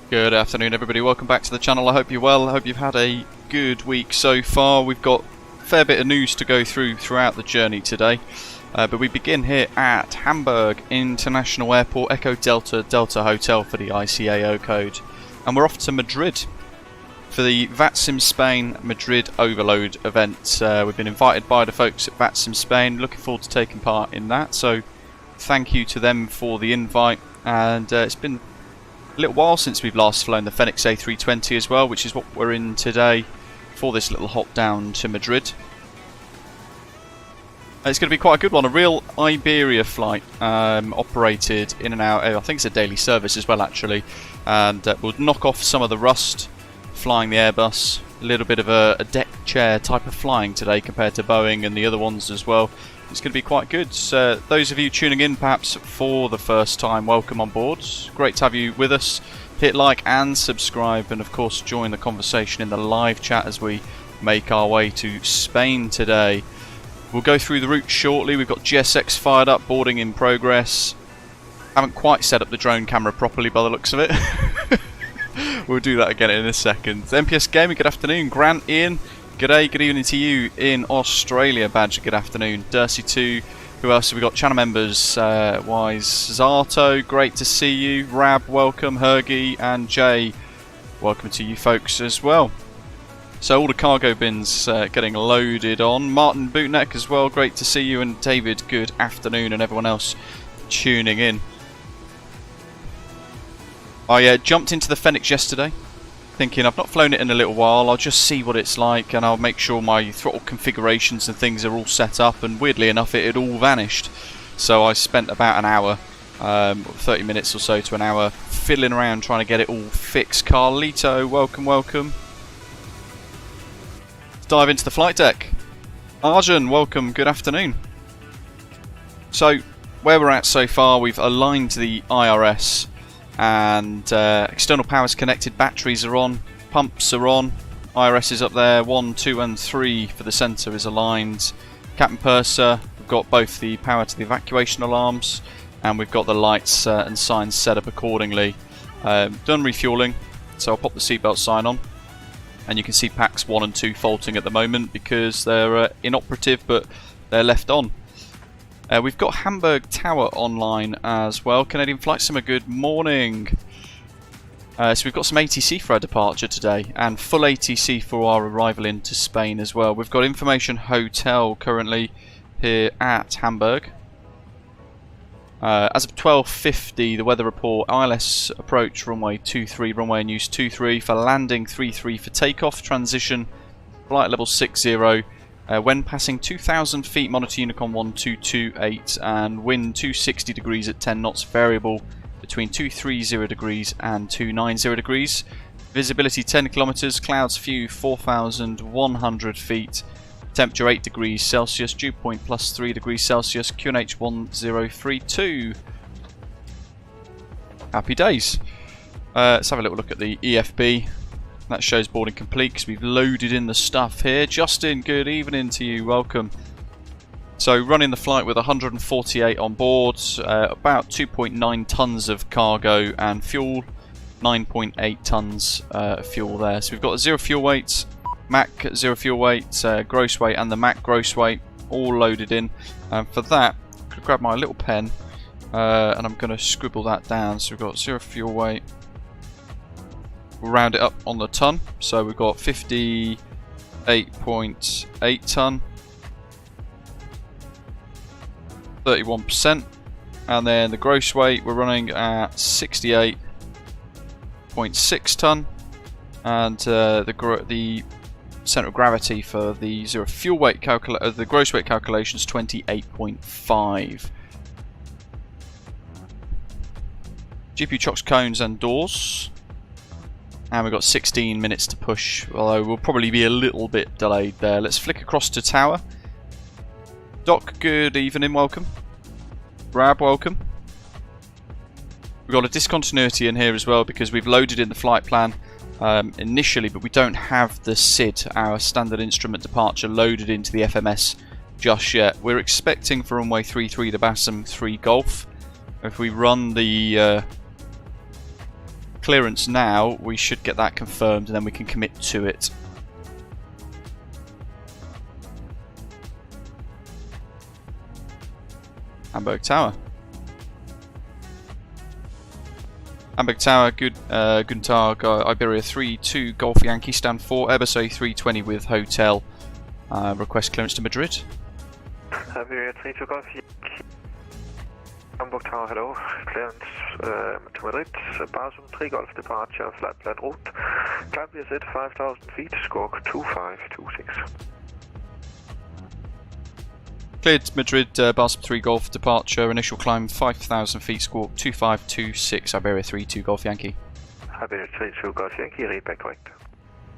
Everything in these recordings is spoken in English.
Good afternoon everybody, welcome back to the channel. I hope you're well, I hope you've had a good week so far. We've got a fair bit of news to go throughout the journey today. But we begin here at Hamburg International Airport, Echo Delta Delta Hotel for the ICAO code. And we're off to Madrid for the VATSIM Spain Madrid Overload event. We've been invited by the folks at VATSIM Spain, looking forward to taking part in that. So thank you to them for the invite, and it's been a little while since we've last flown the Fenix A320 as well, which is what we're in today for this little hop down to Madrid. It's going to be quite a good one, a real Iberia flight, operated in and out. I think it's a daily service as well actually, and we'll knock off some of the rust flying the Airbus. A little bit of a deck chair type of flying today compared to Boeing and the other ones as well. It's going to be quite good. Those of you tuning in perhaps for the first time, welcome on board. Great to have you with us. Hit like and subscribe, and of course join the conversation in the live chat as we make our way to Spain today. We'll go through the route shortly. We've got GSX fired up, boarding in progress. Haven't quite set up the drone camera properly by the looks of it. We'll do that again in a second. MPS Gaming, good afternoon. Grant, Ian, g'day, good evening to you in Australia. Badger, good afternoon. Dercy2, who else have we got? Channel members, Wise Zato, great to see you. Rab, welcome. Hergy and Jay, welcome to you folks as well. So all the cargo bins getting loaded on. Martin Bootneck as well, great to see you. And David, good afternoon, and everyone else tuning in. I jumped into the Fenix yesterday, thinking I've not flown it in a little while, I'll just see what it's like and I'll make sure my throttle configurations and things are all set up, and weirdly enough it had all vanished. So I spent about an hour, 30 minutes or so to an hour, fiddling around trying to get it all fixed. Carlito, welcome, welcome. Let's dive into the flight deck. Arjun, welcome, good afternoon. So where we're at so far, we've aligned the IRS. And external power's connected, batteries are on, pumps are on, IRS is up there, 1, 2 and 3 for the centre is aligned. Captain Purser, we've got both the power to the evacuation alarms, and we've got the lights and signs set up accordingly. Done refuelling, so I'll pop the seatbelt sign on, and you can see packs 1 and 2 faulting at the moment because they're inoperative, but they're left on. We've got Hamburg Tower online as well. Canadian Flight Simmer, good morning. So we've got some ATC for our departure today, and full ATC for our arrival into Spain as well. We've got Information Hotel currently here at Hamburg. As of 12:50, the weather report, ILS approach runway 23, runway in use 23 for landing 33 for takeoff, transition flight level 60. When passing 2,000 feet, monitor Unicon 1228 and wind 260 degrees at 10 knots, variable between 230 degrees and 290 degrees. Visibility 10 kilometers, clouds few 4,100 feet, temperature 8 degrees Celsius, dew point plus 3 degrees Celsius, QNH 1032. Happy days. Let's have a little look at the EFB. That shows boarding complete because we've loaded in the stuff here. Justin, good evening to you, welcome. So running the flight with 148 on board, about 2.9 tons of cargo and fuel, 9.8 tons of fuel there. So we've got zero fuel weight, MAC zero fuel weight, gross weight and the MAC gross weight all loaded in. And for that, I'm going to grab my little pen and I'm going to scribble that down. So we've got zero fuel weight. We'll round it up on the ton, so we've got 58.8 ton, 31%, and then the gross weight we're running at 68.6 ton, and the centre of gravity for the zero fuel weight the gross weight calculation is 28.5. GPU chocks, cones, and doors. And we've got 16 minutes to push, although we'll probably be a little bit delayed there. Let's flick across to Tower. Doc, good evening, welcome. Rab, welcome. We've got a discontinuity in here as well because we've loaded in the flight plan initially, but we don't have the SID, our standard instrument departure, loaded into the FMS just yet. We're expecting for runway 33 to BASM 3 Golf. If we run the clearance now, we should get that confirmed and then we can commit to it. Hamburg Tower. Hamburg Tower, guten Tag, Iberia 3-2 Golf Yankee, stand for Airbus A320 with hotel. Request clearance to Madrid. Iberia 3-2 Golf Yankee, Hamburg Tower, hello. Clearance to Madrid, BATSIM 3 Golf departure, flight plan route. Climb VSS 5,000 feet, squawk 2526. Cleared Madrid, BATSIM 3 Golf departure, initial climb 5,000 feet, squawk 2526, Iberia 3-2 Golf Yankee. Iberia 3-2 Golf Yankee, read back correct.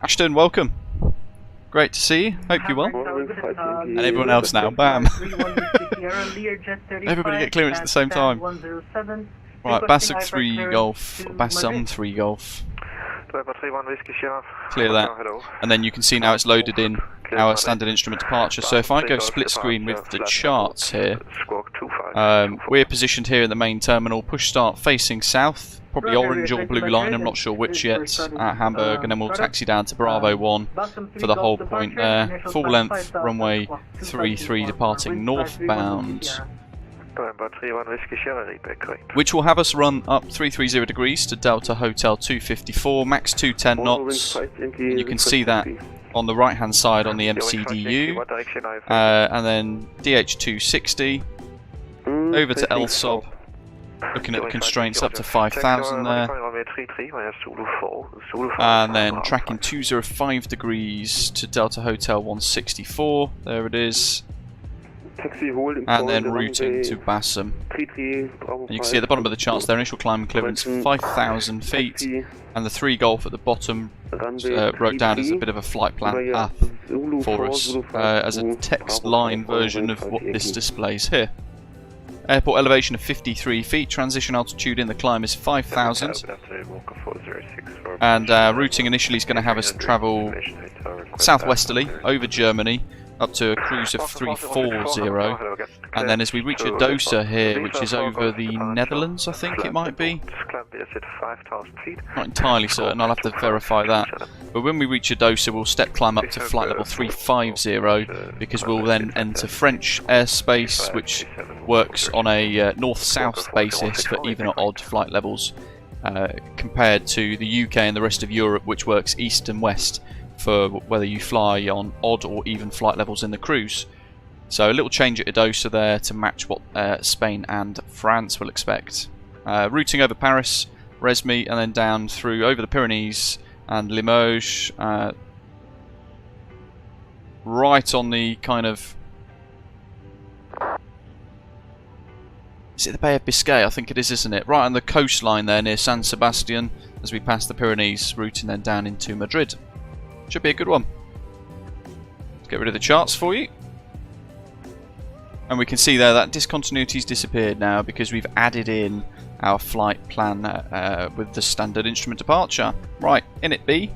Ashton, welcome. Great to see you, hope you're well. And everyone else now, bam. Everybody get clearance at the same time. Right, BATSIM 3 Golf, BATSIM 3 Golf. Clear that. And then you can see now it's loaded in our standard instrument departure. So if I go split screen with the charts here, we're positioned here in the main terminal, push start facing south, probably orange or blue line, I'm not sure which yet, at Hamburg, and then we'll taxi down to Bravo 1 for the whole point there. Full length runway 33 departing northbound, which will have us run up 330 degrees to Delta Hotel 254, max 210 knots, and you can see that on the right hand side on the MCDU, and then DH260 over to LSOB, looking at the constraints up to 5,000 there, and then tracking 205 degrees to Delta Hotel 164, there it is, and then routing to BATSIM. And you can see at the bottom of the charts their initial climb clearance 5,000 feet, and the 3 Golf at the bottom wrote down as a bit of a flight plan for us, as a text line version of what this displays here. Airport elevation of 53 feet, transition altitude in the climb is 5,000, and routing initially is going to have us travel southwesterly over Germany up to a cruise of 340, and then as we reach Adosa here, which is over the Netherlands, I think it might be, not entirely certain, I'll have to verify that, but when we reach Adosa we'll step climb up to flight level 350, because we'll then enter French airspace, which works on a north-south basis for even or odd flight levels, compared to the UK and the rest of Europe, which works east and west for whether you fly on odd or even flight levels in the cruise. So a little change at Adosa there to match what Spain and France will expect. Routing over Paris, Resmy, and then down through over the Pyrenees and Limoges, right on the kind of, is it the Bay of Biscay? I think it is, isn't it? Right on the coastline there near San Sebastian as we pass the Pyrenees, routing then down into Madrid. Should be a good one. Let's get rid of the charts for you. And we can see there that discontinuity's disappeared now because we've added in our flight plan with the standard instrument departure. Right, in it be.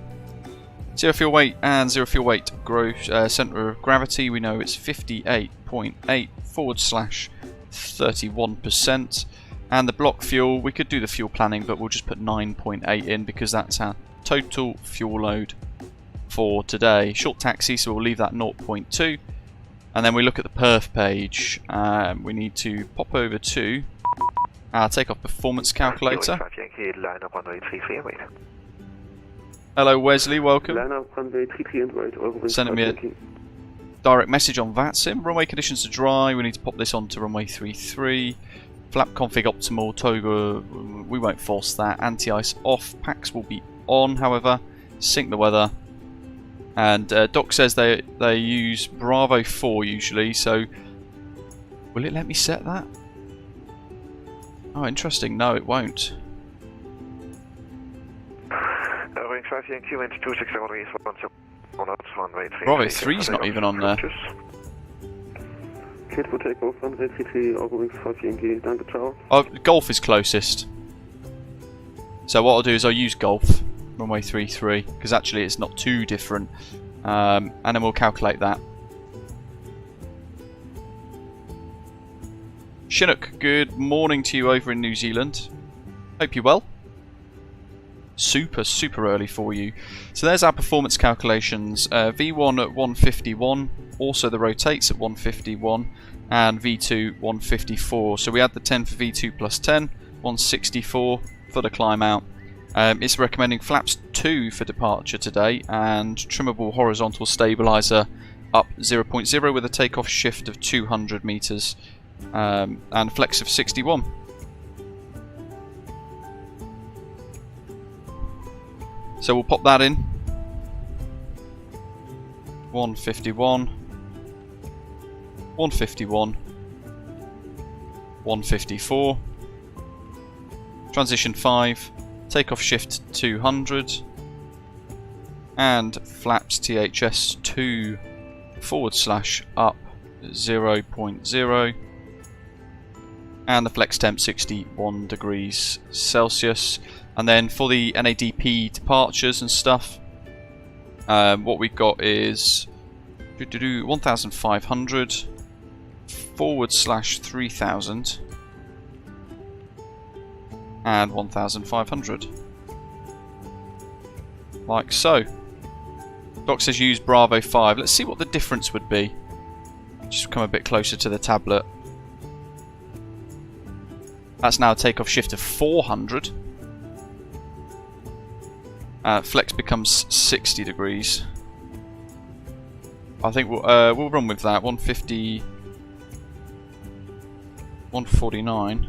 Zero fuel weight and zero fuel weight centre of gravity. We know it's 58.8 / 31%. And the block fuel, we could do the fuel planning, but we'll just put 9.8 in because that's our total fuel load for today. Short taxi, so we'll leave that 0.2, and then we look at the perf page. We need to pop over to our takeoff performance calculator. Hello Wesley, welcome. Sending me a direct message on VATSIM. Runway conditions are dry, we need to pop this on to runway 33. Flap config optimal, toga, we won't force that. Anti-ice off, packs will be on however. Sync the weather. And Doc says they use Bravo 4 usually, so will it let me set that? Oh, interesting. No, it won't. Bravo 3's not even on there. Oh, Golf is closest. So what I'll do is I'll use Golf. Runway 33, because actually it's not too different, and then we'll calculate that. Chinook, good morning to you over in New Zealand. Hope you're well. super early for you. So there's our performance calculations. V1 at 151, also the rotates at 151, and V2 154. So we add the 10 for V2 plus 10, 164 for the climb out. It's recommending flaps 2 for departure today, and trimmable horizontal stabilizer up 0.0 with a takeoff shift of 200 meters, and flex of 61. So we'll pop that in. 151, 151, 154. Transition 5, takeoff shift 200, and flaps THS 2 / up 0.0, and the flex temp 61 degrees Celsius. And then for the NADP departures and stuff, what we've got is 1,500 / 3,000 and 1,500, like so. Doc says use Bravo 5. Let's see what the difference would be. Just come a bit closer to the tablet. That's now a takeoff shift of 400. Flex becomes 60 degrees. I think we'll run with that. 150, 149,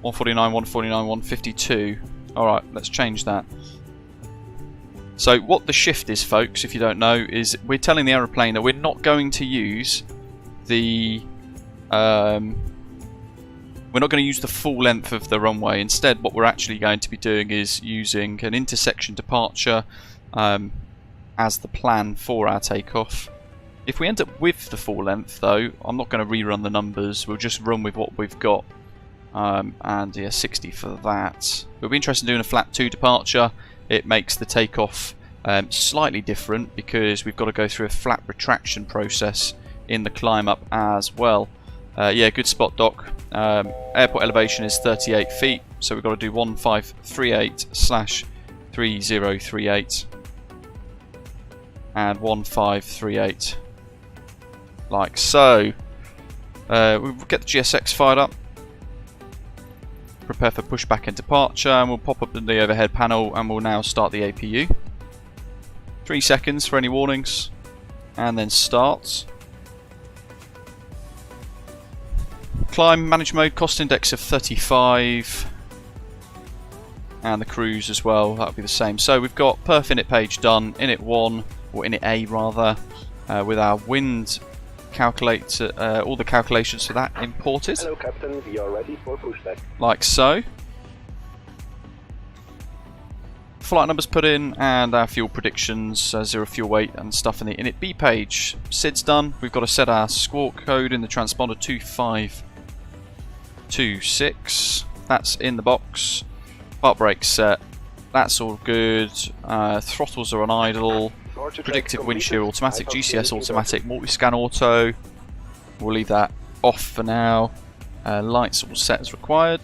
149, 149, 152. Alright, let's change that. So what the shift is, folks, if you don't know, is we're telling the aeroplane that we're not going to use the we're not going to use the full length of the runway. Instead, what we're actually going to be doing is using an intersection departure as the plan for our takeoff. If we end up with the full length, though, I'm not going to rerun the numbers. We'll just run with what we've got. And yeah, 60 for that. We'll be interested in doing a flat 2 departure. It makes the takeoff slightly different because we've got to go through a flap retraction process in the climb up as well. Yeah, good spot, Doc. Airport elevation is 38 feet, so we've got to do 1538 / 3038 and 1538, like so. We'll get the GSX fired up, prepare for pushback and departure, and we'll pop up the overhead panel and we'll now start the APU. 3 seconds for any warnings, and then start. Climb manage mode, cost index of 35, and the cruise as well, that'll be the same. So we've got perf init page done, init 1, or init A rather, with our wind calculator, all the calculations for that imported. Hello Captain, we are ready for pushback. Like so. Flight numbers put in, and our fuel predictions, 0 fuel weight and stuff in the init B page. SID's done. We've got to set our squawk code in the transponder 2526. That's in the box. Part brake set. That's all good. Throttles are on idle. Predictive wind shear automatic, GCS automatic, multi-scan auto. We'll leave that off for now. Lights all set as required.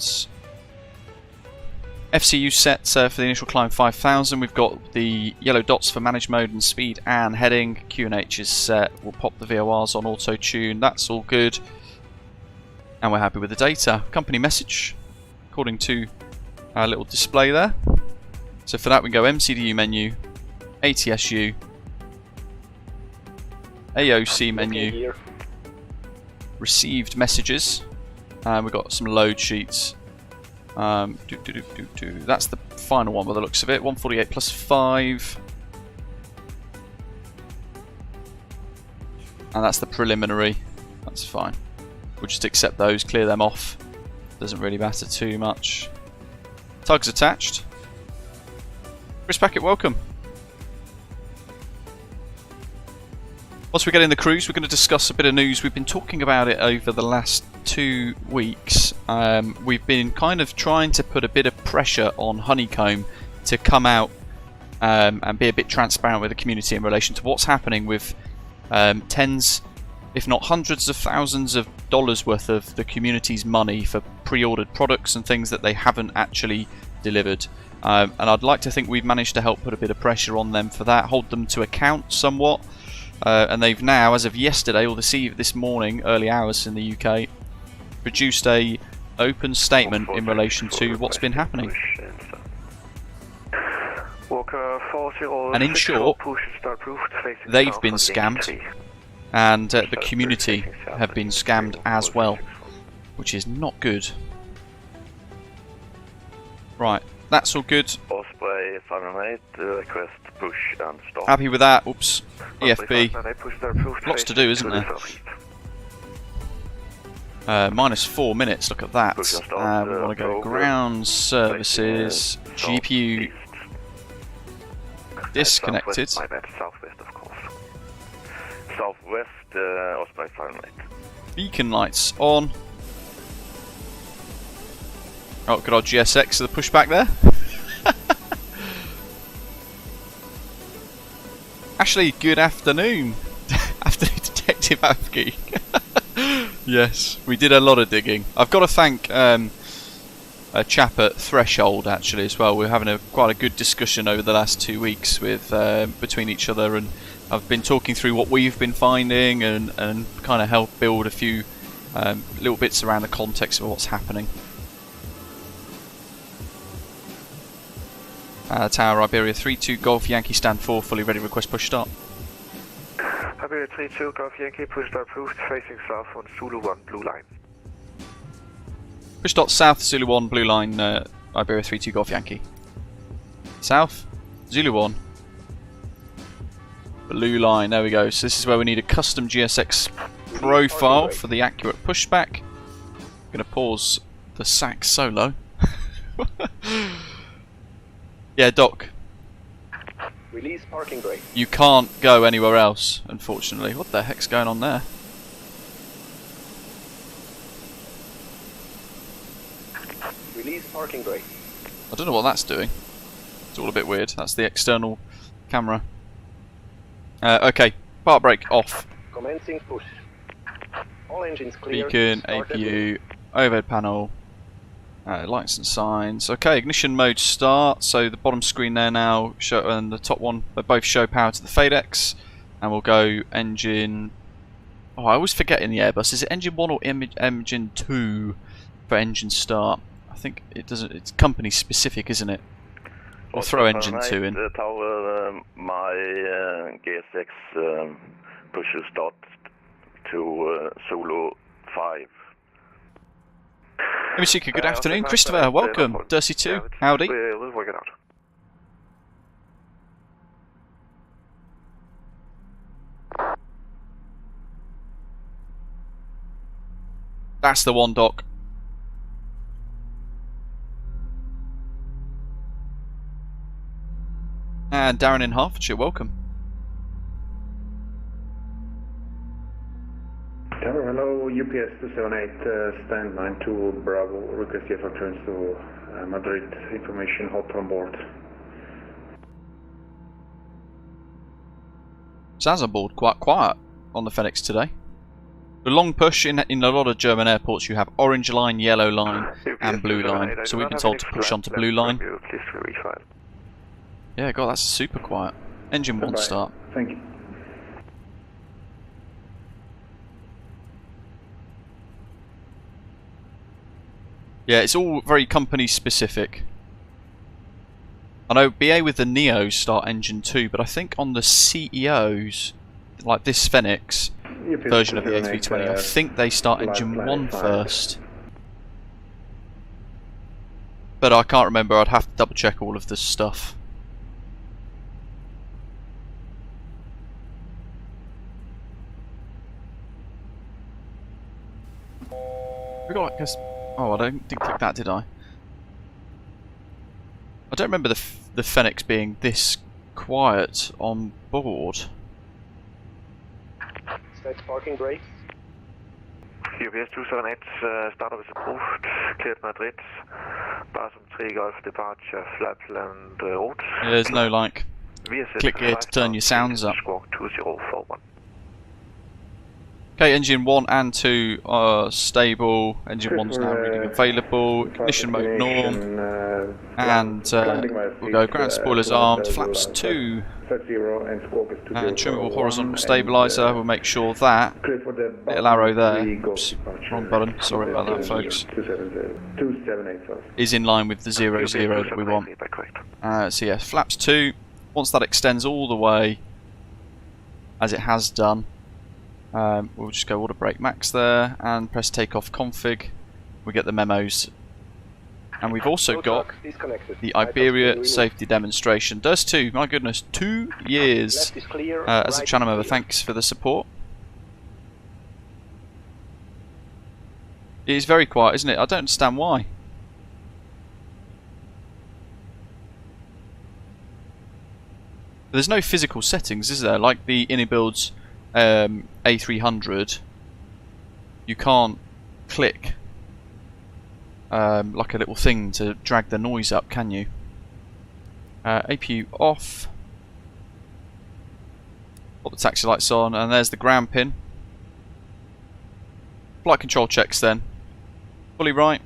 FCU set for the initial climb 5000. We've got the yellow dots for manage mode and speed and heading. QNH is set. We'll pop the VORs on auto tune. That's all good. And we're happy with the data. Company message, according to our little display there. So for that we can go MCDU menu, ATSU, AOC menu, received messages, and we've got some load sheets. That's the final one by the looks of it. 148 plus 5, and that's the preliminary. That's fine. We'll just accept those, clear them off. Doesn't really matter too much. Tugs attached. Chris Packett, welcome. Once we get in the cruise, we're going to discuss a bit of news. We've been talking about it over the last 2 weeks. We've been kind of trying to put a bit of pressure on Honeycomb to come out and be a bit transparent with the community in relation to what's happening with TENS if not hundreds of thousands of dollars worth of the community's money for pre-ordered products and things that they haven't actually delivered. And I'd like to think we've managed to help put a bit of pressure on them for that, hold them to account somewhat. And they've now, as of yesterday or this morning, early hours in the UK, produced a open statement in relation to what's been happening. And in short, they've been scammed, and the community have been scammed as well, which is not good. Right, that's all good. Osprey 508, request push and stop. Happy with that. Oops. EFB. Lots to do, isn't there? -4 minutes, look at that. We want to go ground services, GPU disconnected. Southwest, of course. Southwest, Osprey 508. Beacon lights on. Oh, good old GSX to the pushback there. Actually, good afternoon. Afternoon, Detective Afghi. Yes, we did a lot of digging. I've got to thank a chap at Threshold actually as well. We're having quite a good discussion over the last 2 weeks with between each other, and I've been talking through what we've been finding and kind of help build a few little bits around the context of what's happening. Tower Iberia 32 Golf Yankee stand 4 fully ready, request push start. Iberia 32 Golf Yankee push start approved, facing south on Zulu 1 blue line. Push start south Zulu 1 blue line, Iberia 32 Golf Yankee. South Zulu 1 blue line, there we go. So this is where we need a custom GSX profile for the accurate pushback. I'm going to pause the sack solo. Yeah, Doc. Release parking brake. You can't go anywhere else, unfortunately. What the heck's going on there? Release parking brake. I don't know what that's doing. It's all a bit weird. That's the external camera. Okay, park brake off. Commencing push. All engines clear. Beacon, APU, overhead panel. Lights and signs. Okay, ignition mode start. So the bottom screen there now show, and the top one, they both show power to the FADEX. And we'll go engine. Oh, I always forget in the Airbus. Is it engine 1 or engine 2 for engine start? I think it doesn't. It's company specific, isn't it? We'll throw engine 2 in. Tower, my GSX push start to Zulu 5. Let me see, good afternoon, Christopher, welcome, Dursey 2, howdy. We'll work it out. That's the one, Doc. And Darren in Hertfordshire, welcome. Tower, hello, UPS 278, stand 92 Bravo, request VFR turns to Madrid, information hot on board. Sounds on board quite quiet on the Fenix today. The long push in a lot of German airports, you have orange line, yellow line and blue line, so we've been told to push onto blue line. Yeah, God, that's super quiet. Engine 1 start. Thank you. Yeah, it's all very company specific. I know BA with the Neos start engine 2, but I think on the CEOs, like this Fenix version of the A320, I think they start engine 1 first. But I can't remember, I'd have to double check all of this stuff. We got, I guess. Oh, I didn't click that, did I? I don't remember the Fenix being this quiet on board. Set parking brakes. UPS 278, startup is approved, cleared Madrid, Barajas 3 Golf departure, flatland route. There's no like, click here to turn your sounds up. Squawk 2041. Okay, engine 1 and 2 are stable. Engine 1's now reading available. Ignition mode norm. And we'll go ground spoilers armed. Flaps 2. And trimmable horizontal stabiliser. We'll make sure that little arrow there. Oops, wrong button. Sorry about that, folks. Is in line with the 00 that we want. So yeah, flaps 2. Once that extends all the way, as it has done, we'll just go auto brake max there and press takeoff config. We get the memos, and we've also got the Iberia safety demonstration. Does 2, my goodness, 2 years as a channel member. Thanks for the support. It is very quiet, isn't it? I don't understand why. There's no physical settings, is there? Like the Inibuild's A300, you can't click like a little thing to drag the noise up, can you? APU off. Put the taxi lights on, and there's the ground pin. Flight control checks then. Fully right.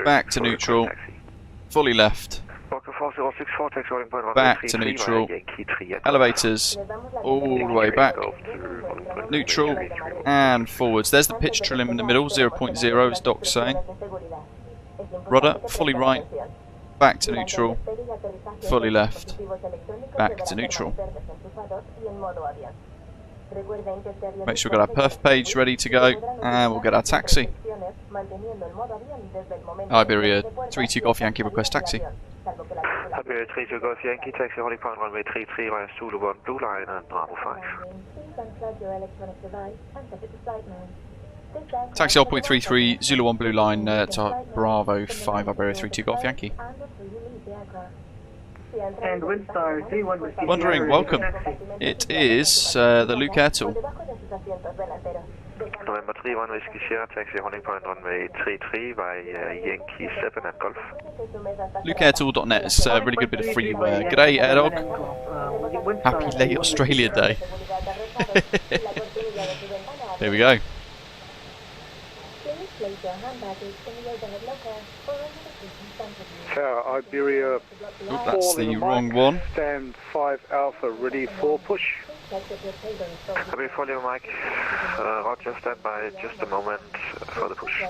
Back to neutral. Fully left. Back to neutral. Elevators all the way back. Neutral and forwards. There's the pitch trim in the middle, 0.0 as Doc's saying. Rudder, fully right. Back to neutral. Fully left. Back to neutral. Make sure we've got our perf page ready to go, and we'll get our taxi. Iberia 32 Golf Yankee request taxi. Iberia 32 Golf Yankee taxi holding point runway 33 via Zulu 1 Blue Line and Bravo 5. Taxi 0.33 Zulu 1 Blue Line to Bravo 5 Iberia 32 Golf Yankee. And Windstar 31 Wondering, welcome. It is the Luke Airtool. November 31 Whiskey Sierra taxi holding point runway 33 by Yankee 7 and Golf. LukeAirtool.net is a really good bit of freeware. G'day, Airdog. Happy late Australia Day. There we go. Tower Iberia. Oop, that's the wrong one. Stand 5 Alpha ready for push. Iberia follow Mike. Roger, stand by just a moment for the push.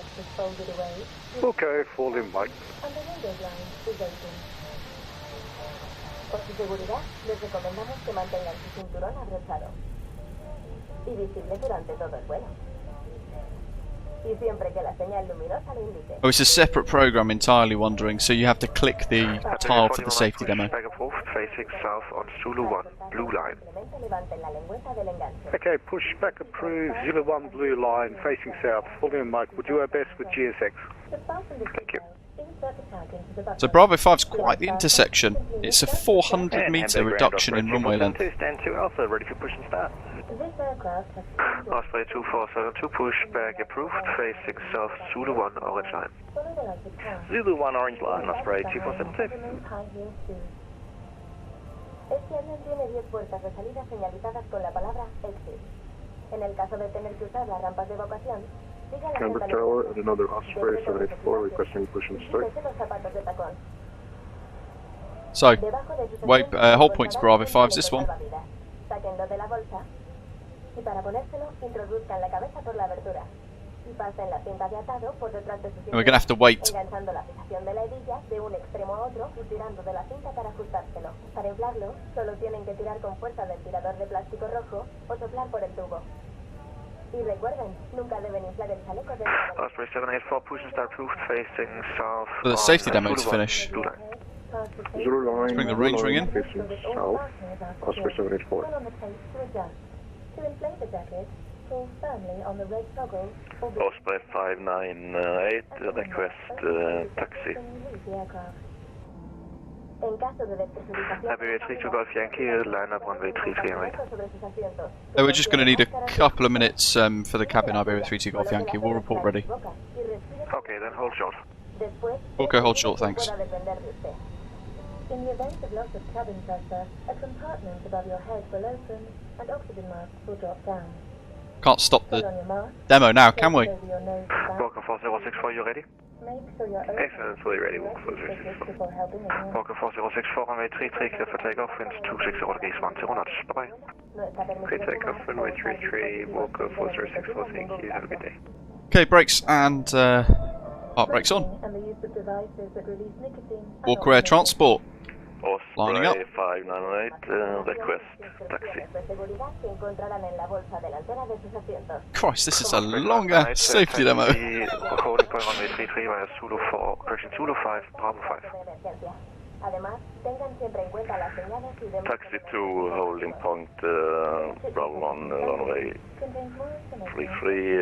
Okay, fall in Mike. Por su seguridad, les recomendamos que mantengan su cinturón abrochado y visible durante todo el vuelo. Y siempre que la señal luminosa lo indique. Oh, it's a separate program entirely, Wondering, so you have to click the tile for the safety demo. Facing south on Zulu 1 Blue Line. Okay, push back approved, Zulu 1 Blue Line, facing south. Fall in Mike, we'll do our best with GSX. Thank you. So Bravo 5's quite the intersection. It's a 400 metre reduction in runway length. Stand 2 Alpha, ready for push and start. Osprey 2472, push back approved, facing south Zulu 1 Orange Line. Zulu 1 Orange Line, Osprey 2472. Este avión tiene 10 puertas de salida señalizadas con la palabra exit. En el caso de tener que usar las rampas de evacuación, siga la Hamburg Tower and another Osprey 784 requesting push and start. los zapatos de tacón. So, wait, hold points Bravo 5's this one. Sáquenlo de la bolsa y para ponérselo introduzcan la cabeza por la abertura y pasen la cinta de atado por detrás de su cinturón. And we're going to have to wait. Enganchando la fijación de la hebilla de un extremo a otro y tirando de la cinta para ajustárselo. Para inflarlo, solo tienen que tirar con fuerza del tirador de plástico rojo o soplar por el tubo. Y recuerden, nunca deben inflar el chaleco de Osprey 784, push and start approved, facing south. For the safety demo to finish. Blue Line. Zulu line, Let's bring the range ring in. facing south, Osprey 784. To inflate the jacket, pull firmly on the red toggle or Osprey 598, request taxi. En caso de despresurización, Iberia 32 Golf Yankee, line up runway 33 and right. sobre sus asientos. We're just going to need a couple of minutes for the cabin Iberia 32 Golf Yankee. We'll report ready. Okay, then hold short. Después, Okay, hold short, thanks. pueda depender de usted. In the event of loss of cabin pressure, a compartment above your head will open and oxygen masks will drop down. Can't stop Put the on your mask, demo now, can we? place over your nose and mouth. Walker 4064, you ready? Make sure you're open. Excellent, fully ready. Walker Rest 4064. before helping anyone. Walker 4064, runway 33, clear for takeoff, winds 260 degrees, 10 knots. Bye-bye. No está Clear permitido takeoff, fumar. runway 33, Walker 4064, thank you, have a good day. Okay, brakes and park brakes on. And the use of devices that release nicotine. Walker Air Transport. Lining up. Osprey 598, request taxi. Christ, this is a longer safety demo. Recording point runway 33 via Zulu 4, correction Zulu 5, Bravo 5. Taxi to holding point Bravo 1, runway 33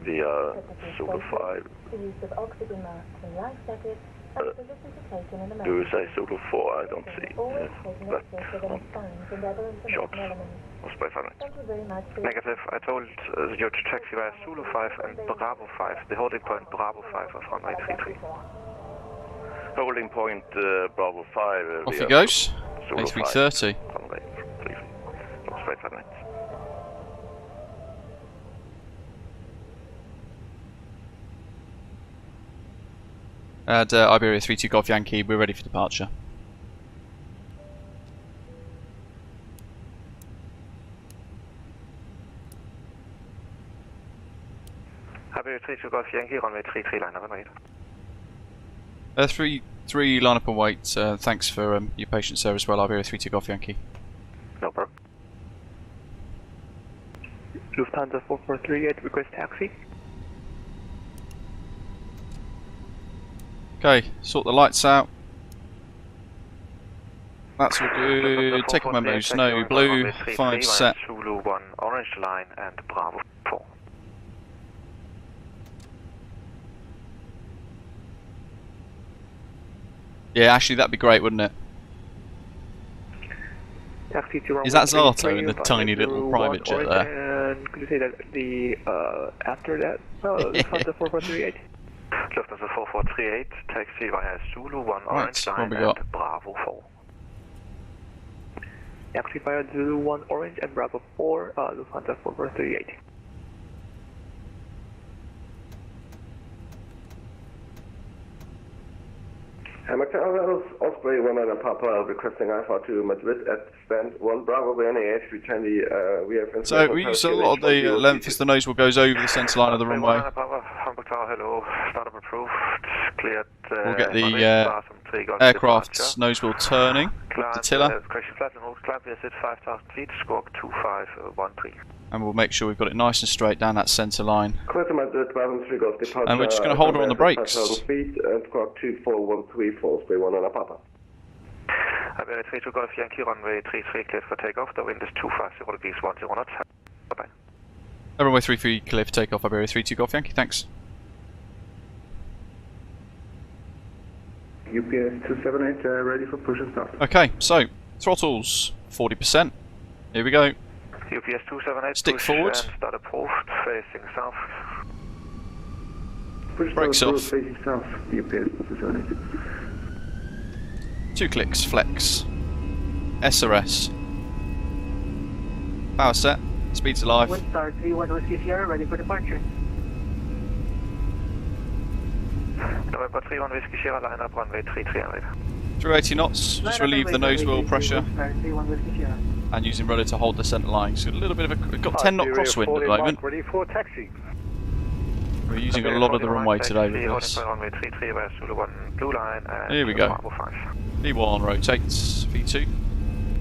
via Zulu 5. The use of oxygen masks and life jackets. Do you say Zulu 4? I don't see that shot. Osprey 598. Thank you very much. Negative, I told you to taxi via Zulu 5 and Bravo 5, the holding point Bravo 5 of runway 33. Holding point Bravo 5 Off via he goes. Zulu 5, A330. runway 33. Osprey 598. And Iberia 32 Golf Yankee, we're ready for departure. Iberia 32 Golf Yankee, runway 33, line up and wait. 3 line up and wait. Thanks for your patience there as well, Iberia 32 Golf Yankee. No problem. Lufthansa 4438, request taxi. Okay, sort the lights out. That's all good. Take off memos. No blue. 5 set. Zulu 1, orange line and Bravo 4. Yeah, actually that'd be great, wouldn't it? Taxi to Is that Zato in the tiny little private jet there? And could you say that the after that, Lufthansa 4438? Lufthansa 4438, taxi via Zulu 1, orange Right, line what we got? and Bravo 4. Taxi via Zulu 1 orange and Bravo 4, Lufthansa 4438. Hamburg Overload, Osprey 1 Papa requesting Alpha to Madrid at stand 1 Bravo with any A320. We have So we use a lot of the length as the nose wheel goes over the centre line of the runway. Hamburg Tower, hello, startup approved, cleared. We'll get the aircraft's nose wheel turning. The tiller. Correction, flight en route, climb via 5,000 feet, squawk 2513. And we'll make sure we've got it nice and straight down that centre line. And And we're just going to hold her on the brakes. feet and squawk 2413 for Osprey 1 Papa. Iberia 32 Golf Yankee, runway 33 cleared for takeoff, the wind is 250 degrees, 10 knots. Bye-bye. Runway 33 clear for takeoff, Iberia 32 Golf Yankee, thanks. UPS 278 ready for push and start. Okay, so throttles 40%. Here we go. UPS 278, Stick push forward. and start approved, facing south. Push Brakes start off. facing south, UPS 278. 2 clicks, flex. SRS. Power set. Speed's alive. Windstar 31 Whiskey Sierra, ready for departure. November 31 Whiskey Sierra, line up, runway 33 and 380 knots. Just relieve the nose wheel pressure. Windstar 31 Whiskey Sierra. And using rudder to hold the centre line. So a little bit of a... We've got 10 knot crosswind at the moment. Ready for taxi. We're using a lot of the runway today with this. Runway 33 via Zulu 1 blue line and Here we go. Bravo 5. V1 rotates, V2.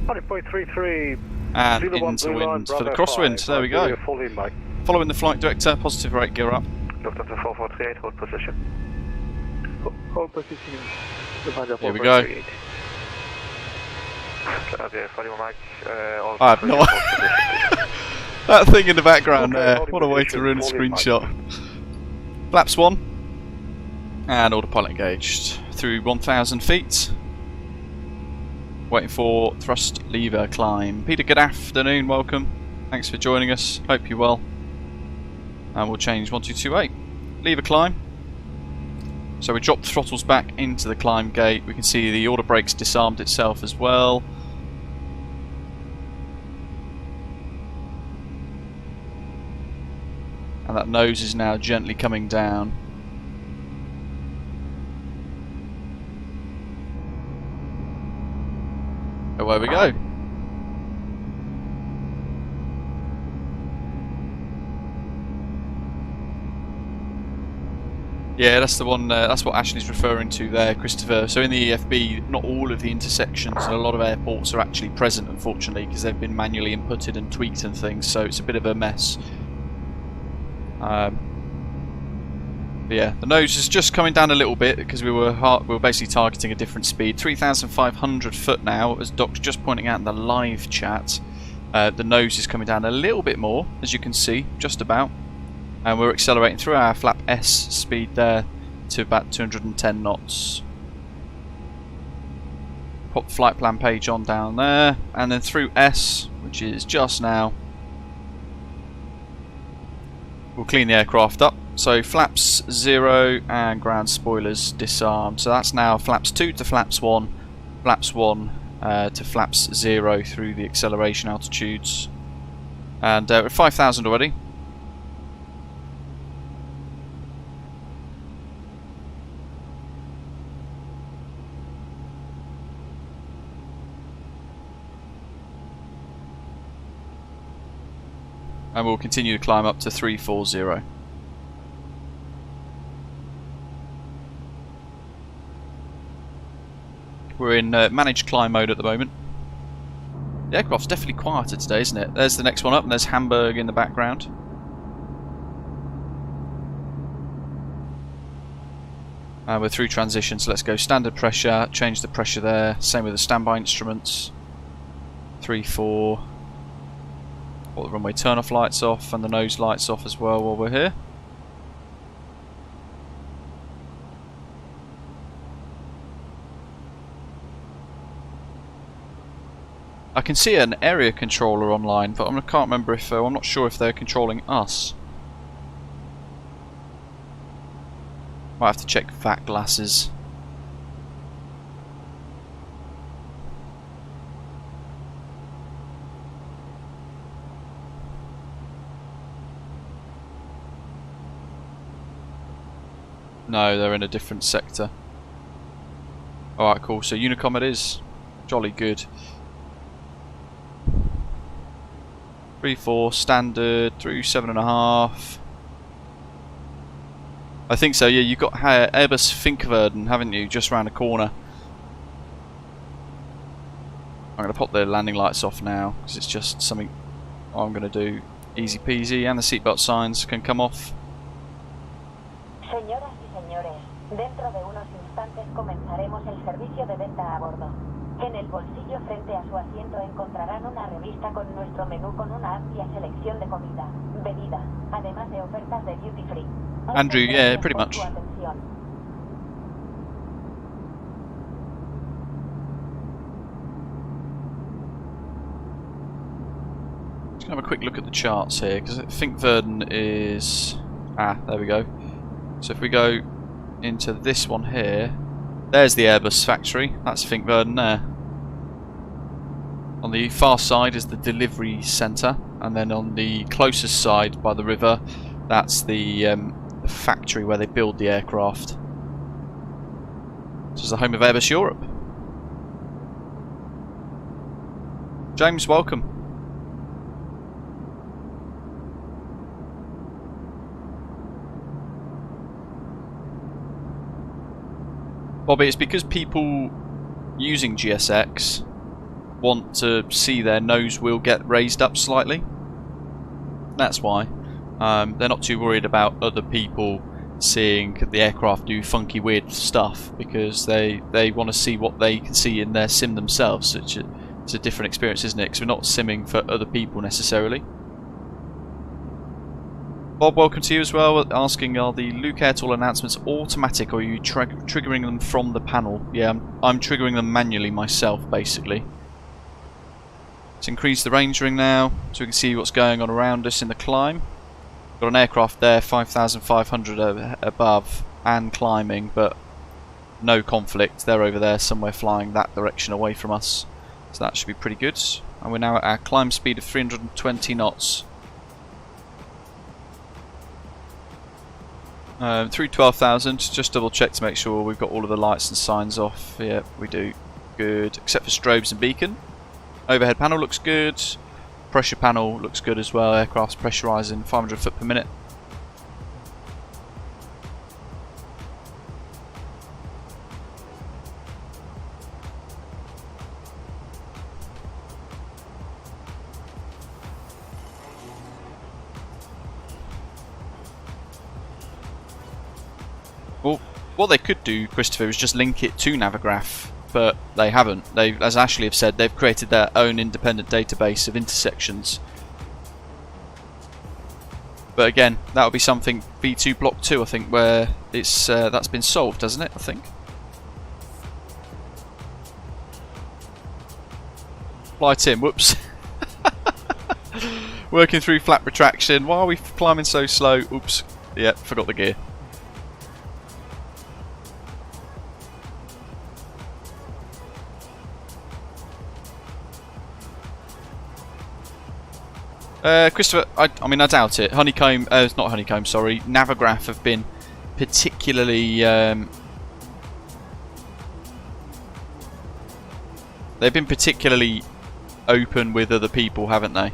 100.33. And Zulu 1 into blue line, wind for the Bravo crosswind. 5. There we go. Full in, Mike. Following the flight director, positive rate gear up. Lufthansa 4438, hold position. Hold position. Lufthansa Here we go. 4438. Okay, 41 Mike. I have no that thing in the background Okay, there. holding What a way to position, ruin a full in, Mike. screenshot. Flaps 1. And autopilot engaged. Through 1,000 feet. Waiting for thrust lever climb. Peter, good afternoon, welcome. Thanks for joining us. Hope you're well. And we'll change 1228. Lever climb. So we dropped the throttles back into the climb gate. We can see the auto brakes disarmed itself as well. And that nose is now gently coming down. Away we go. Yeah, that's the one. That's what Ashley's referring to there, Christopher. So in the EFB, not all of the intersections and a lot of airports are actually present, unfortunately, because they've been manually inputted and tweaked and things. So it's a bit of a mess. But yeah, the nose is just coming down a little bit because we were basically targeting a different speed. 3,500 foot now, as Doc's just pointing out in the live chat. The nose is coming down a little bit more, as you can see, just about. And we're accelerating through our flap S speed there to about 210 knots. Pop the flight plan page on down there, and then through S, which is just now. We'll clean the aircraft up. So flaps 0 and ground spoilers disarmed. So that's now flaps 2 to flaps 1, flaps 1 to flaps 0 through the acceleration altitudes. And we're 5,000 already. And we'll continue to climb up to 340. We're in managed climb mode at the moment. The aircraft's definitely quieter today, isn't it? There's the next one up, and there's Hamburg in the background. And we're through transition, so let's go standard pressure, change the pressure there. Same with the standby instruments. 3-4. Put the runway turn-off lights off and the nose lights off as well while we're here. I can see an area controller online, but I can't remember if I'm not sure if they're controlling us. Might have to check VAT glasses. No, they're in a different sector. Alright, cool. So Honeycomb it is. Jolly good. 3-4 standard through 7.5. I think so. Yeah, you've got Airbus Finkverden, haven't you? Just round the corner. I'm going to pop the landing lights off now because it's just something I'm going to do easy peasy, and the seatbelt signs can come off. Señoras y señores, dentro de unos instantes comenzaremos el servicio de venta a bordo. En el bolsillo frente a su asiento encontrarán una revista con nuestro menú con una amplia selección de comida, bebida, además de ofertas de duty free. Andrew, yeah, pretty much. Just gonna have a quick look at the charts here, because Finkverden is... there we go. So if we go into this one here, there's the Airbus factory, that's Finkverden there. On the far side is the delivery centre, and then on the closest side by the river, that's the factory where they build the aircraft. This is the home of Airbus Europe. James, welcome. Bobby, it's because people using GSX want to see their nose wheel get raised up slightly. That's why. They're not too worried about other people seeing the aircraft do funky weird stuff, because they want to see what they can see in their sim themselves. It's a different experience, isn't it? Because we're not simming for other people necessarily. Bob, welcome to you as well, asking, are the Luke Airtool announcements automatic, or are you triggering them from the panel? Yeah, I'm triggering them manually myself, basically. Let's increase the range ring now, so we can see what's going on around us in the climb. Got an aircraft there, 5,500 above. and climbing, but no conflict. They're over there somewhere flying that direction away from us, so that should be pretty good. And we're now at our climb speed of 320 knots. Through 12,000, just double check to make sure we've got all of the lights and signs off. Yeah, we do. Good, except for strobes and beacon. Overhead panel looks good. Pressure panel looks good as well. Aircraft's pressurising 500 foot per minute. Well, what they could do, Christopher, is just link it to Navigraph, but they haven't. They, as Ashley have said, they've created their own independent database of intersections. But again, that would be something V2 Block 2, I think, where it's that's been solved, hasn't it? I think. Fly Tim, whoops. Working through flap retraction. Why are we climbing so slow? Oops. Yeah, forgot the gear. Christopher, I mean, I doubt it. Honeycomb, it's not Honeycomb, sorry. Navigraph have been particularly they've been particularly open with other people, haven't they?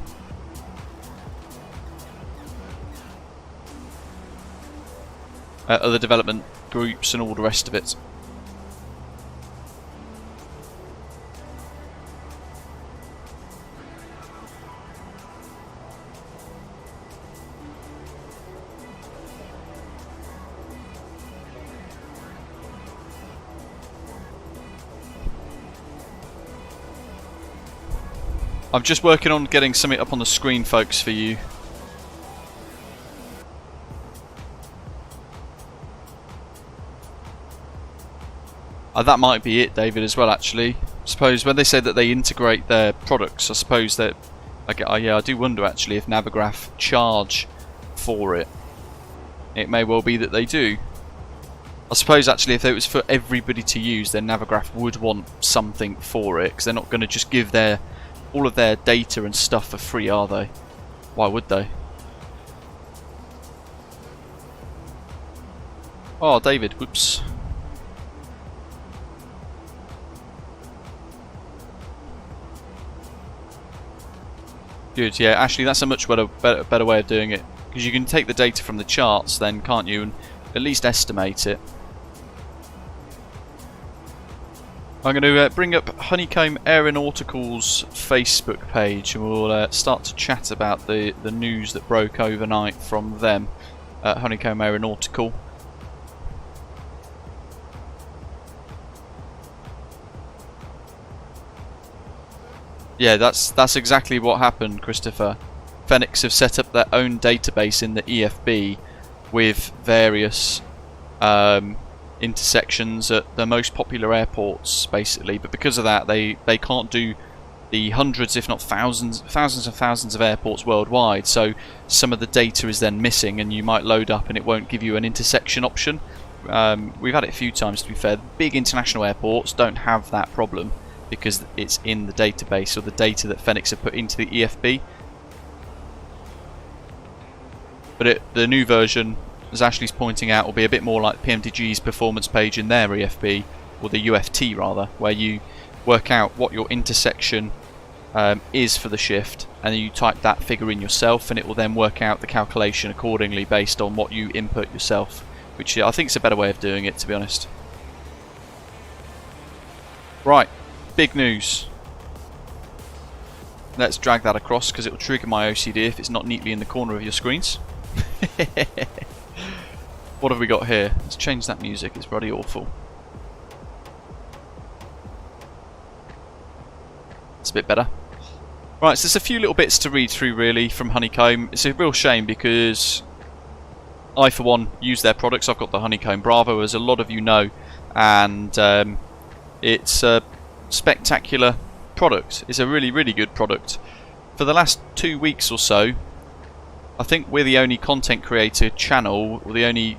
Other development groups and all the rest of it. I'm just working on getting something up on the screen, folks, for you. That might be it, David, as well, actually. I suppose when they say that they integrate their products, I suppose that... yeah, I do wonder, actually, if Navigraph charge for it. It may well be that they do. I suppose, actually, if it was for everybody to use, then Navigraph would want something for it, because they're not going to just give their... all of their data and stuff for free, are they? Why would they? Oh, David, whoops. Good, yeah, actually that's a much better way of doing it. Because you can take the data from the charts then, can't you, and at least estimate it. I'm going to bring up Honeycomb Aeronautical's Facebook page, and we'll start to chat about the news that broke overnight from them at Honeycomb Aeronautical. Yeah, that's exactly what happened, Christopher. Fenix have set up their own database in the EFB with various intersections at the most popular airports, basically, but because of that they can't do the hundreds, if not thousands and thousands of airports worldwide, so some of the data is then missing and you might load up and it won't give you an intersection option. We've had it a few times, to be fair. Big international airports don't have that problem because it's in the database, or the data that Fenix have put into the EFB. But the new version, as Ashley's pointing out, will be a bit more like PMDG's performance page in their EFB, or the UFT rather, where you work out what your intersection is for the shift, and then you type that figure in yourself, and it will then work out the calculation accordingly based on what you input yourself, which I think is a better way of doing it, to be honest. Right, big news. Let's drag that across because it will trigger my OCD if it's not neatly in the corner of your screens. What have we got here? Let's change that music, it's bloody awful. It's a bit better. Right, so there's a few little bits to read through really from Honeycomb. It's a real shame because I, for one, use their products. I've got the Honeycomb Bravo, as a lot of you know, and it's a spectacular product. It's a really, really good product. For the last 2 weeks or so, I think we're the only content creator channel, or the only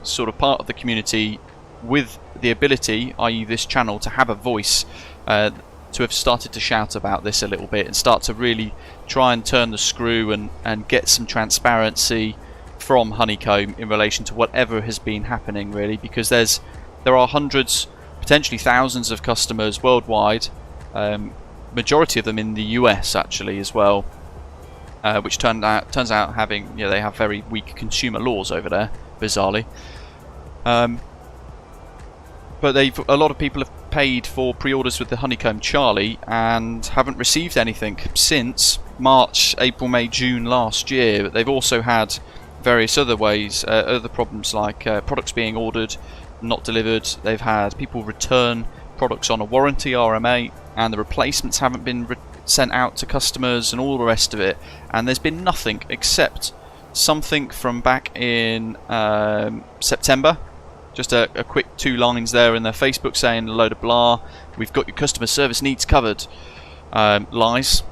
sort of part of the community with the ability, i.e. this channel, to have a voice, to have started to shout about this a little bit and start to really try and turn the screw and get some transparency from Honeycomb in relation to whatever has been happening, really, because there are hundreds, potentially thousands of customers worldwide, majority of them in the US actually as well, which turns out having, they have very weak consumer laws over there, bizarrely. But a lot of people have paid for pre-orders with the Honeycomb Charlie and haven't received anything since March, April, May, June last year. But they've also had various other ways, other problems like products being ordered, not delivered. They've had people return products on a warranty, RMA, and the replacements haven't been sent out to customers and all the rest of it. And there's been nothing except something from back in September. Just a quick 2 lines there in their Facebook saying a load of blah. We've got your customer service needs covered. Lies.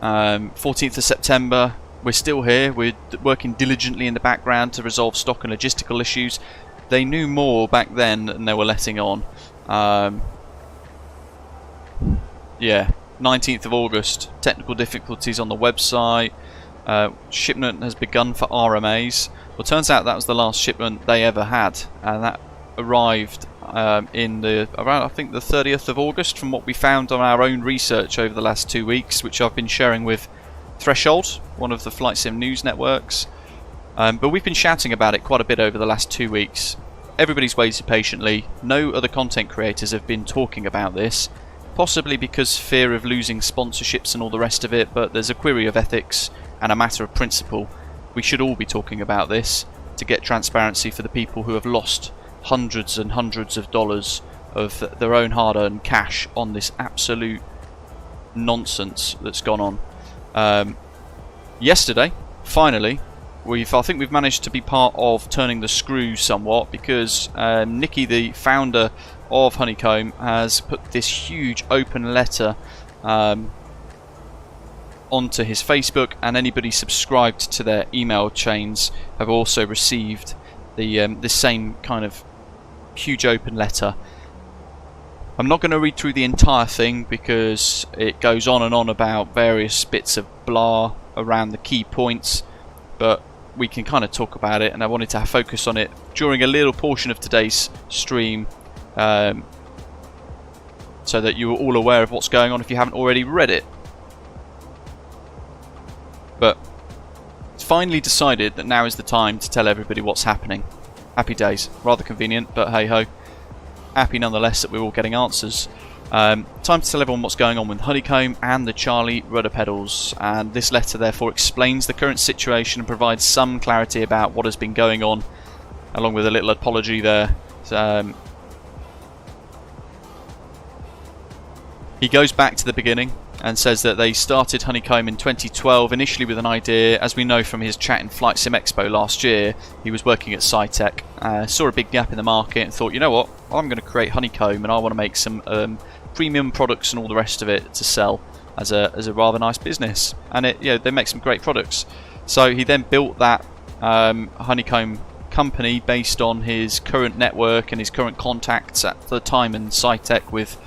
14th of September. We're still here. We're working diligently in the background to resolve stock and logistical issues. They knew more back then than they were letting on. Yeah. 19th of August. Technical difficulties on the website. Shipment has begun for RMAs. Well, turns out that was the last shipment they ever had, and that arrived around I think the 30th of August, from what we found on our own research over the last 2 weeks, which I've been sharing with Threshold, one of the flight sim news networks. But we've been shouting about it quite a bit over the last 2 weeks. Everybody's waited patiently. No other content creators have been talking about this, possibly because fear of losing sponsorships and all the rest of it, but there's a query of ethics and a matter of principle. We should all be talking about this to get transparency for the people who have lost hundreds and hundreds of dollars of their own hard-earned cash on this absolute nonsense that's gone on. Yesterday, finally, I think we've managed to be part of turning the screw somewhat, because Nikki, the founder of Honeycomb, has put this huge open letter onto his Facebook, and anybody subscribed to their email chains have also received the same kind of huge open letter. I'm not going to read through the entire thing because it goes on and on about various bits of blah around the key points, but we can kind of talk about it, and I wanted to focus on it during a little portion of today's stream, so that you are all aware of what's going on if you haven't already read it. But it's finally decided that now is the time to tell everybody what's happening. Happy days. Rather convenient, but hey ho. Happy nonetheless that we're all getting answers. Time to tell everyone what's going on with Honeycomb and the Charlie rudder pedals. And this letter therefore explains the current situation and provides some clarity about what has been going on, along with a little apology there. He goes back to the beginning and says that they started Honeycomb in 2012, initially with an idea. As we know from his chat in Flight Sim Expo last year, he was working at SciTech, saw a big gap in the market and thought, you know what, I'm going to create Honeycomb and I want to make some premium products and all the rest of it to sell as a rather nice business. And they make some great products. So he then built that Honeycomb company based on his current network and his current contacts at the time in SciTech with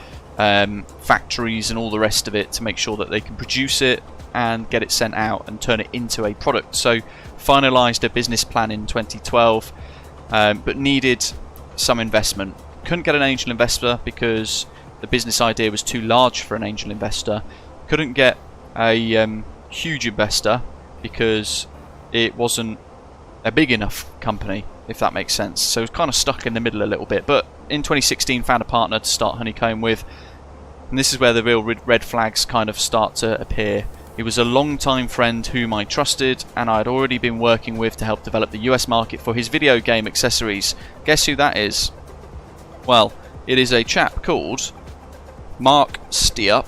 factories and all the rest of it, to make sure that they can produce it and get it sent out and turn it into a product. So finalized a business plan in 2012, but needed some investment. Couldn't get an angel investor because the business idea was too large for an angel investor. Couldn't get a huge investor because it wasn't a big enough company, if that makes sense. So it was kind of stuck in the middle a little bit. But in 2016 found a partner to start Honeycomb with, and this is where the real red flags kind of start to appear. He was a long-time friend whom I trusted, and I had already been working with to help develop the US market for his video game accessories. Guess who that is? Well, it is a chap called Mark Stiup,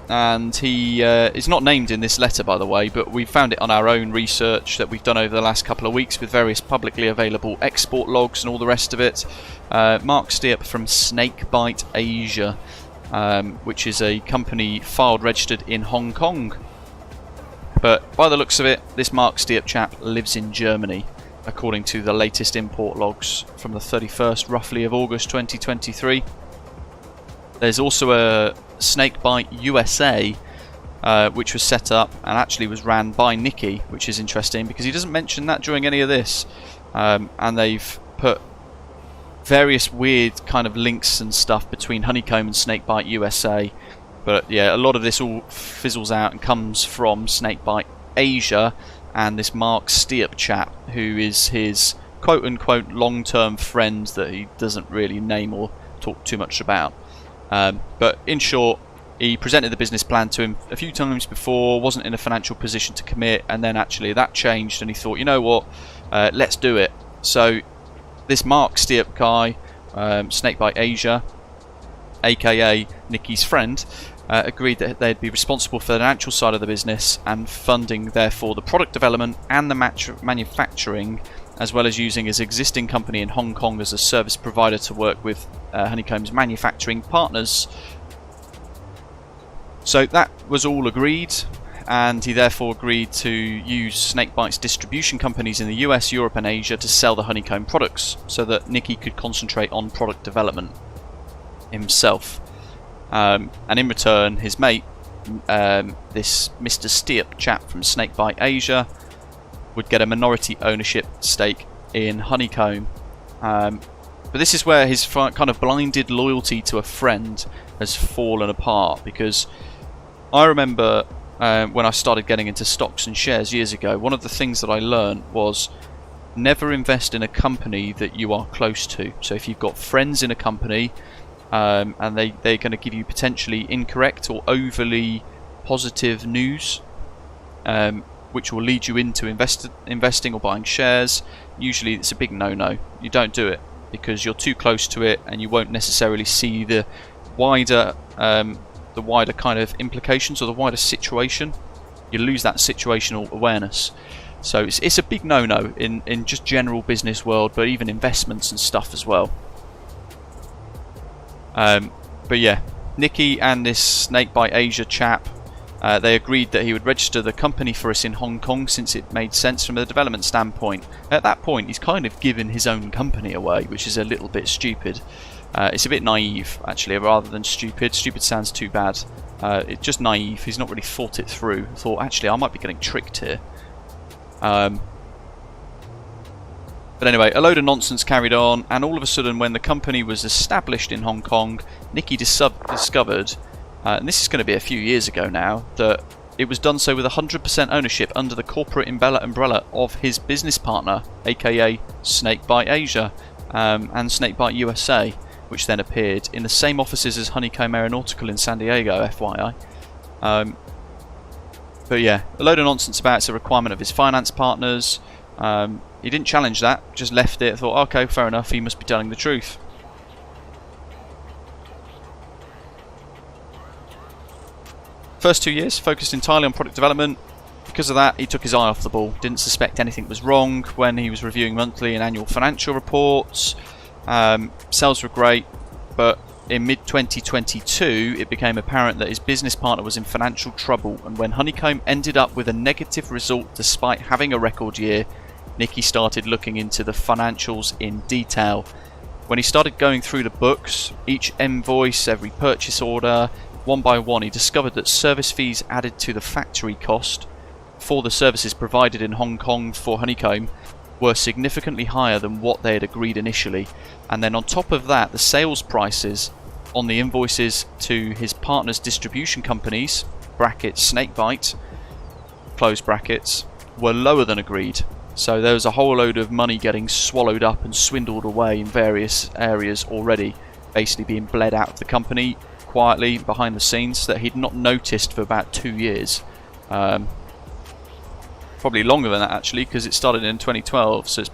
and he is not named in this letter, by the way, but we found it on our own research that we've done over the last couple of weeks with various publicly available export logs and all the rest of it. Mark Stiup from Snakebite Asia, which is a company filed registered in Hong Kong. But by the looks of it, this Mark Stiup chap lives in Germany. according to the latest import logs from the 31st roughly of August 2023. There's also a Snakebite USA which was set up and actually was ran by Nicky, which is interesting because he doesn't mention that during any of this. And they've put various weird kind of links and stuff between Honeycomb and Snakebite USA. But yeah, a lot of this all fizzles out and comes from Snakebite Asia and this Mark Steep chap, who is his quote-unquote long-term friend that he doesn't really name or talk too much about. But in short, he presented the business plan to him a few times before, wasn't in a financial position to commit, and then actually that changed and he thought, you know what, let's do it. So this Mark Steep guy, Snakebite Asia, aka Nicky's friend, agreed that they'd be responsible for the financial side of the business and funding therefore the product development and the manufacturing, as well as using his existing company in Hong Kong as a service provider to work with Honeycomb's manufacturing partners. So that was all agreed, and he therefore agreed to use Snakebite's distribution companies in the US, Europe and Asia to sell the Honeycomb products so that Nicky could concentrate on product development himself. And in return, his mate, this Mr. Steep chap from Snakebite Asia, would get a minority ownership stake in Honeycomb. But this is where his kind of blinded loyalty to a friend has fallen apart, because I remember when I started getting into stocks and shares years ago, one of the things that I learned was never invest in a company that you are close to. So if you've got friends in a company, and they're going to give you potentially incorrect or overly positive news, which will lead you into investing or buying shares, usually it's a big no-no. You don't do it because you're too close to it and you won't necessarily see the wider kind of implications or the wider situation. You lose that situational awareness. So it's a big no-no in just general business world, but even investments and stuff as well. But yeah, Nicky and this Snakebite Asia chap, they agreed that he would register the company for us in Hong Kong since it made sense from a development standpoint. At that point, he's kind of given his own company away, which is a little bit stupid. It's a bit naive, actually, rather than stupid. Stupid sounds too bad. It's just naive. He's not really thought it through. Thought, actually, I might be getting tricked here. But anyway, a load of nonsense carried on, and all of a sudden when the company was established in Hong Kong, Nicky discovered, and this is going to be a few years ago now, that it was done so with 100% ownership under the corporate umbrella of his business partner, aka Snakebite Asia and Snakebite USA, which then appeared in the same offices as Honeycomb Aeronautical in San Diego, FYI. But yeah, a load of nonsense about it's a requirement of his finance partners. He didn't challenge that, just left it, thought, okay, fair enough, he must be telling the truth. First 2 years focused entirely on product development. Because of that, he took his eye off the ball, didn't suspect anything was wrong when he was reviewing monthly and annual financial reports. Sales were great, but in mid-2022 it became apparent that his business partner was in financial trouble, and when Honeycomb ended up with a negative result despite having a record year, Nicky started looking into the financials in detail. When he started going through the books, each invoice, every purchase order, one by one, he discovered that service fees added to the factory cost for the services provided in Hong Kong for Honeycomb were significantly higher than what they had agreed initially. And then on top of that, the sales prices on the invoices to his partner's distribution companies, brackets Snakebite, close brackets, were lower than agreed. So there was a whole load of money getting swallowed up and swindled away in various areas already, basically being bled out of the company quietly behind the scenes that he'd not noticed for about 2 years. Probably longer than that actually, because it started in 2012, so it's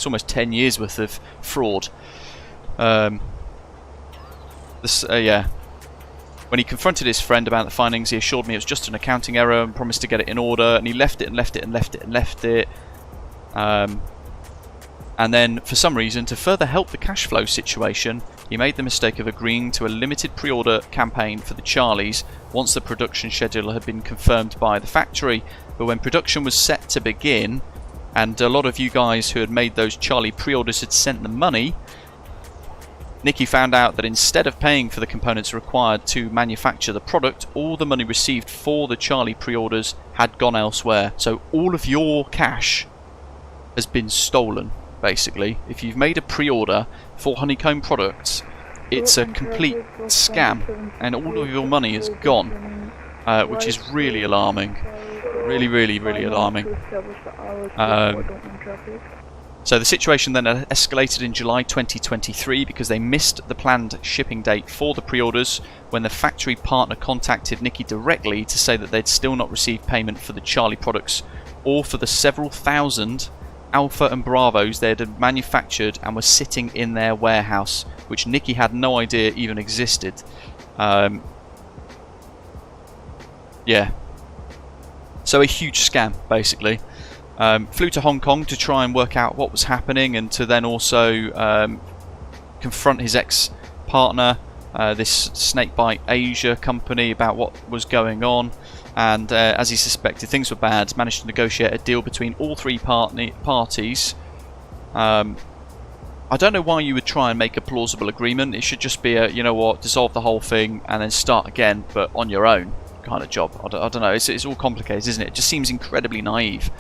almost 10 years worth of fraud. Yeah. When he confronted his friend about the findings, he assured me it was just an accounting error and promised to get it in order, and he left it and left it and left it and left it. And then, for some reason, to further help the cash flow situation, he made the mistake of agreeing to a limited pre-order campaign for the Charlies once the production schedule had been confirmed by the factory. But when production was set to begin, and a lot of you guys who had made those Charlie pre-orders had sent the money. Nicky found out that instead of paying for the components required to manufacture the product, all the money received for the Charlie pre-orders had gone elsewhere. So all of your cash has been stolen, basically. If you've made a pre-order for Honeycomb products, it's a complete scam, and all of your money is gone, which is really alarming. Really, really, really alarming. So the situation then escalated in July 2023 because they missed the planned shipping date for the pre-orders when the factory partner contacted Nicky directly to say that they'd still not received payment for the Charlie products or for the several thousand Alpha and Bravos they had manufactured and were sitting in their warehouse, which Nicky had no idea even existed. Yeah. So a huge scam, basically. Flew to Hong Kong to try and work out what was happening and to then also confront his ex-partner, this Snakebite Asia company, about what was going on. And as he suspected, things were bad. Managed to negotiate a deal between all three parties. I don't know why you would try and make a plausible agreement. It should just be a, you know what, dissolve the whole thing and then start again, but on your own kind of job. I don't know. It's all complicated, isn't it? It just seems incredibly naive.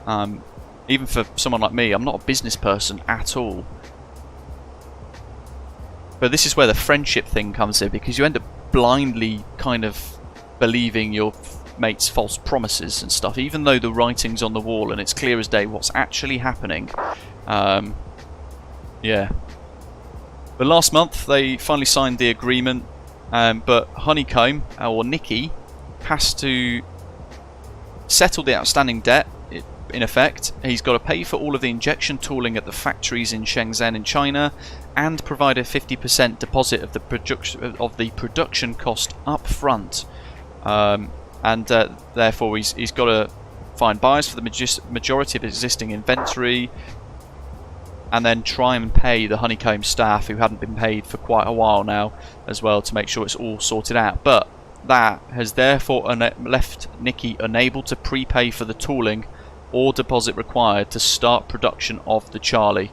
Even for someone like me, I'm not a business person at all. But this is where the friendship thing comes in, because you end up blindly kind of believing your mate's false promises and stuff, even though the writing's on the wall and it's clear as day what's actually happening. Yeah. But last month they finally signed the agreement, but Honeycomb, or Nicky, has to settle the outstanding debt. In effect, he's got to pay for all of the injection tooling at the factories in Shenzhen in China and provide a 50% deposit of the production cost up front. Therefore he's got to find buyers for the majority of existing inventory and then try and pay the Honeycomb staff who hadn't been paid for quite a while now as well, to make sure it's all sorted out. But that has therefore left Nicky unable to prepay for the tooling or deposit required to start production of the Charlie.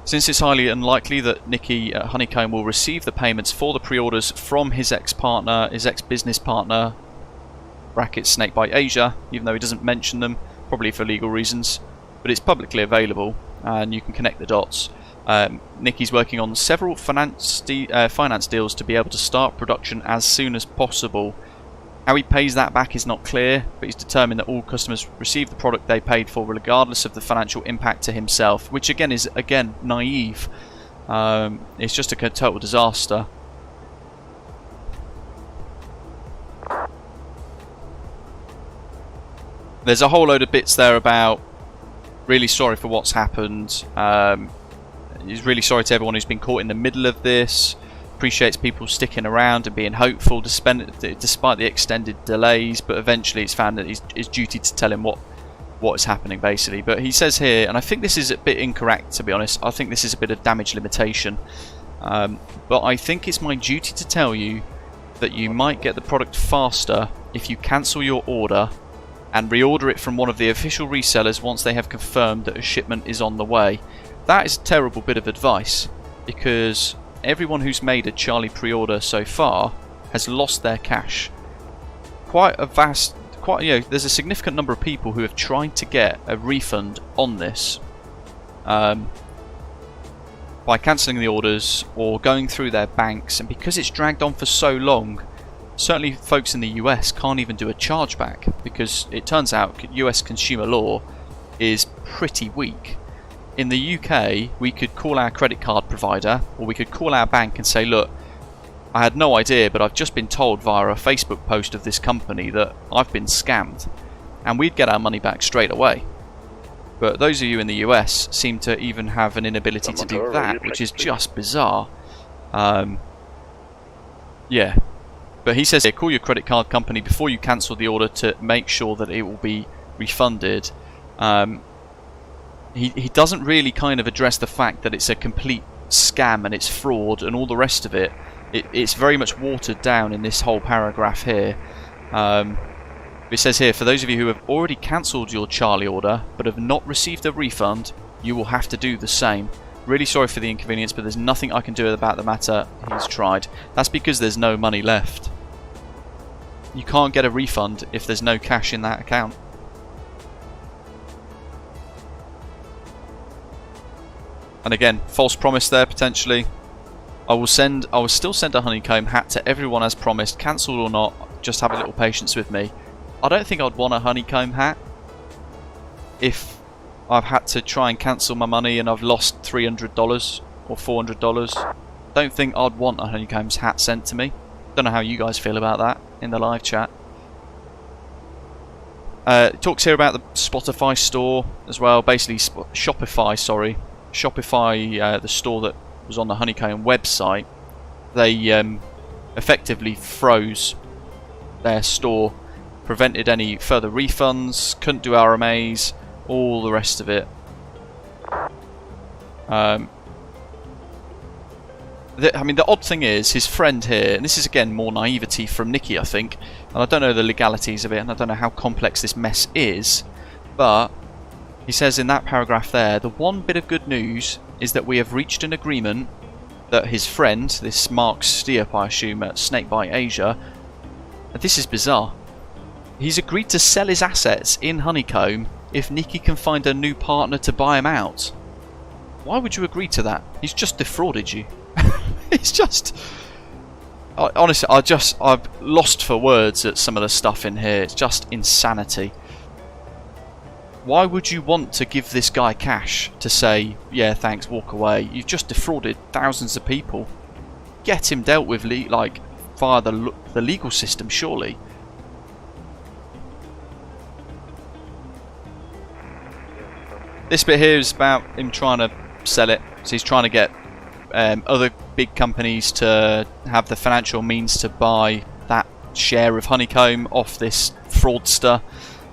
Since it's highly unlikely that Nicky at Honeycomb will receive the payments for the pre-orders from his ex-partner, his ex-business partner, brackets Snakebite Asia, even though he doesn't mention them, probably for legal reasons, but it's publicly available and you can connect the dots. Nicky's working on several finance deals to be able to start production as soon as possible. How he pays that back is not clear, but he's determined that all customers receive the product they paid for regardless of the financial impact to himself, which again is naive. It's just a total disaster. There's a whole load of bits there about really sorry for what's happened. He's really sorry to everyone who's been caught in the middle of this. Appreciates people sticking around and being hopeful despite the extended delays, but eventually it's found that it's duty to tell him what is happening, basically. But he says here, and I think this is a bit incorrect, to be honest, I think this is a bit of damage limitation, but I think it's my duty to tell you that you might get the product faster if you cancel your order and reorder it from one of the official resellers once they have confirmed that a shipment is on the way. That is a terrible bit of advice, because everyone who's made a Charlie pre-order so far has lost their cash. There's a significant number of people who have tried to get a refund on this by cancelling the orders or going through their banks, and because it's dragged on for so long, certainly folks in the US can't even do a chargeback, because it turns out US consumer law is pretty weak. In the UK, we could call our credit card provider, or we could call our bank and say, look, I had no idea, but I've just been told via a Facebook post of this company that I've been scammed, and we'd get our money back straight away. But those of you in the US seem to even have an inability to do that, which is just bizarre. Yeah. But he says here, call your credit card company before you cancel the order to make sure that it will be refunded. He doesn't really kind of address the fact that it's a complete scam and it's fraud and all the rest of it. It's very much watered down in this whole paragraph here. It says here, for those of you who have already cancelled your Charlie order but have not received a refund, you will have to do the same. Really sorry for the inconvenience, but there's nothing I can do about the matter. He's tried. That's because there's no money left. You can't get a refund if there's no cash in that account. And again, false promise there potentially. I will still send a Honeycomb hat to everyone as promised, cancelled or not. Just have a little patience with me. I don't think I'd want a Honeycomb hat if I've had to try and cancel my money and I've lost $300 or $400. Don't think I'd want a Honeycomb's hat sent to me. Don't know how you guys feel about that in the live chat. It talks here about the Spotify store as well. Basically, Shopify, sorry. Shopify, the store that was on the Honeycomb website, they effectively froze their store, prevented any further refunds, couldn't do RMAs, all the rest of it. I mean, the odd thing is, his friend here, and this is again more naivety from Nicky, I think, and I don't know the legalities of it, and I don't know how complex this mess is, but he says in that paragraph there, the one bit of good news is that we have reached an agreement that his friend, this Mark Stiep, I assume, at Snakebite Asia, this is bizarre. He's agreed to sell his assets in Honeycomb if Nicky can find a new partner to buy him out. Why would you agree to that? He's just defrauded you. It's just... honestly, I've lost for words at some of the stuff in here. It's just insanity. Why would you want to give this guy cash to say, yeah, thanks, walk away? You've just defrauded thousands of people. Get him dealt with, like, via the legal system, surely. This bit here is about him trying to sell it. So he's trying to get other big companies to have the financial means to buy that share of Honeycomb off this fraudster.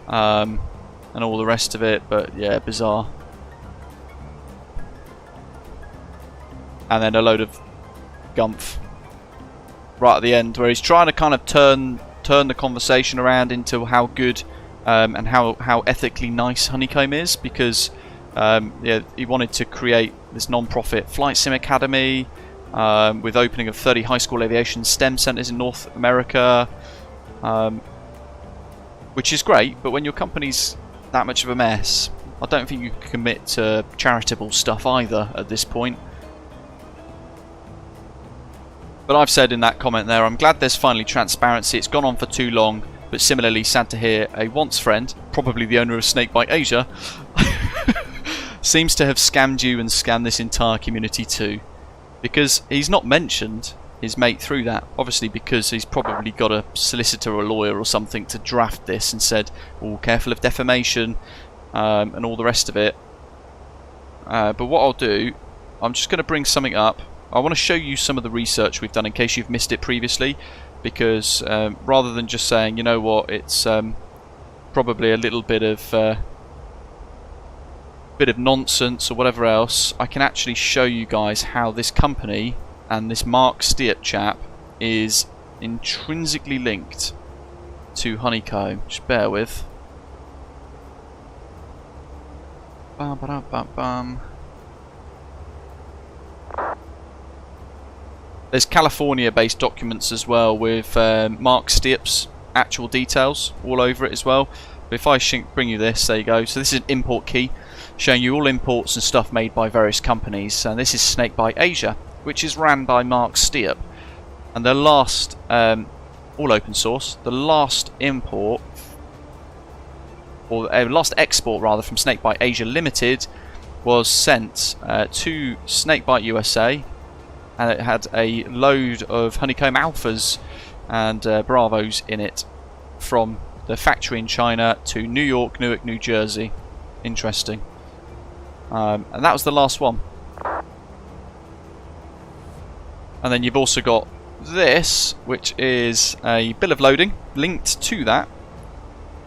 And all the rest of it, but yeah, bizarre. And then a load of gumph right at the end, where he's trying to kind of turn the conversation around into how good and how ethically nice Honeycomb is, because yeah, he wanted to create this non-profit flight sim academy with opening of 30 high school aviation STEM centers in North America, which is great, but when your company's that much of a mess, I don't think you can commit to charitable stuff either at this point. But I've said in that comment there, I'm glad there's finally transparency. It's gone on for too long, but similarly sad to hear a once friend, probably the owner of Snakebite Asia, seems to have scammed you and scammed this entire community too. Because he's not mentioned his mate through that, obviously because he's probably got a solicitor or a lawyer or something to draft this and said, oh, careful of defamation and all the rest of it. But what I'll do, I'm just going to bring something up. I want to show you some of the research we've done in case you've missed it previously, because rather than just saying, you know what, it's probably a little bit of nonsense or whatever else, I can actually show you guys how this company and this Mark Stiep chap is intrinsically linked to Honeycomb. Just bear with. Bum, ba, bum, bum. There's California-based documents as well with Mark Stiep's actual details all over it as well. But if I bring you this, there you go. So this is an import key showing you all imports and stuff made by various companies. And this is Snakebite Asia, which is ran by Mark Stiep. And the last, all open source, the last import, or last export rather, from Snakebite Asia Limited was sent to Snakebite USA, and it had a load of Honeycomb Alphas and Bravos in it from the factory in China to New York, Newark, New Jersey. Interesting. And that was the last one. And then you've also got this, which is a bill of loading linked to that,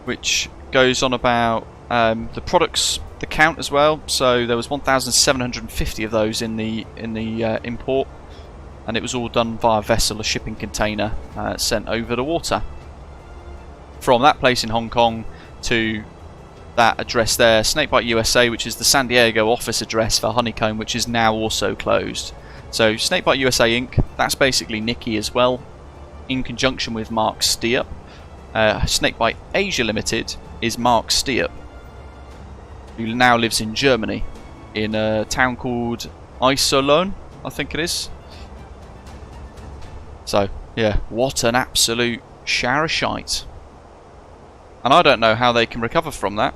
which goes on about the products, the count as well. So there was 1,750 of those in the import, and it was all done via vessel, a shipping container sent over the water. from that place in Hong Kong to that address there, Snakebite USA, which is the San Diego office address for Honeycomb, which is now also closed. So Snakebite USA Inc., that's basically Nicky as well, in conjunction with Mark Steep. Snakebite Asia Limited is Mark Steep, who now lives in Germany, in a town called Iserlohn, I think it is. So, yeah, what an absolute shower of shite. And I don't know how they can recover from that.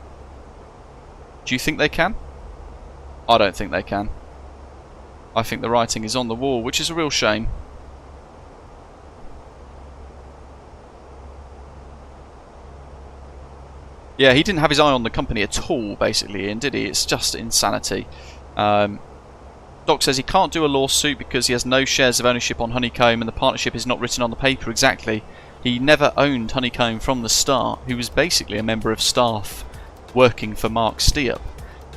Do you think they can? I don't think they can. I think the writing is on the wall, which is a real shame. Yeah, he didn't have his eye on the company at all, basically, Ian, did he? It's just insanity. Doc says he can't do a lawsuit because he has no shares of ownership on Honeycomb and the partnership is not written on the paper. Exactly. He never owned Honeycomb from the start. He was basically a member of staff working for Mark Steep.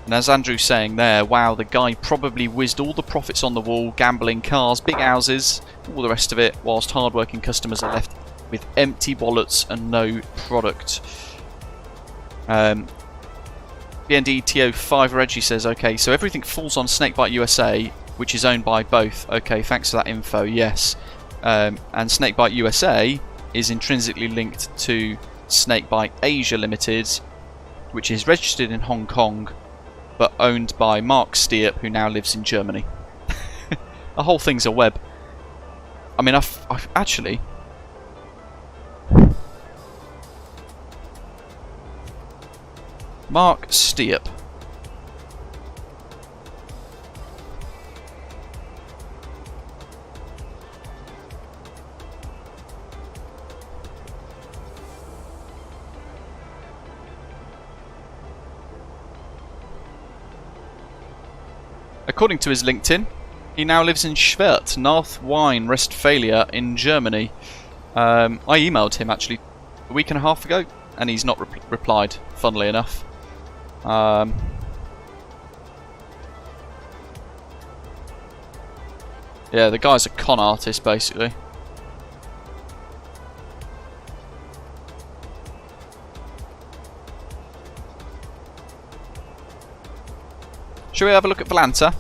And as Andrew's saying there, wow, the guy probably whizzed all the profits on the wall, gambling, cars, big houses, all the rest of it, whilst hard-working customers are left with empty wallets and no product. BNDTO5 Reggie says, okay, so everything falls on Snakebite USA, which is owned by both. Okay, thanks for that info, yes. And Snakebite USA is intrinsically linked to Snakebite Asia Limited, which is registered in Hong Kong, but owned by Mark Steep, who now lives in Germany. The whole thing's a web. I mean, I've actually... Mark Steep. According to his LinkedIn, he now lives in Schwedt, North Rhine-Westphalia in Germany. I emailed him actually a week and a half ago, and he's not replied, funnily enough. Yeah, the guy's a con artist, basically. Shall we have a look at Volanta?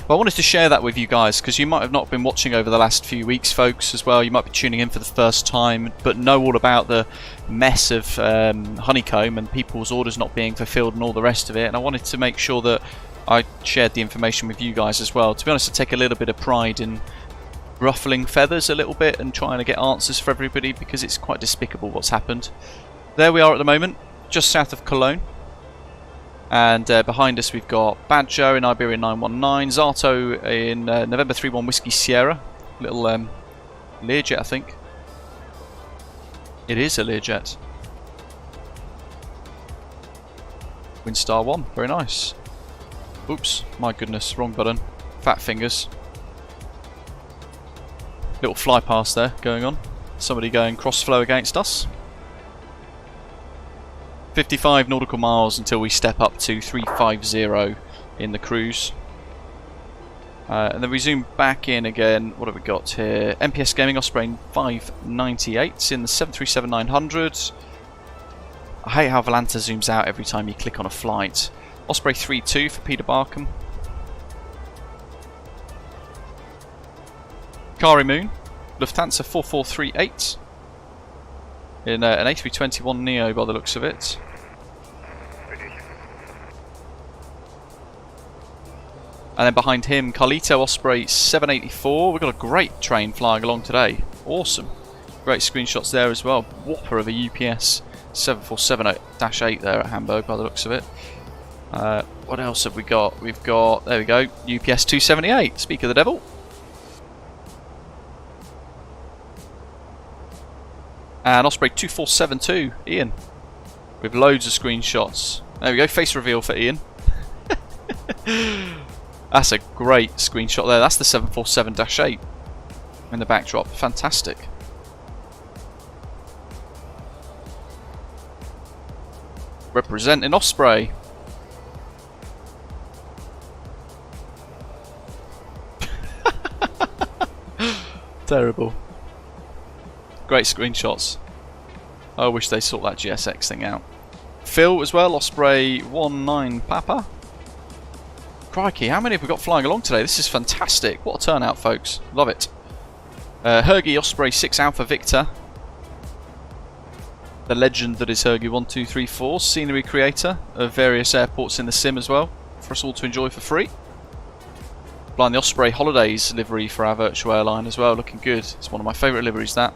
Well, I wanted to share that with you guys because you might have not been watching over the last few weeks, folks, as well. You might be tuning in for the first time, but know all about the mess of Honeycomb and people's orders not being fulfilled and all the rest of it. And I wanted to make sure that I shared the information with you guys as well. To be honest, I take a little bit of pride in ruffling feathers a little bit and trying to get answers for everybody because it's quite despicable what's happened. There we are at the moment, just south of Cologne. And behind us we've got Badger in Iberia 919, Zato in November 31 Whiskey Sierra, little Learjet I think. It is a Learjet. Windstar 1, very nice. Oops, my goodness, wrong button. Fat fingers. Little fly past there going on. Somebody going cross flow against us. 55 nautical miles until we step up to 350 in the cruise. And then we zoom back in again. What have we got here? MPS Gaming Osprey 598 in the 737-900. I hate how Volanta zooms out every time you click on a flight. Osprey 32 for Peter Barkham. Kari Moon, Lufthansa 4438. In an A321 Neo by the looks of it. And then behind him, Carlito Osprey 784. We've got a great train flying along today. Awesome. Great screenshots there as well. Whopper of a UPS 747-8 there at Hamburg by the looks of it. What else have we got? We've got, there we go, UPS 278. Speak of the devil. And Osprey 2472, Ian, with loads of screenshots. There we go, face reveal for Ian. That's a great screenshot there. That's the 747-8 in the backdrop. Fantastic. Representing Osprey. Terrible. Great screenshots. I wish they sort that GSX thing out. Phil as well, Osprey 19 Papa. Crikey, how many have we got flying along today? This is fantastic. What a turnout, folks. Love it. Hergy Osprey 6 Alpha Victor. The legend that is Hergy1234, scenery creator of various airports in the sim as well, for us all to enjoy for free. Flying the Osprey Holidays livery for our virtual airline as well, looking good. It's one of my favourite liveries, that.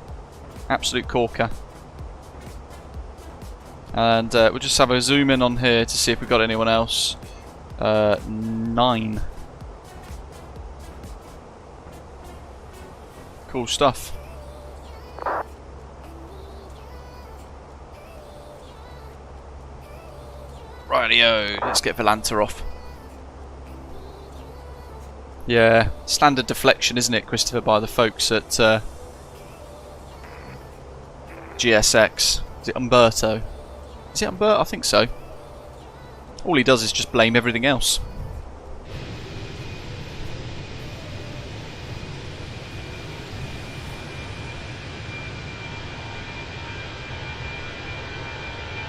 Absolute corker. And we'll just have a zoom in on here to see if we've got anyone else. 9. Cool stuff. Rightio, let's get Volanta off. Yeah, standard deflection, isn't it, Christopher, by the folks at GSX. Is it Umberto? Is it Umberto? I think so. All he does is just blame everything else.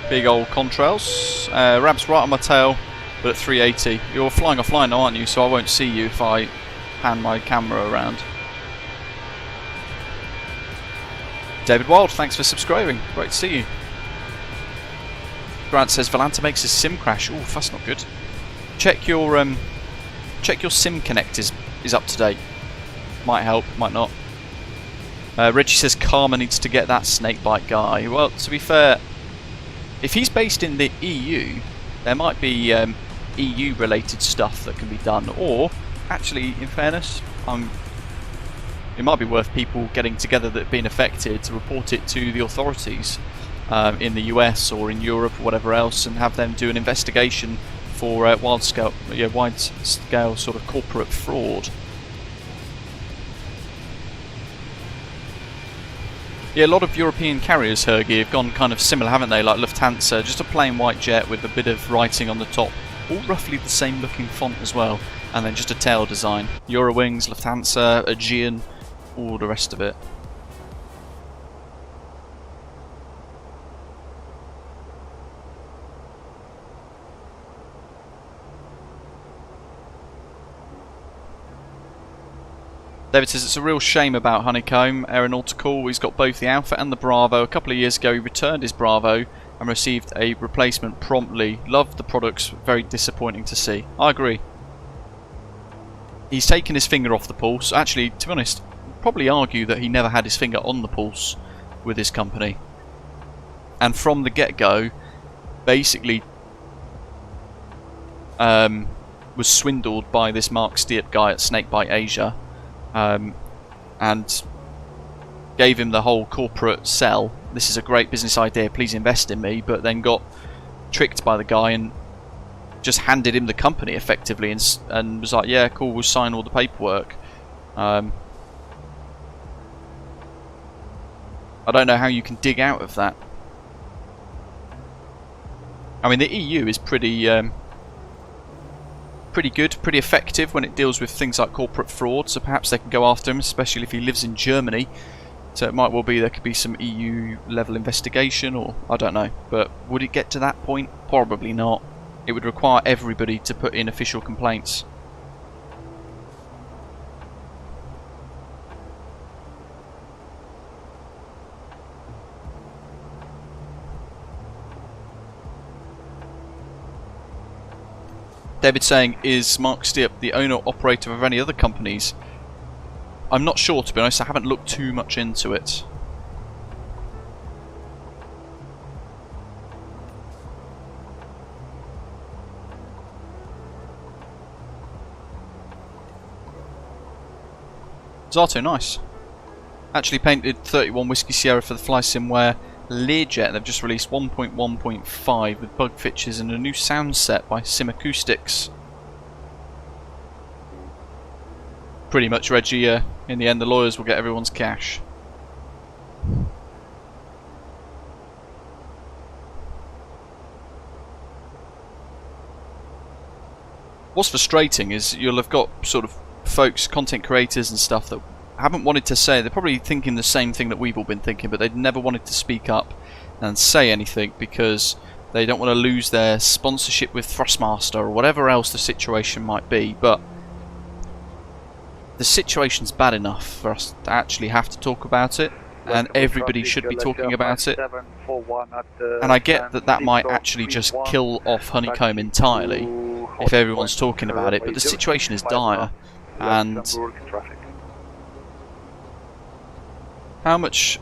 Big old contrails. Rab's right on my tail, but at 380. You're flying offline now, aren't you? So I won't see you if I pan my camera around. David Wild, thanks for subscribing. Great to see you. Grant says Volanta makes his sim crash. Ooh, that's not good. Check your sim connect is up to date. Might help, might not. Reggie says Karma needs to get that snakebite guy. Well, to be fair, if he's based in the EU, there might be EU related stuff that can be done. Or, actually, in fairness, it might be worth people getting together that have been affected to report it to the authorities in the US or in Europe or whatever else, and have them do an investigation for wide scale sort of corporate fraud. Yeah, a lot of European carriers, Hergy, have gone kind of similar, haven't they? Like Lufthansa, just a plain white jet with a bit of writing on the top, all roughly the same looking font as well, and then just a tail design. Eurowings, Lufthansa, Aegean, all the rest of it. David says it's a real shame about Honeycomb Aeronautical. He's got both the Alpha and the Bravo. A couple of years ago he returned his Bravo and received a replacement promptly. Loved the products, very disappointing to see. I agree. He's taken his finger off the pulse. Actually, to be honest, I'd probably argue that he never had his finger on the pulse with his company. And from the get-go, basically was swindled by this Mark Stiep guy at Snakebite Asia. And gave him the whole corporate sell. This is a great business idea, please invest in me, but then got tricked by the guy and just handed him the company effectively, and was like, yeah, cool, we'll sign all the paperwork. I don't know how you can dig out of that. I mean, the EU is pretty good, pretty effective when it deals with things like corporate fraud, so perhaps they can go after him, especially if he lives in Germany. So it might well be there could be some EU level investigation, or I don't know. But would it get to that point? Probably not. It would require everybody to put in official complaints. David saying, is Mark Stiep the owner-operator of any other companies? I'm not sure, to be honest. I haven't looked too much into it. Zato, nice. Actually painted 31 Whiskey Sierra for the FlySimWare Learjet. They've just released 1.1.5 with bug fixes and a new sound set by Sim Acoustics. Pretty much, Reggie, in the end the lawyers will get everyone's cash. What's frustrating is you'll have got sort of folks, content creators and stuff that haven't wanted to say, they're probably thinking the same thing that we've all been thinking, but they've never wanted to speak up and say anything because they don't want to lose their sponsorship with Thrustmaster or whatever else the situation might be. But the situation's bad enough for us to actually have to talk about it, and everybody should be talking about it. And I get that that might actually just kill off Honeycomb entirely if everyone's talking about it, but the situation is dire. And how much?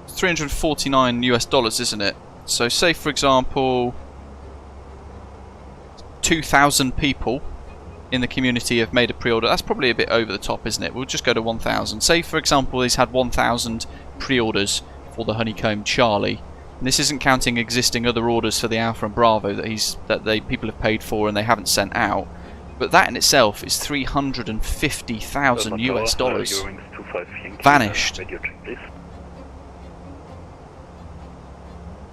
$349 US, isn't it? So say for example 2,000 people in the community have made a pre-order. That's probably a bit over the top, isn't it? We'll just go to 1,000. Say for example he's had 1,000 pre-orders for the Honeycomb Charlie. And this isn't counting existing other orders for the Alpha and Bravo that people have paid for and they haven't sent out. But that in itself is $350,000 US vanished.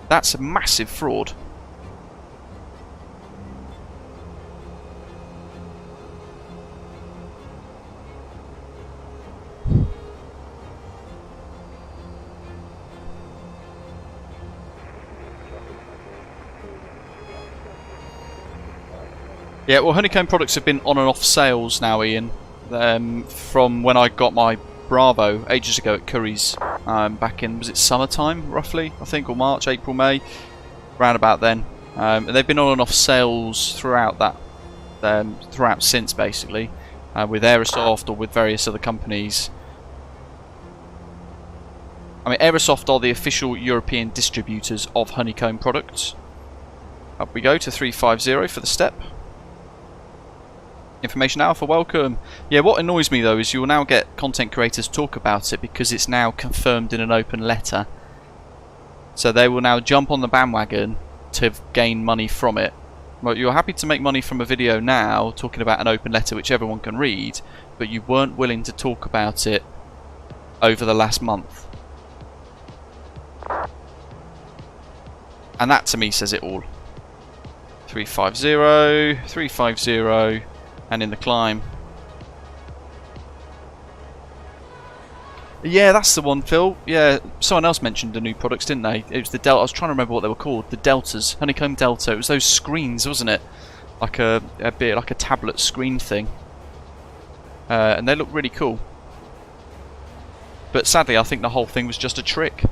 That's a massive fraud. Yeah, well, Honeycomb products have been on and off sales now, Ian, from when I got my Bravo ages ago at Curry's, back in, was it summertime roughly, I think, or March, April, May, round about then. And they've been on and off sales throughout that, throughout since basically, with Aerosoft or with various other companies. I mean, Aerosoft are the official European distributors of Honeycomb products. Up we go to 350 for the step. Information Alpha, welcome. Yeah, what annoys me though is you will now get content creators talk about it because it's now confirmed in an open letter. So they will now jump on the bandwagon to gain money from it. Well, you're happy to make money from a video now talking about an open letter which everyone can read, but you weren't willing to talk about it over the last month. And that to me says it all. 350, 350. And in the climb. Yeah, that's the one, Phil. Yeah, someone else mentioned the new products, didn't they? It was the Delta. I was trying to remember what they were called. The Deltas, Honeycomb Delta. It was those screens, wasn't it? Like a bit like a tablet screen thing. And they look really cool. But sadly, I think the whole thing was just a trick.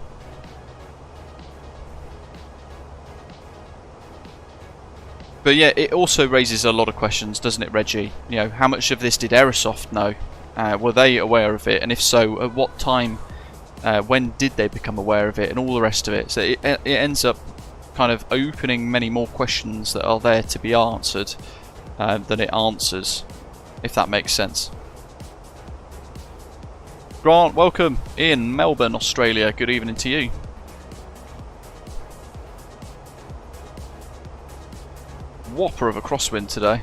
But yeah, it also raises a lot of questions, doesn't it, Reggie? You know, how much of this did Aerosoft know? Were they aware of it? And if so, at what time, when did they become aware of it? And all the rest of it. So it ends up kind of opening many more questions that are there to be answered than it answers, if that makes sense. Grant, welcome in Melbourne, Australia. Good evening to you. Whopper of a crosswind today.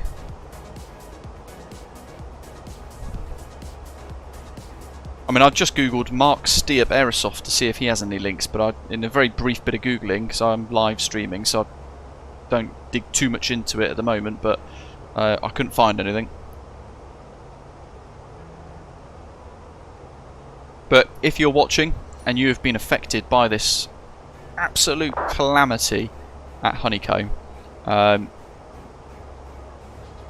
I mean, I've just googled Mark Steep Aerosoft to see if he has any links, but in a very brief bit of googling, because I'm live streaming, so I don't dig too much into it at the moment, but I couldn't find anything. But if you're watching and you have been affected by this absolute calamity at Honeycomb,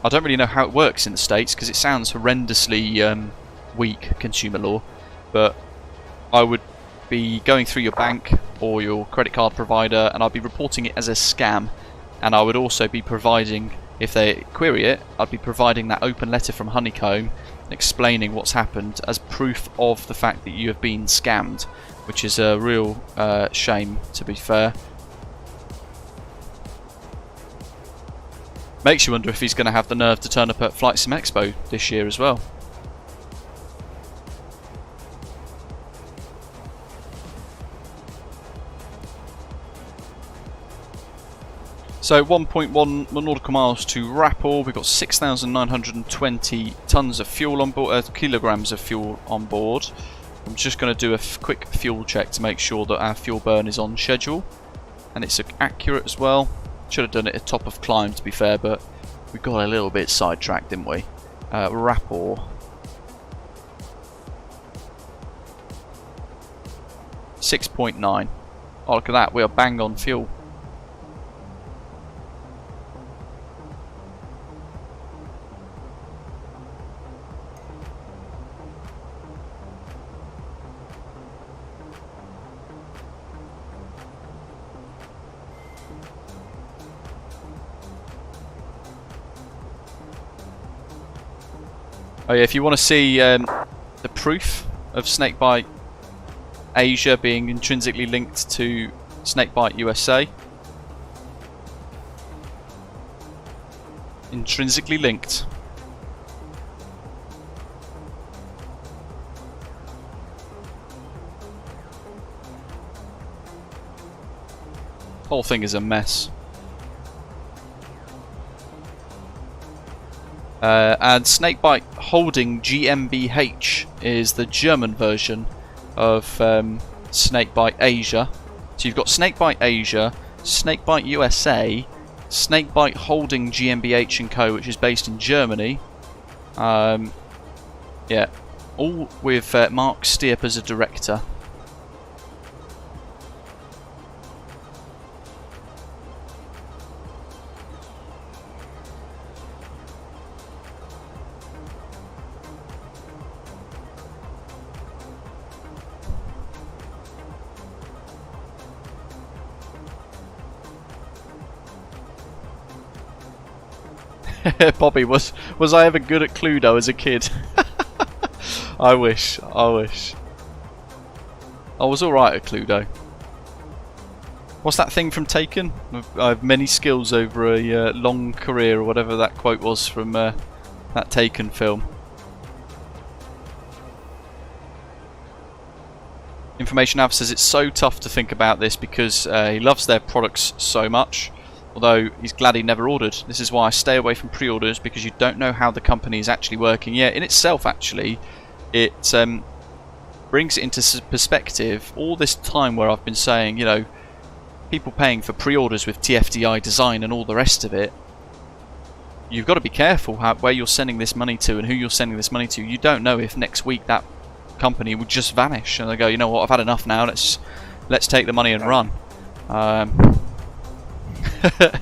I don't really know how it works in the States because it sounds horrendously weak, consumer law, but I would be going through your bank or your credit card provider and I'd be reporting it as a scam, and I would also be providing, if they query it, I'd be providing that open letter from Honeycomb explaining what's happened as proof of the fact that you have been scammed, which is a real shame, to be fair. Makes you wonder if he's going to have the nerve to turn up at Flight Sim Expo this year as well. So 1.1 nautical miles to Rappel. We've got 6,920 tons of fuel on board, kilograms of fuel on board. I'm just going to do a quick fuel check to make sure that our fuel burn is on schedule and it's accurate as well. Should have done it at top of climb, to be fair, but we got a little bit sidetracked, didn't we? Rappel. 6.9. Oh, look at that, we are bang on fuel. Oh yeah, if you want to see the proof of Snakebite Asia being intrinsically linked to Snakebite USA. Intrinsically linked. Whole thing is a mess. And Snakebite Holding GmbH is the German version of Snakebite Asia. So you've got Snakebite Asia, Snakebite USA, Snakebite Holding GmbH & Co, which is based in Germany. Yeah, all with Mark Stiep as a director. Bobby, was I ever good at Cluedo as a kid? I wish. I was alright at Cluedo. What's that thing from Taken? I have many skills over a long career, or whatever that quote was from that Taken film. Information Av says it's so tough to think about this because he loves their products so much. Although he's glad he never ordered. This is why I stay away from pre-orders, because you don't know how the company is actually working. Yeah, in itself actually, it brings it into perspective all this time where I've been saying, you know, people paying for pre-orders with TFDI design and all the rest of it. You've got to be careful where you're sending this money to and who you're sending this money to. You don't know if next week that company would just vanish and they go, you know what, I've had enough now. Let's take the money and run.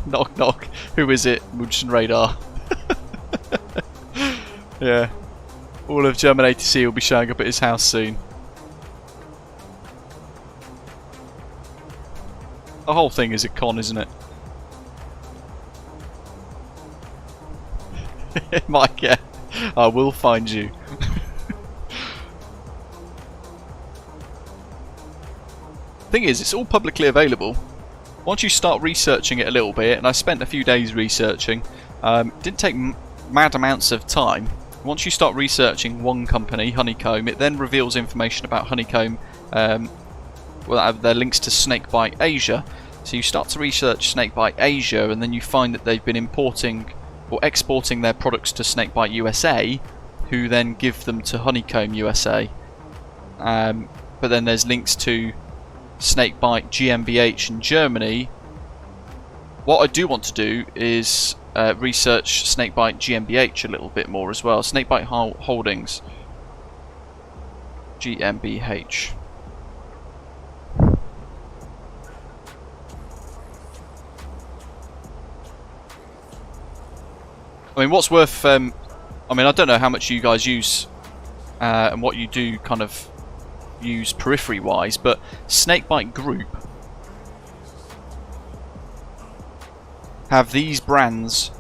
Knock knock. Who is it? Mudgeon Radar. Yeah. All of German ATC will be showing up at his house soon. The whole thing is a con, isn't it? Mike, yeah. I will find you. Thing is, it's all publicly available. Once you start researching it a little bit, and I spent a few days researching, didn't take mad amounts of time. Once you start researching one company, Honeycomb, it then reveals information about Honeycomb. Well, their links to Snakebite Asia. So you start to research Snakebite Asia, and then you find that they've been importing or exporting their products to Snakebite USA, who then give them to Honeycomb USA. But then there's links to Snakebite GmbH in Germany. What I do want to do is research Snakebite GmbH a little bit more as well. Snakebite Holdings GmbH. I mean, what's worth? I mean, I don't know how much you guys use and what you do kind of use periphery wise, but Snakebite Group have these brands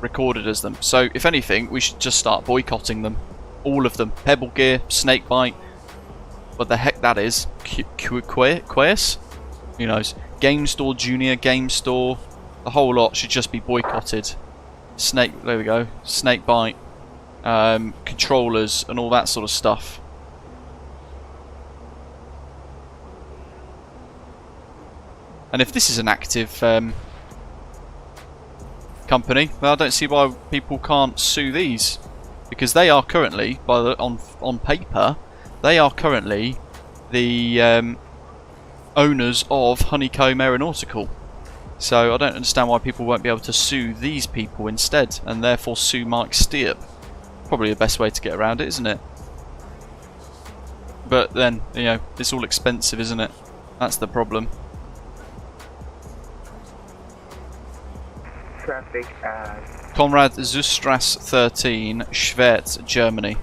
recorded as them. So if anything, we should just start boycotting them, all of them. Pebble Gear, Snakebite, what the heck that is, Quace, who knows, Game Store Junior, Game Store, the whole lot should just be boycotted. There we go, Snakebite, controllers and all that sort of stuff. And if this is an active company, well, I don't see why people can't sue these, because they are currently, on paper, they are currently the owners of Honeycomb Aeronautical. So I don't understand why people won't be able to sue these people instead, and therefore sue Mike Stiep. Probably the best way to get around it, isn't it? But then, you know, it's all expensive, isn't it? That's the problem. Traffic Konrad Zustras 13, Schwert, Germany.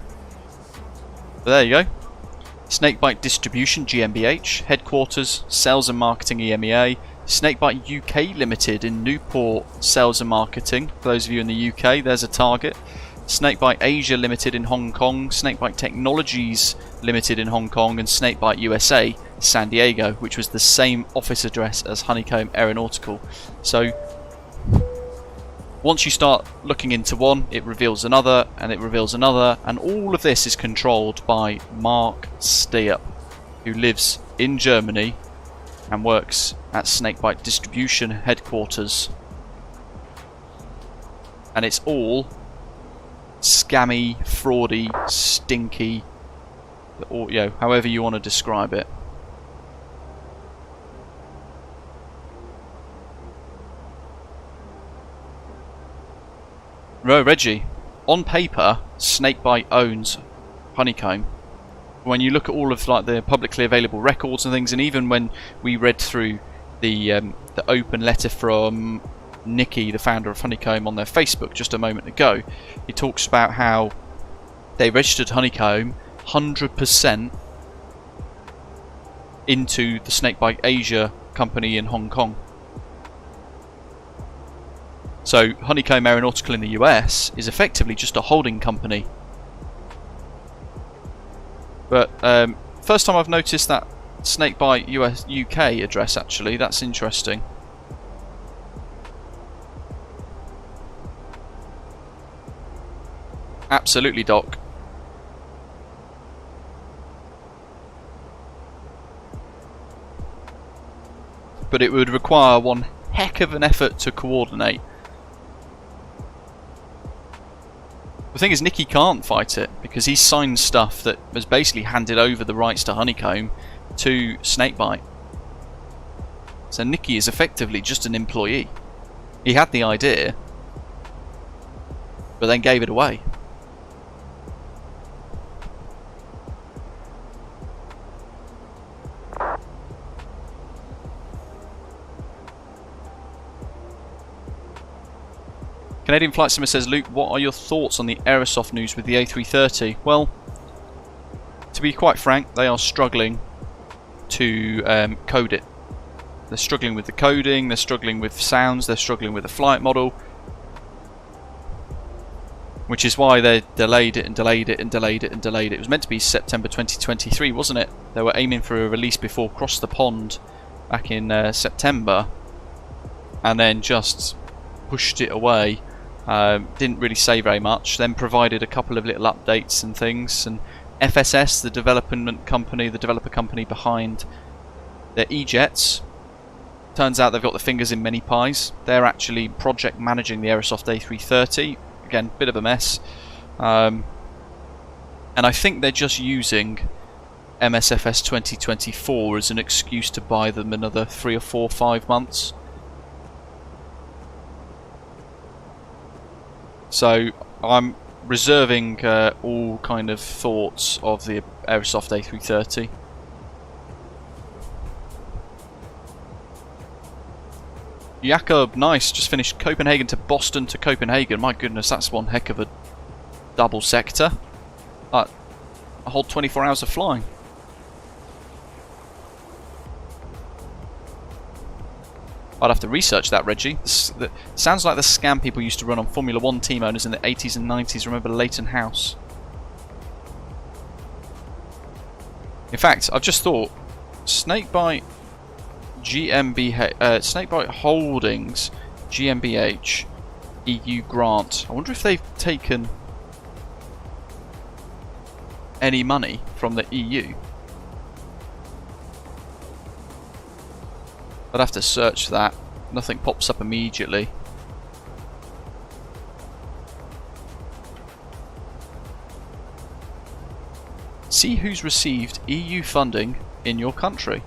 But there you go. Snakebite Distribution GmbH, Headquarters, Sales and Marketing EMEA, Snakebite UK Limited in Newport, Sales and Marketing. For those of you in the UK, there's a target. Snakebite Asia Limited in Hong Kong, Snakebite Technologies Limited in Hong Kong, and Snakebite USA, San Diego, which was the same office address as Honeycomb Aeronautical. So once you start looking into one, it reveals another, and it reveals another, and all of this is controlled by Mark Steep, who lives in Germany and works at Snakebite Distribution Headquarters. And it's all scammy, fraudy, stinky, or however you want to describe it. Reggie, on paper, Snakebite owns Honeycomb. When you look at all of like the publicly available records and things, and even when we read through the open letter from Nikki, the founder of Honeycomb, on their Facebook just a moment ago, he talks about how they registered Honeycomb 100% into the Snakebite Asia company in Hong Kong. So Honeycomb Aeronautical in the US is effectively just a holding company. But first time I've noticed that Snakebite UK address actually. That's interesting. Absolutely, Doc. But it would require one heck of an effort to coordinate. The thing is, Nicky can't fight it because he's signed stuff that has basically handed over the rights to Honeycomb to Snakebite. So Nicky is effectively just an employee. He had the idea, but then gave it away. Canadian Flight Simmer says, Luke, what are your thoughts on the Aerosoft news with the A330? Well, to be quite frank, they are struggling to code it. They're struggling with the coding, they're struggling with sounds, they're struggling with the flight model. Which is why they delayed it and delayed it and delayed it and delayed it. It was meant to be September 2023, wasn't it? They were aiming for a release before Cross the Pond back in September. And then just pushed it away. Didn't really say very much, then provided a couple of little updates and things, and FSS, the development company, the developer company behind their E-Jets, turns out they've got their fingers in many pies. They're actually project managing the Aerosoft A330, again, bit of a mess, and I think they're just using MSFS 2024 as an excuse to buy them another 3 or 4 or 5 months. So I'm reserving all kind of thoughts of the Aerosoft A330. Jakob, nice, just finished Copenhagen to Boston to Copenhagen. My goodness, that's one heck of a double sector. A whole 24 hours of flying. I'd have to research that, Reggie. Sounds like the scam people used to run on Formula 1 team owners in the 80s and 90s. Remember Leighton House? In fact, I've just thought, Snakebite Snakebite Holdings GmbH EU grant. I wonder if they've taken any money from the EU. I'd have to search that. Nothing pops up immediately. See who's received EU funding in your country.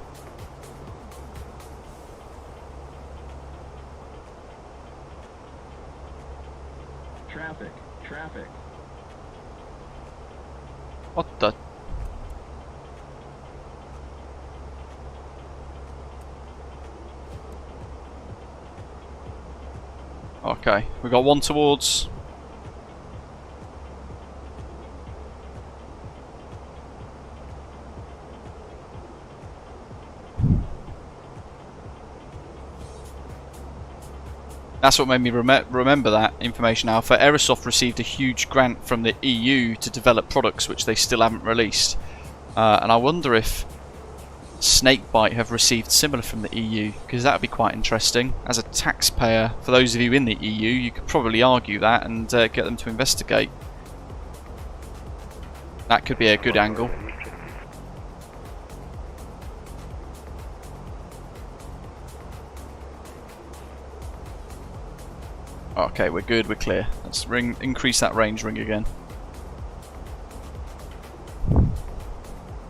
Traffic. What the? Okay, we got one towards. That's what made me remember that information. Alpha. Aerosoft received a huge grant from the EU to develop products which they still haven't released. And I wonder if Snakebite have received similar from the EU, because that would be quite interesting. As a taxpayer, for those of you in the EU, you could probably argue that and get them to investigate. That could be a good angle. Okay, we're good, we're clear. Let's increase that range ring again.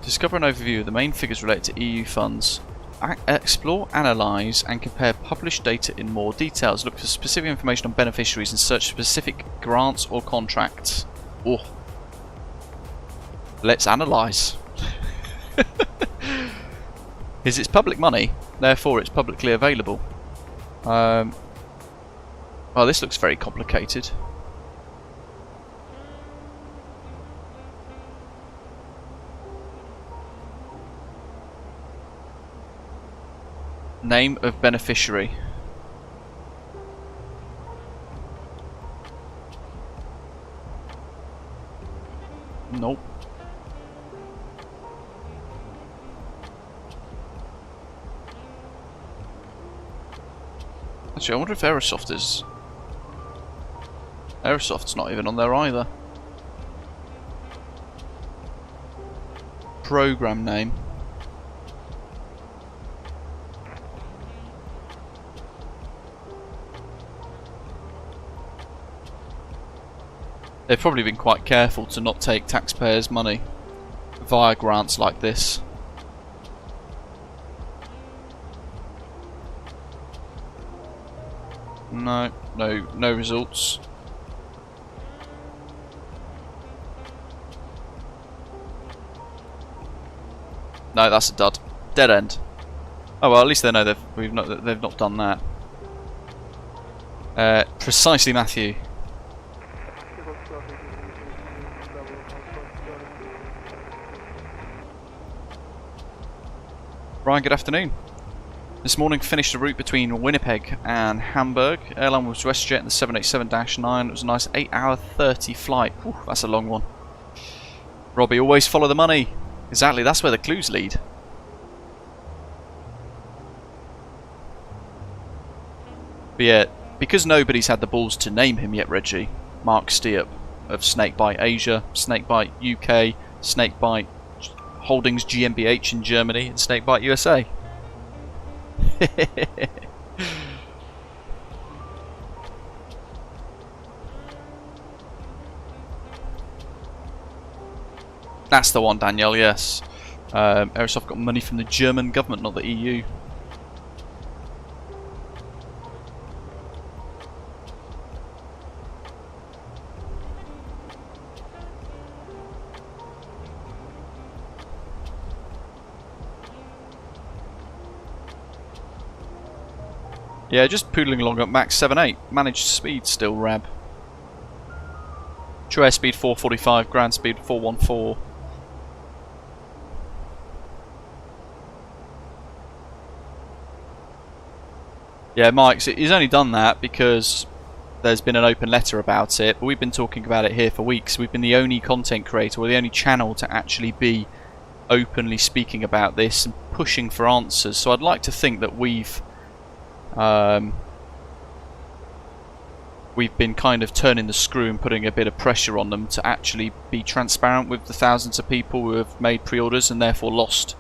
Discover an overview of the main figures related to EU funds. Explore, analyse and compare published data in more details. Look for specific information on beneficiaries and search specific grants or contracts. Oh. Let's analyse. Because it's public money, therefore it's publicly available. Oh, this looks very complicated. Name of beneficiary. Nope. Actually, I wonder if Aerosoft is... Aerosoft's not even on there either. Program name. They've probably been quite careful to not take taxpayers' money via grants like this. No results. No, that's a dud. Dead end. Oh well, at least they know they've not done that. Precisely, Matthew. Ryan, good afternoon. This morning finished a route between Winnipeg and Hamburg. Airline was WestJet in the 787-9. It was a nice 8-hour 30 flight. Whew, that's a long one. Robbie, always follow the money. Exactly, that's where the clues lead. But yeah, because nobody's had the balls to name him yet, Reggie, Mark Steep of Snakebite Asia, Snakebite UK, Snakebite Holdings GmbH in Germany, and Snakebite USA. That's the one, Danielle, yes. Aerosoft got money from the German government, not the EU. Yeah, just poodling along at max 7.8. Managed speed still, Rab. True airspeed 445, ground speed 414. Yeah, Mike, so he's only done that because there's been an open letter about it, but we've been talking about it here for weeks. We've been the only content creator, or the only channel to actually be openly speaking about this and pushing for answers. So I'd like to think that we've been kind of turning the screw and putting a bit of pressure on them to actually be transparent with the thousands of people who have made pre-orders and therefore lost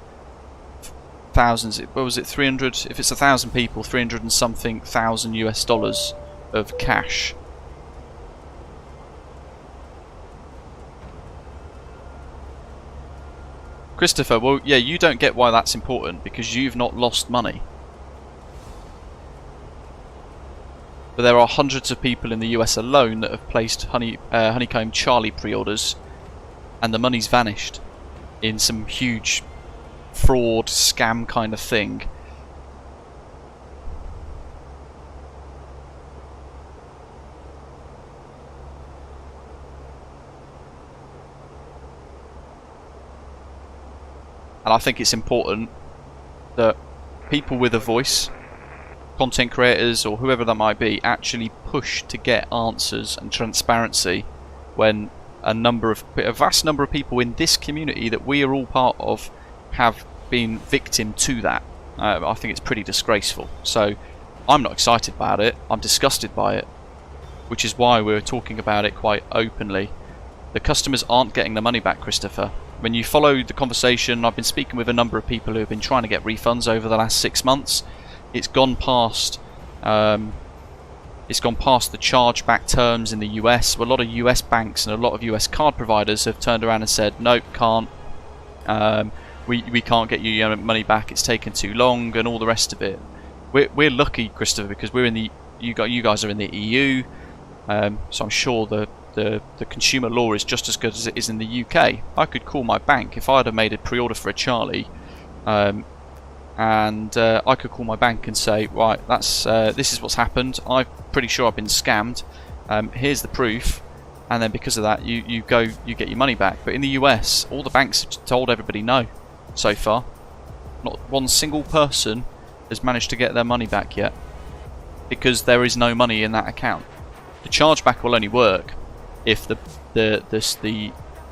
thousands. What was it, 300? If it's 1,000 people, 300 and something thousand US dollars of cash. Christopher, well, yeah, you don't get why that's important because you've not lost money. But there are hundreds of people in the US alone that have placed Honeycomb Charlie pre-orders, and the money's vanished in some huge fraud scam kind of thing. And I think it's important that people with a voice, content creators or whoever that might be, actually push to get answers and transparency when a vast number of people in this community that we are all part of have been victim to that. I think it's pretty disgraceful. So I'm not excited about it, I'm disgusted by it, which is why we're talking about it quite openly. The customers aren't getting the money back, Christopher. When you follow the conversation, I've been speaking with a number of people who have been trying to get refunds over the last 6 months. It's gone past the chargeback terms in the US. A lot of US banks and a lot of US card providers have turned around and said, nope, can't. We can't get you your money back. It's taken too long, and all the rest of it. We're lucky, Christopher, because we're in the you guys are in the EU. So I'm sure the consumer law is just as good as it is in the UK. I could call my bank if I'd have made a pre-order for a Charlie, and I could call my bank and say, right, that's this is what's happened. I'm pretty sure I've been scammed. Here's the proof, and then because of that, you get your money back. But in the US, all the banks have told everybody no so far. Not one single person has managed to get their money back yet, because there is no money in that account. The chargeback will only work if the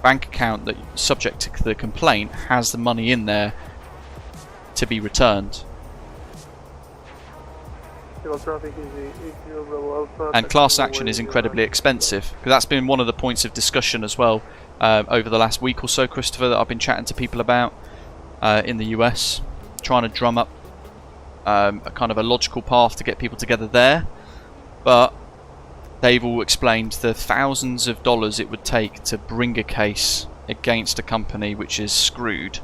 bank account that subject to the complaint has the money in there to be returned. And class action is incredibly expensive, because that's been one of the points of discussion as well over the last week or so, Christopher, that I've been chatting to people about in the US, trying to drum up a kind of a logical path to get people together there. But they've all explained the thousands of dollars it would take to bring a case against a company which is screwed.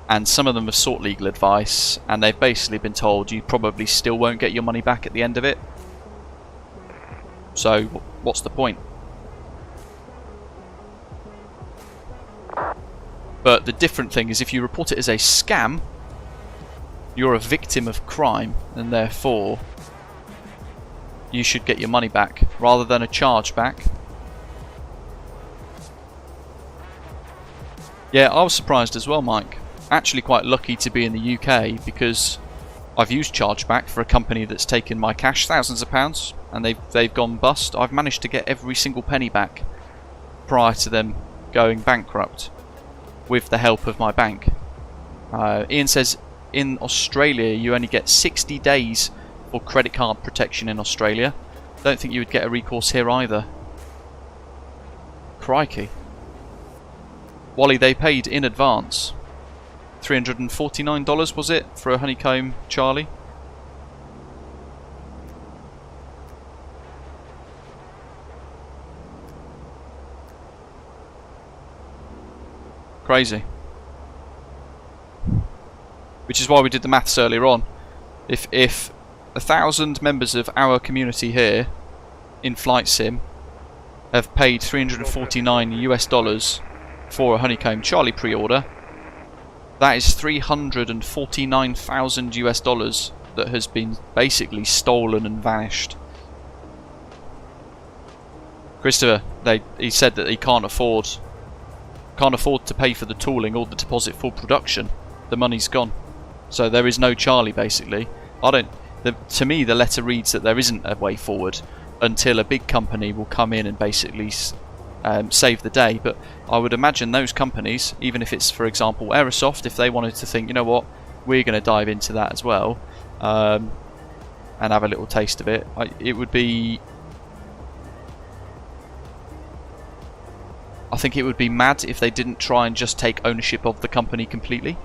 And some of them have sought legal advice, and they've basically been told you probably still won't get your money back at the end of it. So what's the point? But the different thing is, if you report it as a scam, you're a victim of crime, and therefore you should get your money back rather than a chargeback. Yeah, I was surprised as well, Mike. Actually quite lucky to be in the UK, because I've used chargeback for a company that's taken my cash, thousands of pounds, and they've gone bust. I've managed to get every single penny back prior to them going bankrupt with the help of my bank. Ian says in Australia you only get 60 days for credit card protection in Australia. Don't think you would get a recourse here either. Crikey. Wally, they paid in advance. $349 was it for a Honeycomb Charlie? Crazy. Which is why we did the maths earlier on. If 1,000 members of our community here in Flight Sim have paid $349 for a Honeycomb Charlie pre-order, that is $349,000 that has been basically stolen and vanished. Christopher, he said that he can't afford to pay for the tooling or the deposit for production. The money's gone, so there is no Charlie basically. To me, the letter reads that there isn't a way forward until a big company will come in and basically save the day. But I would imagine those companies, even if it's, for example, Aerosoft, if they wanted to think, you know what, we're going to dive into that as well, and have a little taste of it, it would be... I think it would be mad if they didn't try and just take ownership of the company completely.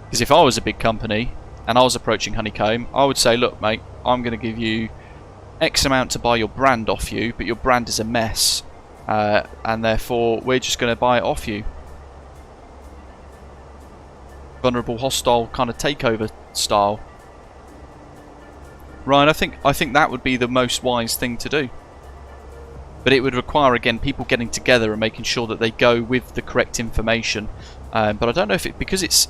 Because if I was a big company and I was approaching Honeycomb, I would say, look mate, I'm going to give you X amount to buy your brand off you, but your brand is a mess, and therefore we're just going to buy it off you. Vulnerable, hostile kind of takeover style. Right, I think that would be the most wise thing to do. But it would require, again, people getting together and making sure that they go with the correct information. But I don't know if because it's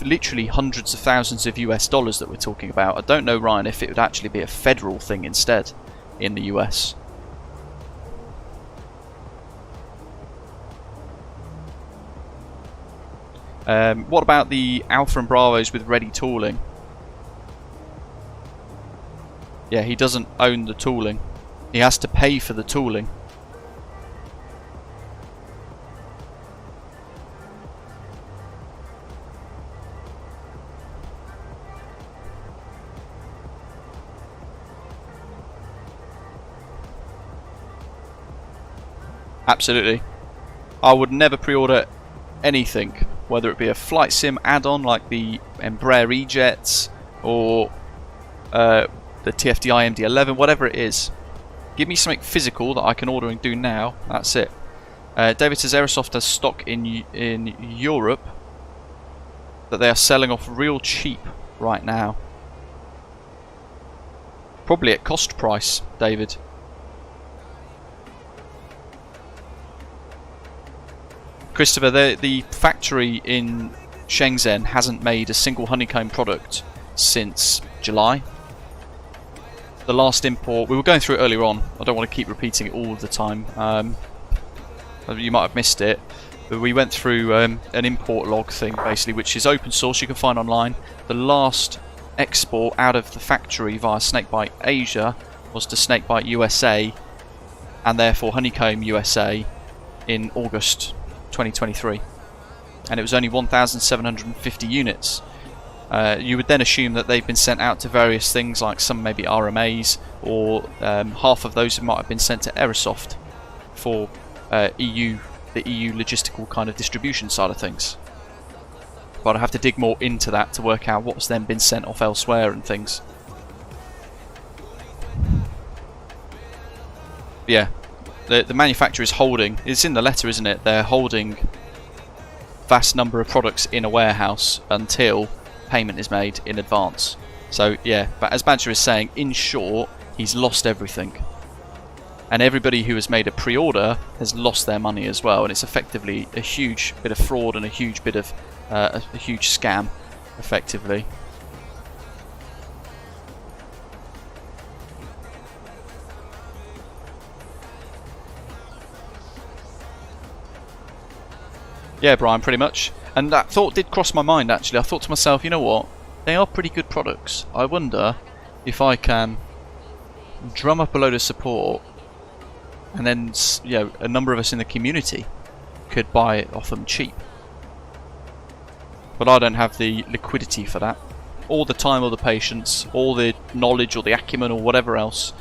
literally hundreds of thousands of US dollars that we're talking about, I don't know, Ryan, if it would actually be a federal thing instead in the US. What about the Alpha and Bravos with ready tooling? Yeah, he doesn't own the tooling. He has to pay for the tooling. Absolutely. I would never pre-order anything, whether it be a flight sim add-on like the Embraer E-Jets or the TFDI MD-11, whatever it is. Give me something physical that I can order and do now. That's it. David says Aerosoft has stock in Europe that they are selling off real cheap right now. Probably at cost price, David. Christopher, the factory in Shenzhen hasn't made a single Honeycomb product since July. The last import, we were going through it earlier on, I don't want to keep repeating it all the time, you might have missed it, but we went through an import log thing basically, which is open source, you can find online. The last export out of the factory via Snakebite Asia was to Snakebite USA, and therefore Honeycomb USA in August 2023, and it was only 1,750 units. You would then assume that they've been sent out to various things, like some maybe RMAs, or half of those might have been sent to Aerosoft for the EU logistical kind of distribution side of things. But I have to dig more into that to work out what's then been sent off elsewhere and things. Yeah. The manufacturer is holding, it's in the letter, isn't it? They're holding vast number of products in a warehouse until payment is made in advance. So yeah, but as Badger is saying, in short, he's lost everything. And everybody who has made a pre-order has lost their money as well, and it's effectively a huge bit of fraud and a huge bit of a huge scam, effectively. Yeah, Brian, pretty much. And that thought did cross my mind, actually. I thought to myself, you know what? They are pretty good products. I wonder if I can drum up a load of support, and then, you know, a number of us in the community could buy it off them cheap. But I don't have the liquidity for that, or the time, or the patience, or the knowledge, or the acumen, or whatever else,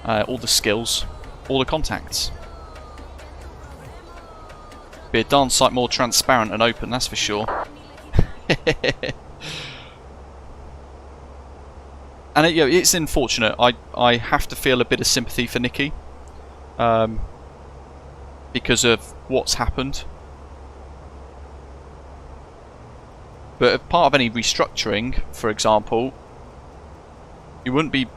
all the skills, all the contacts. Be a darn sight more transparent and open, that's for sure. And you know, it's unfortunate. I have to feel a bit of sympathy for Nikki, because of what's happened. But as part of any restructuring, for example, you wouldn't be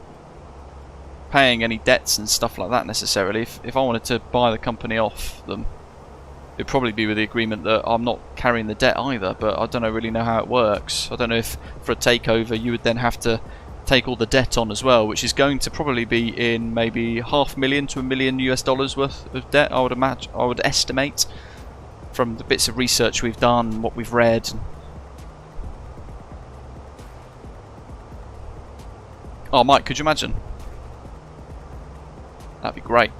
paying any debts and stuff like that necessarily. If I wanted to buy the company off them, it'd probably be with the agreement that I'm not carrying the debt either, but I don't really know how it works. I don't know if for a takeover you would then have to take all the debt on as well, which is going to probably be in maybe $500,000 to $1 million US worth of debt, I would estimate, from the bits of research we've done, what we've read. Oh, Mike, could you imagine? That'd be great.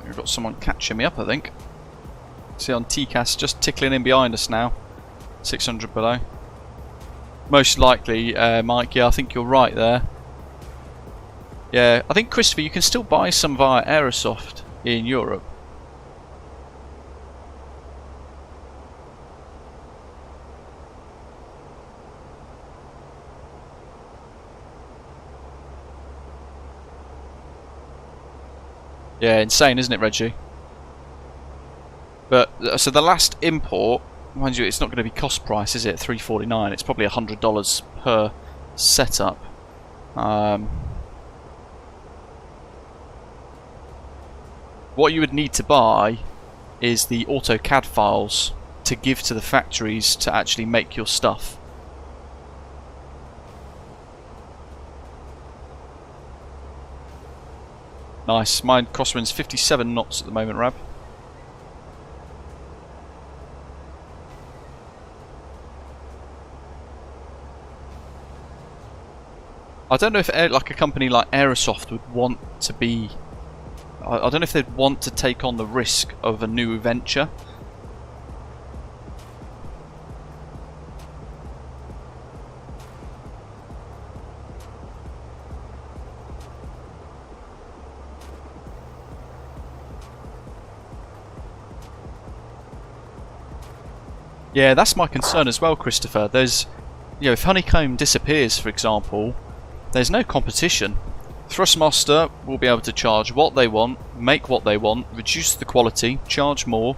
We've got someone catching me up, I think. See on TCAS just tickling in behind us now. 600 below. Most likely, Mike, yeah, I think you're right there. Yeah, I think, Christopher, you can still buy some via Aerosoft in Europe. Yeah, insane, isn't it, Reggie? But so the last import, mind you, it's not going to be cost price, is it? $349. It's probably $100 per setup. What you would need to buy is the AutoCAD files to give to the factories to actually make your stuff. Nice. Mine crosswind's 57 knots at the moment, Rab. I don't know if like a company like Aerosoft would want to be... I don't know if they'd want to take on the risk of a new venture. Yeah, that's my concern as well, Christopher. There's, you know, if Honeycomb disappears, for example, there's no competition. Thrustmaster will be able to charge what they want, make what they want, reduce the quality, charge more,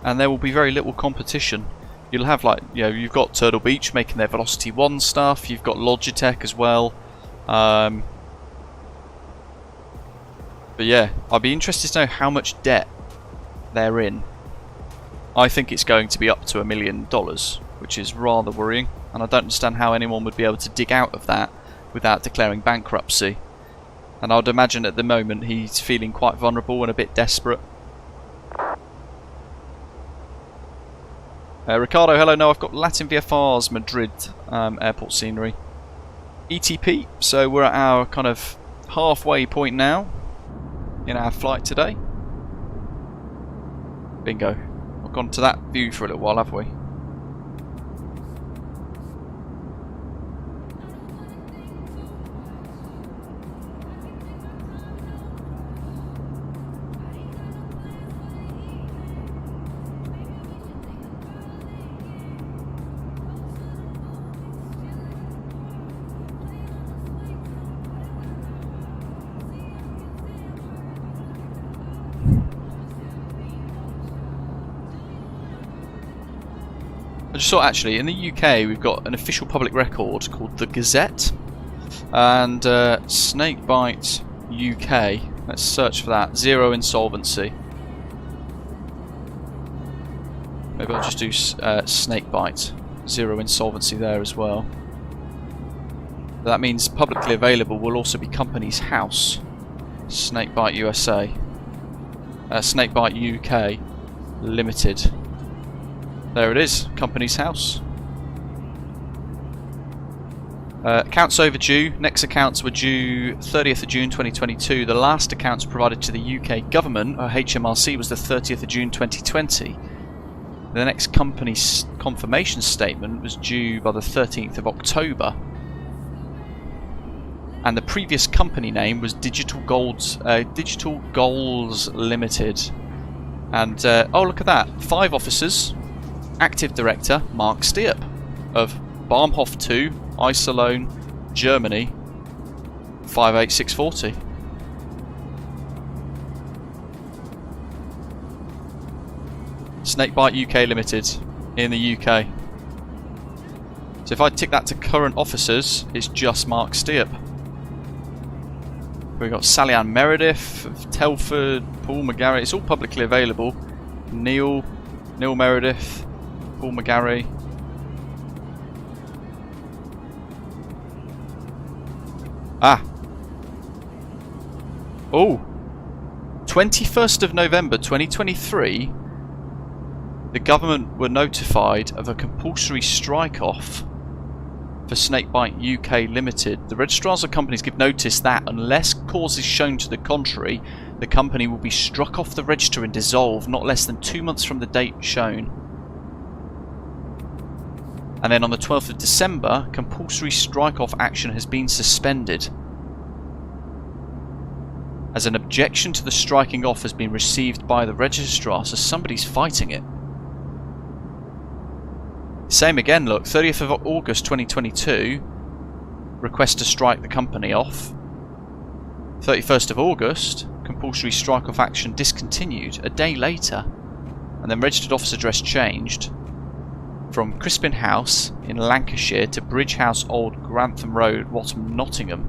and there will be very little competition. You'll have, like, you know, you've got Turtle Beach making their Velocity 1 stuff, you've got Logitech as well. But yeah, I'd be interested to know how much debt they're in. I think it's going to be up to $1 million, which is rather worrying, and I don't understand how anyone would be able to dig out of that without declaring bankruptcy. And I'd imagine at the moment he's feeling quite vulnerable and a bit desperate. Ricardo, hello. No, I've got Latin VFR's Madrid airport scenery. ETP, so we're at our kind of halfway point now in our flight today. Bingo. We've gone to that view for a little while, have we? I just saw, actually, in the UK we've got an official public record called the Gazette, and Snakebite UK, let's search for that, zero insolvency. Maybe I'll just do Snakebite, zero insolvency there as well. That means publicly available will also be Company's House, Snakebite USA, Snakebite UK Limited. There it is, Company's House. Accounts overdue. Next accounts were due 30th of June 2022. The last accounts provided to the UK government, or HMRC, was the 30th of June 2020. The next company's confirmation statement was due by the 13th of October. And the previous company name was Digital Goals Limited. And oh, look at that, 5 officers. Active Director Mark Stiep of Bahnhof 2, Iserlohn, Germany, 58640. Snakebite UK Limited in the UK. So if I tick that to current officers, it's just Mark Stiep. We've got Sally Ann Meredith of Telford, Paul McGarry, it's all publicly available. Neil Meredith, Paul McGarry. Ah. Oh. 21st of November 2023, the government were notified of a compulsory strike-off for Snakebite UK Limited. The registrars of companies give notice that unless cause is shown to the contrary, the company will be struck off the register and dissolved not less than 2 months from the date shown. And then on the 12th of December, compulsory strike-off action has been suspended, as an objection to the striking off has been received by the registrar, so somebody's fighting it. Same again, look, 30th of August 2022, request to strike the company off. 31st of August, compulsory strike-off action discontinued. A day later, and then registered office address changed from Crispin House in Lancashire to Bridge House Old Grantham Road, Watton, Nottingham.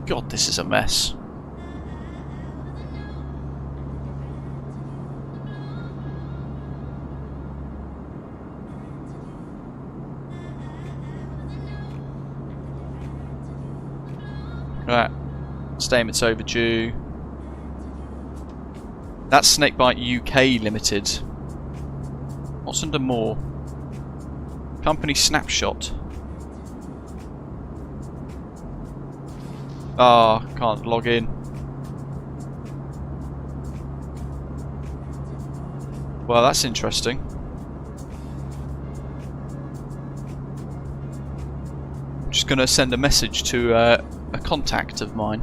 God, this is a mess. Right. Statement's overdue. That's Snakebite UK Limited. What's under more? Company snapshot. Ah, can't log in. Well, that's interesting. I'm just going to send a message to a contact of mine.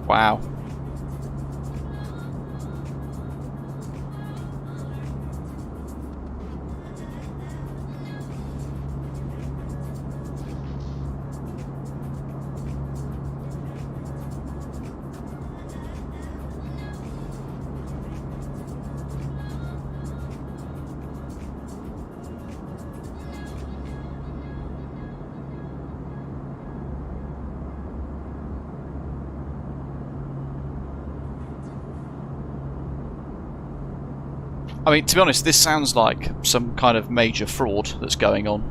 Wow. I mean, to be honest, this sounds like some kind of major fraud that's going on.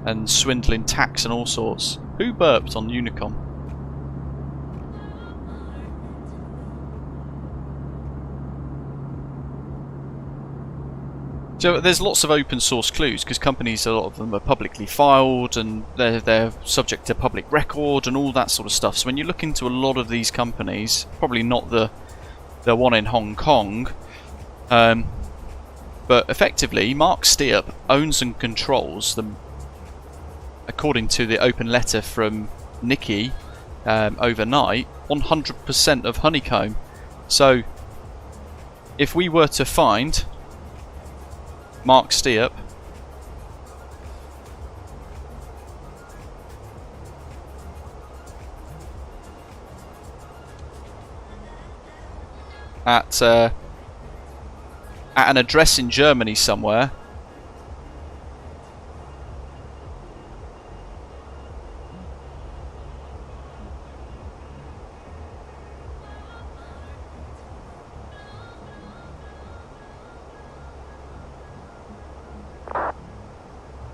And swindling tax and all sorts. Who burped on Unicom? So there's lots of open source clues because companies, a lot of them are publicly filed and they're subject to public record and all that sort of stuff. So when you look into a lot of these companies, probably not the one in Hong Kong, but effectively Mark Steep owns and controls them, according to the open letter from Nikki overnight, 100% of Honeycomb. So if we were to find Mark Steep at an address in Germany somewhere,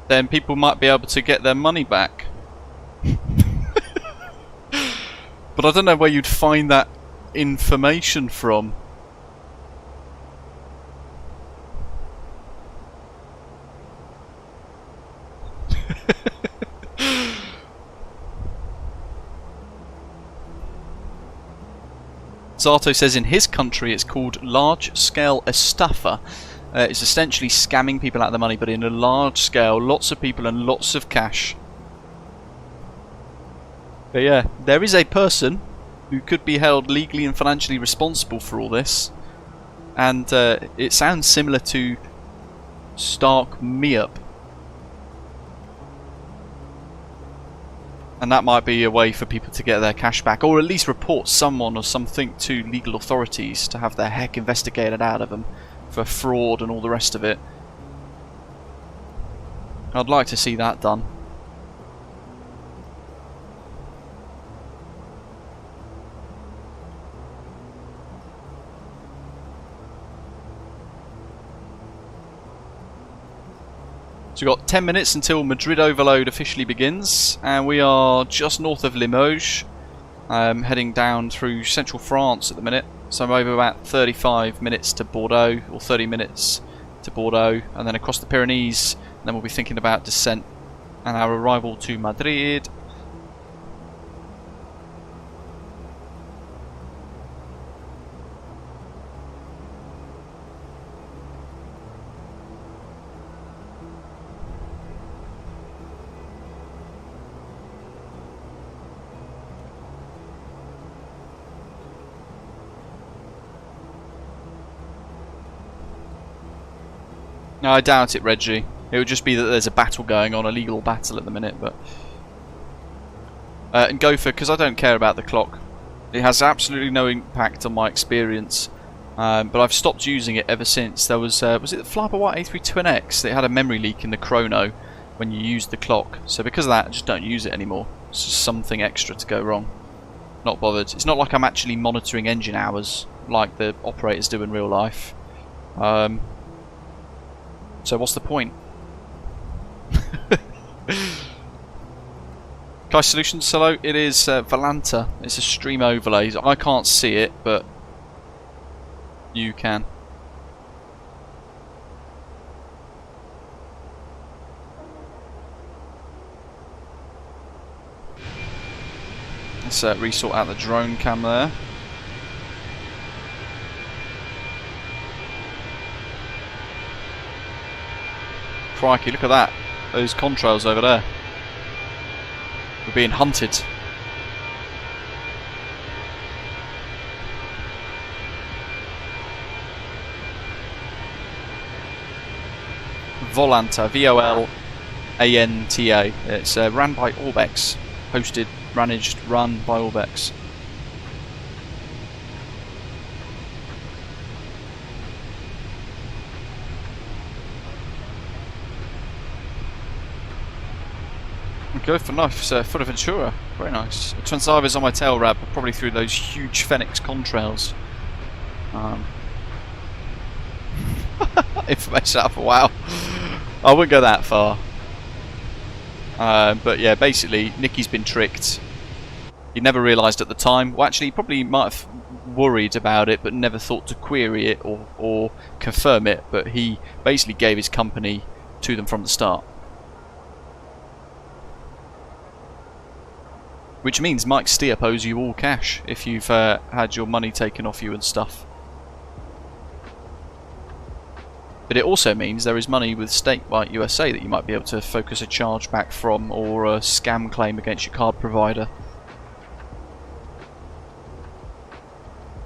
then people might be able to get their money back. But I don't know where you'd find that information from. Zato says in his country it's called large-scale estafa. It's essentially scamming people out of the money, but in a large scale, lots of people and lots of cash. But yeah, there is a person who could be held legally and financially responsible for all this, and it sounds similar to Stark Me-Up. And that might be a way for people to get their cash back, or at least report someone or something to legal authorities to have their heck investigated out of them for fraud and all the rest of it. I'd like to see that done. So we've got 10 minutes until Madrid Overload officially begins, and we are just north of Limoges, heading down through central France at the minute. So I'm over about 35 minutes to Bordeaux, or 30 minutes to Bordeaux, and then across the Pyrenees, and then we'll be thinking about descent and our arrival to Madrid. No, I doubt it, Reggie. It would just be that there's a battle going on, a legal battle at the minute, but... and Gopher, because I don't care about the clock. It has absolutely no impact on my experience but I've stopped using it ever since. There was it the Flyby A320X that had a memory leak in the chrono when you used the clock. So because of that, I just don't use it anymore. It's just something extra to go wrong. Not bothered. It's not like I'm actually monitoring engine hours like the operators do in real life. So what's the point? Kai Solutions, hello. It is Valanta. It's a stream overlay. I can't see it, but you can. Let's resort out the drone cam there. Crikey, look at that. Those contrails over there. We're being hunted. Volanta, V-O-L-A-N-T-A. It's ran by Orbex. Hosted, managed, run by Orbex. Go for nice, Fuerteventura. Very nice. Transavers on my tail wrap, probably through those huge Fenix contrails. Information out for wow. I wouldn't go that far. But yeah, basically, Nicky's been tricked. He never realised at the time. Well, actually, he probably might have worried about it, but never thought to query it or confirm it. But he basically gave his company to them from the start. Which means Mike Steep owes you all cash if you've had your money taken off you and stuff. But it also means there is money with State like USA that you might be able to focus a charge back from, or a scam claim against your card provider.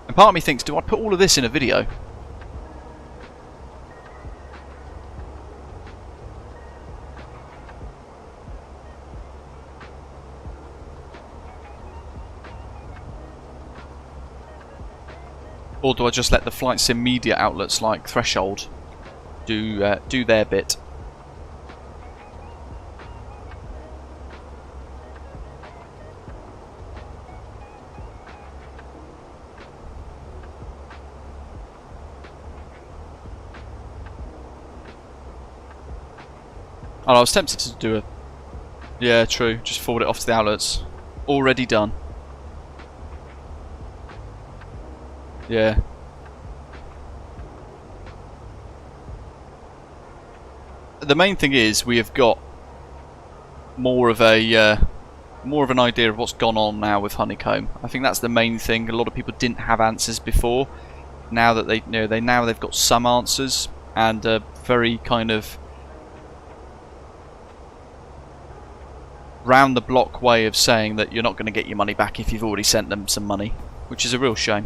And part of me thinks, do I put all of this in a video? Or do I just let the flight sim media outlets like Threshold do their bit? Oh, I was tempted to do a... Yeah, true. Just forward it off to the outlets. Already done. Yeah. The main thing is we have got more of an idea of what's gone on now with Honeycomb. I think that's the main thing. A lot of people didn't have answers before. Now that they've got some answers, and a very kind of round the block way of saying that you're not going to get your money back if you've already sent them some money, which is a real shame.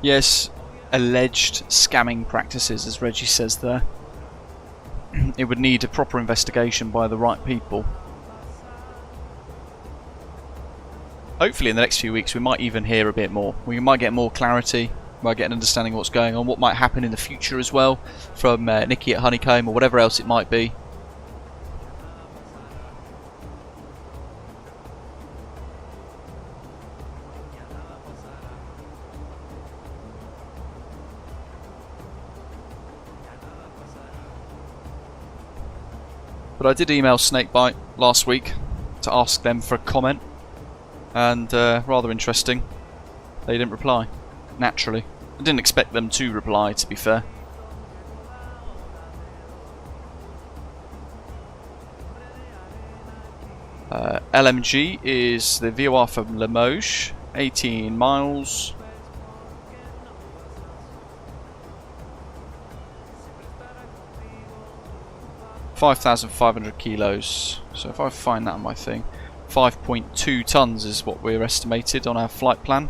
Yes, alleged scamming practices, as Reggie says there. It would need a proper investigation by the right people. Hopefully in the next few weeks we might even hear a bit more. We might get more clarity, might get an understanding of what's going on, what might happen in the future as well, from Nicky at Honeycomb or whatever else it might be. But I did email Snakebite last week to ask them for a comment, and rather interesting, they didn't reply, naturally. I didn't expect them to reply, to be fair. LMG is the VOR from Limoges, 18 miles. 5,500 kilos. So if I find that on my thing, 5.2 tons is what we're estimated on our flight plan.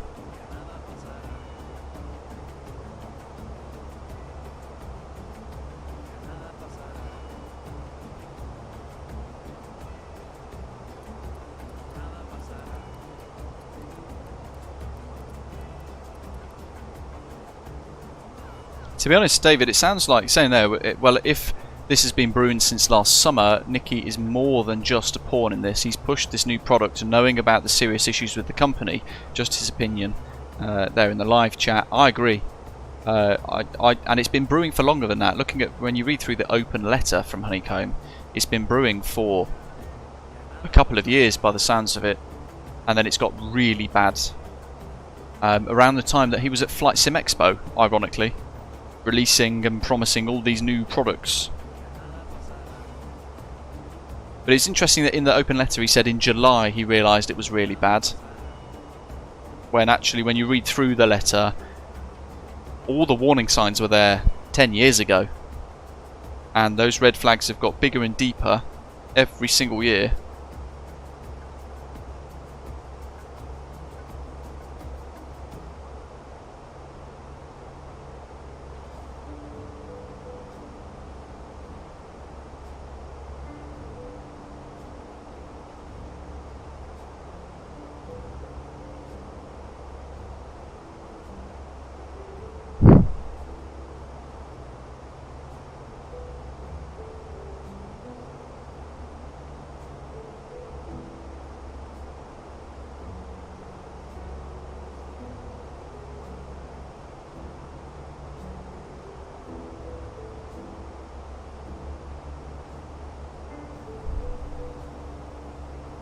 To be honest, David, it sounds like saying there, well, if this has been brewing since last summer, Nicky is more than just a pawn in this. He's pushed this new product, and knowing about the serious issues with the company, just his opinion there in the live chat, I agree. And it's been brewing for longer than that. Looking at, when you read through the open letter from Honeycomb, it's been brewing for a couple of years by the sounds of it, and then it's got really bad around the time that he was at Flight Sim Expo, ironically, releasing and promising all these new products. But it's interesting that in the open letter he said in July he realised it was really bad, when actually when you read through the letter, all the warning signs were there 10 years ago, and those red flags have got bigger and deeper every single year.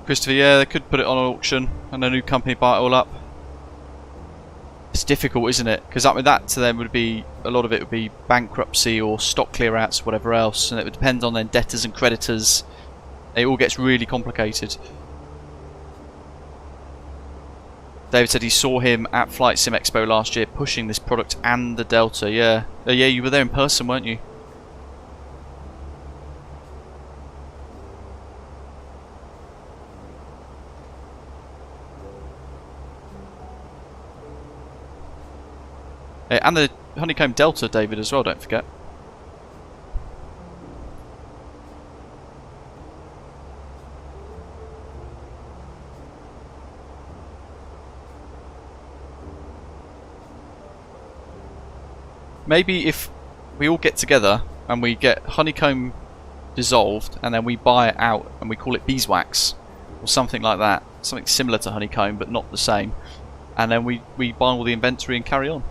Christopher, yeah, they could put it on auction and a new company buy it all up. It's difficult, isn't it? Because that to them would be, a lot of it would be bankruptcy or stock clear outs, whatever else, and it would depend on their debtors and creditors. It all gets really complicated. David said he saw him at Flight Sim Expo last year pushing this product and the Delta. Yeah, yeah, you were there in person, weren't you? And the Honeycomb Delta, David, as well, don't forget. Maybe if we all get together and we get Honeycomb dissolved and then we buy it out and we call it beeswax or something like that, something similar to Honeycomb but not the same, and then we buy all the inventory and carry on.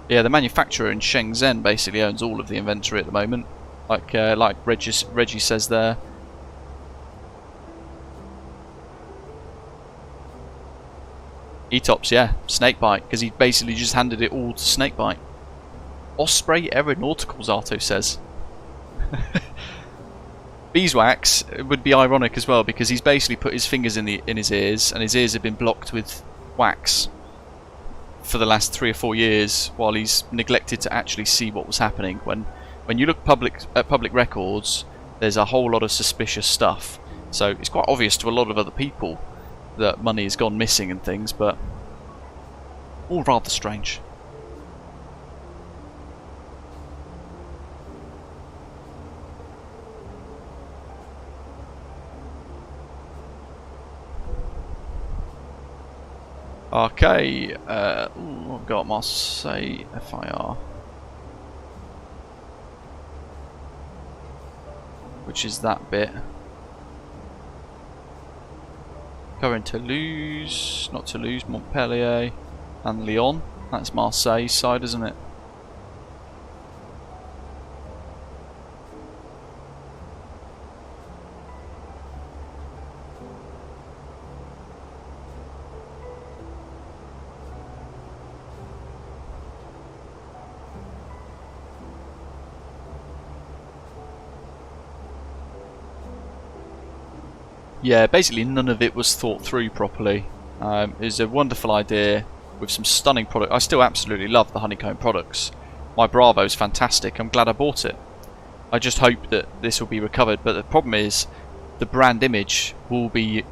Yeah, the manufacturer in Shenzhen basically owns all of the inventory at the moment, like Reggie says there. Etops, yeah, Snakebite, because he basically just handed it all to Snakebite. Osprey Aeronauticals, Arto says. Beeswax would be ironic as well, because he's basically put his fingers in his ears, and his ears have been blocked with wax for the last 3 or 4 years, while he's neglected to actually see what was happening. When you look at public records, there's a whole lot of suspicious stuff. So it's quite obvious to a lot of other people that money has gone missing and things, but all rather strange. Okay, I've got Marseille FIR, which is that bit. Covering Toulouse, not Toulouse, Montpellier and Lyon. That's Marseille side, isn't it? Yeah, basically none of it was thought through properly. It was a wonderful idea with some stunning product. I still absolutely love the Honeycomb products. my Bravo's fantastic. I'm glad I bought it. I just hope that this will be recovered, but the problem is the brand image will be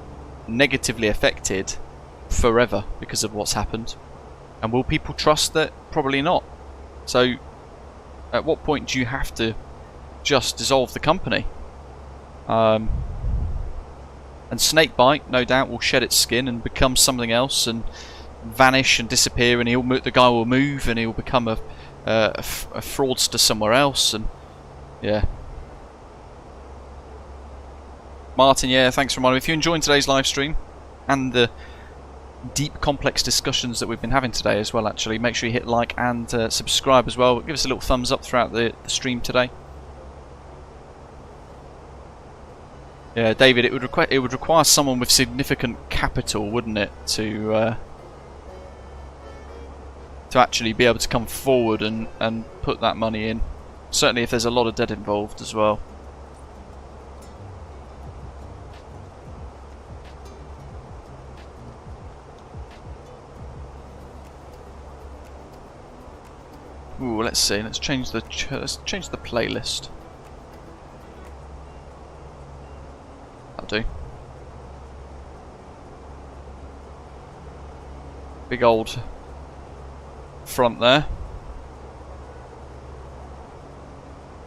negatively affected forever because of what's happened. And will people trust that? Probably not. So at what point do you have to just dissolve the company? And Snakebite, no doubt, will shed its skin and become something else and vanish and disappear, and the guy will move and he'll become a fraudster somewhere else. And yeah, Martin, yeah, thanks for reminding me. If you're enjoying today's live stream and the deep, complex discussions that we've been having today as well, actually, make sure you hit like and subscribe as well. Give us a little thumbs up throughout the stream today. Yeah, David, it would require someone with significant capital, wouldn't it, to actually be able to come forward and put that money in. Certainly if there's a lot of debt involved as well. Ooh, let's see. Let's change the playlist. That'll do. Big old front there.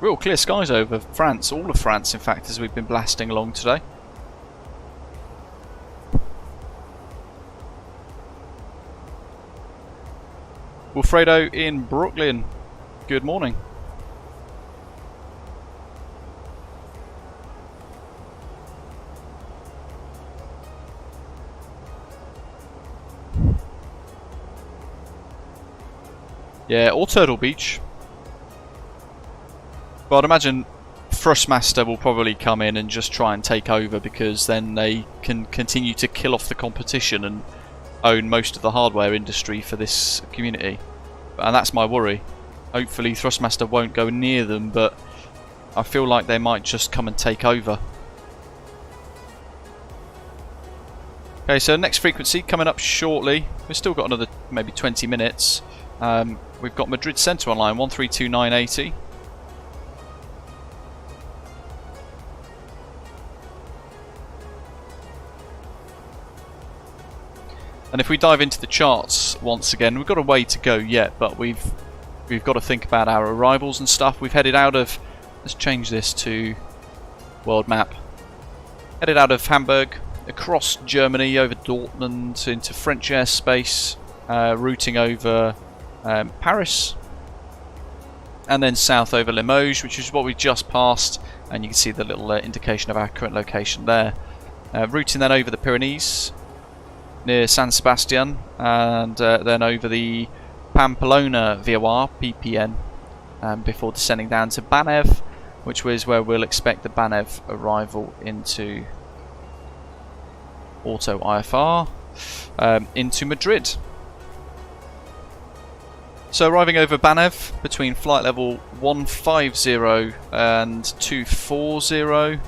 Real clear skies over France, all of France in fact, as we've been blasting along today. Wilfredo in Brooklyn, good morning. Yeah, or Turtle Beach. But I'd imagine Thrustmaster will probably come in and just try and take over, because then they can continue to kill off the competition and own most of the hardware industry for this community. And that's my worry. Hopefully Thrustmaster won't go near them, but I feel like they might just come and take over. Okay, so next frequency coming up shortly. We've still got another maybe 20 minutes. We've got Madrid Centre online, 132980. And if we dive into the charts once again, we've got a way to go yet, but we've got to think about our arrivals and stuff. We've headed out of, let's change this to world map. Headed out of Hamburg, across Germany, over Dortmund, into French airspace, routing over Paris, and then south over Limoges, which is what we just passed, and you can see the little indication of our current location there. Routing then over the Pyrenees, near San Sebastian, and then over the Pamplona VOR, PPN, before descending down to Banev, which is where we'll expect the Banev arrival into Auto IFR, into Madrid. So arriving over Banev between flight level 150 and 240.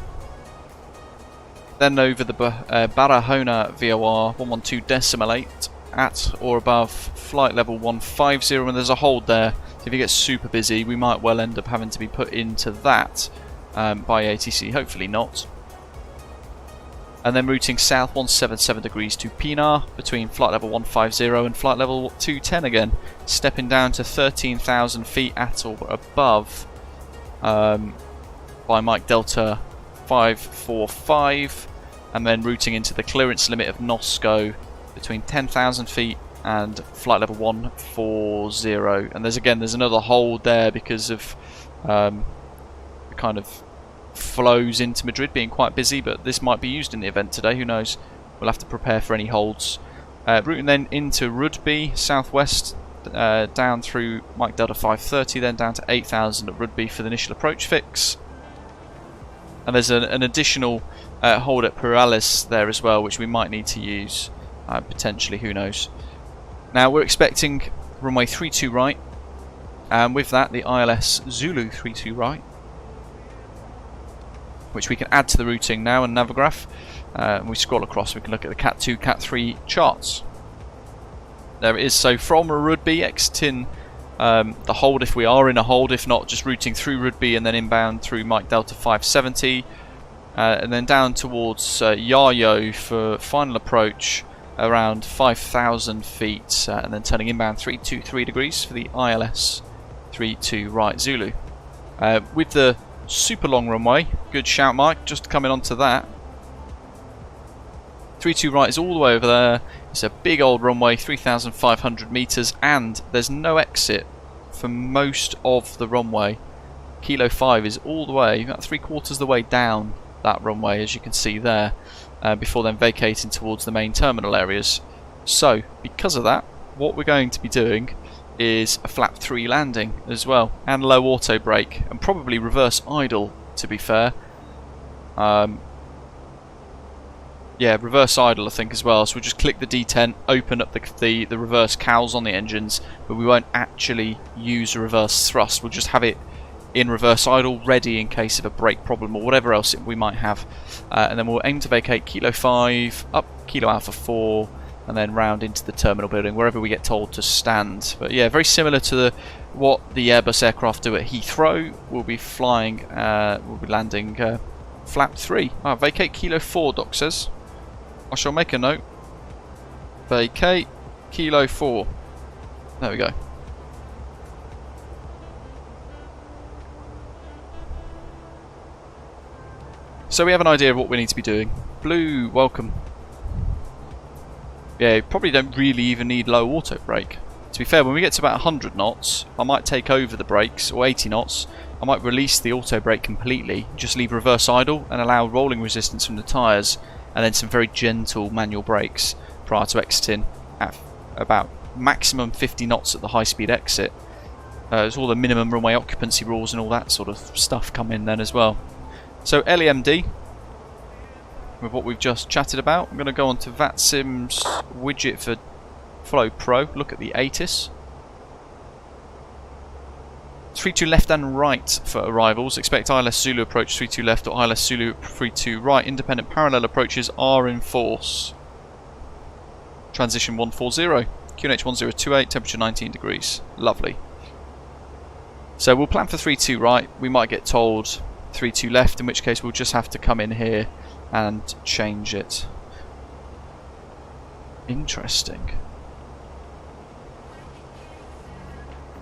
Then over the Barahona VOR 112.8 at or above flight level 150, and there's a hold there. So if it gets super busy, we might well end up having to be put into that by ATC, hopefully not. And then routing south 177 degrees to Pinar between flight level 150 and flight level 210 again, stepping down to 13,000 feet at or above by Mike Delta 545, and then routing into the clearance limit of Nosco between 10,000 feet and flight level 140. And there's another hold there because of the kind of flows into Madrid being quite busy, but this might be used in the event today, who knows. We'll have to prepare for any holds. Routing then into Rugby southwest, down through Mike Delta 530, then down to 8,000 at Rugby for the initial approach fix. And there's an additional hold at Perales there as well, which we might need to use potentially, who knows. Now we're expecting runway 32 right, and with that the ILS Zulu 32 right, which we can add to the routing now in Navigraph. And we scroll across, we can look at the Cat 2, Cat 3 charts. There it is. So from Rugby, exiting the hold if we are in a hold, if not just routing through Rugby and then inbound through Mike Delta 570, and then down towards Yayo for final approach around 5,000 feet, and then turning inbound 323 degrees for the ILS 32 right Zulu. With the super long runway, good shout Mike, just coming onto that. 32 right is all the way over there. It's a big old runway, 3,500 meters, and there's no exit for most of the runway. Kilo 5 is all the way, about 3/4 of the way down that runway, as you can see there, before then vacating towards the main terminal areas. So, because of that, what we're going to be doing is a flap 3 landing as well, and low auto brake, and probably reverse idle, to be fair. Yeah, reverse idle I think as well, so we'll just click the D10, open up the reverse cowls on the engines, but we won't actually use a reverse thrust, we'll just have it in reverse idle, ready in case of a brake problem or whatever else we might have. And then we'll aim to vacate Kilo 5, up Kilo Alpha 4, and then round into the terminal building, wherever we get told to stand. But yeah, very similar to what the Airbus aircraft do at Heathrow. We'll be flying, we'll be landing flap 3. Vacate Kilo 4, Doc says. I shall make a note. Vacate Kilo 4. There we go. So we have an idea of what we need to be doing. Blue, welcome. Yeah, you probably don't really even need low auto brake. To be fair, when we get to about 100 knots, I might take over the brakes, or 80 knots. I might release the auto brake completely, just leave reverse idle and allow rolling resistance from the tyres, and then some very gentle manual brakes prior to exiting at about maximum 50 knots at the high speed exit. There's all the minimum runway occupancy rules and all that sort of stuff come in then as well. So LEMD, with what we've just chatted about, I'm going to go on to VATSIM's widget for Flow Pro, look at the ATIS. 32 left and right for arrivals, expect ILS Zulu approach 32 left or ILS Zulu 32 right, independent parallel approaches are in force. Transition 140, QNH 1028, temperature 19 degrees, lovely. So we'll plan for 32 right, we might get told 32 left, in which case we'll just have to come in here and change it. Interesting.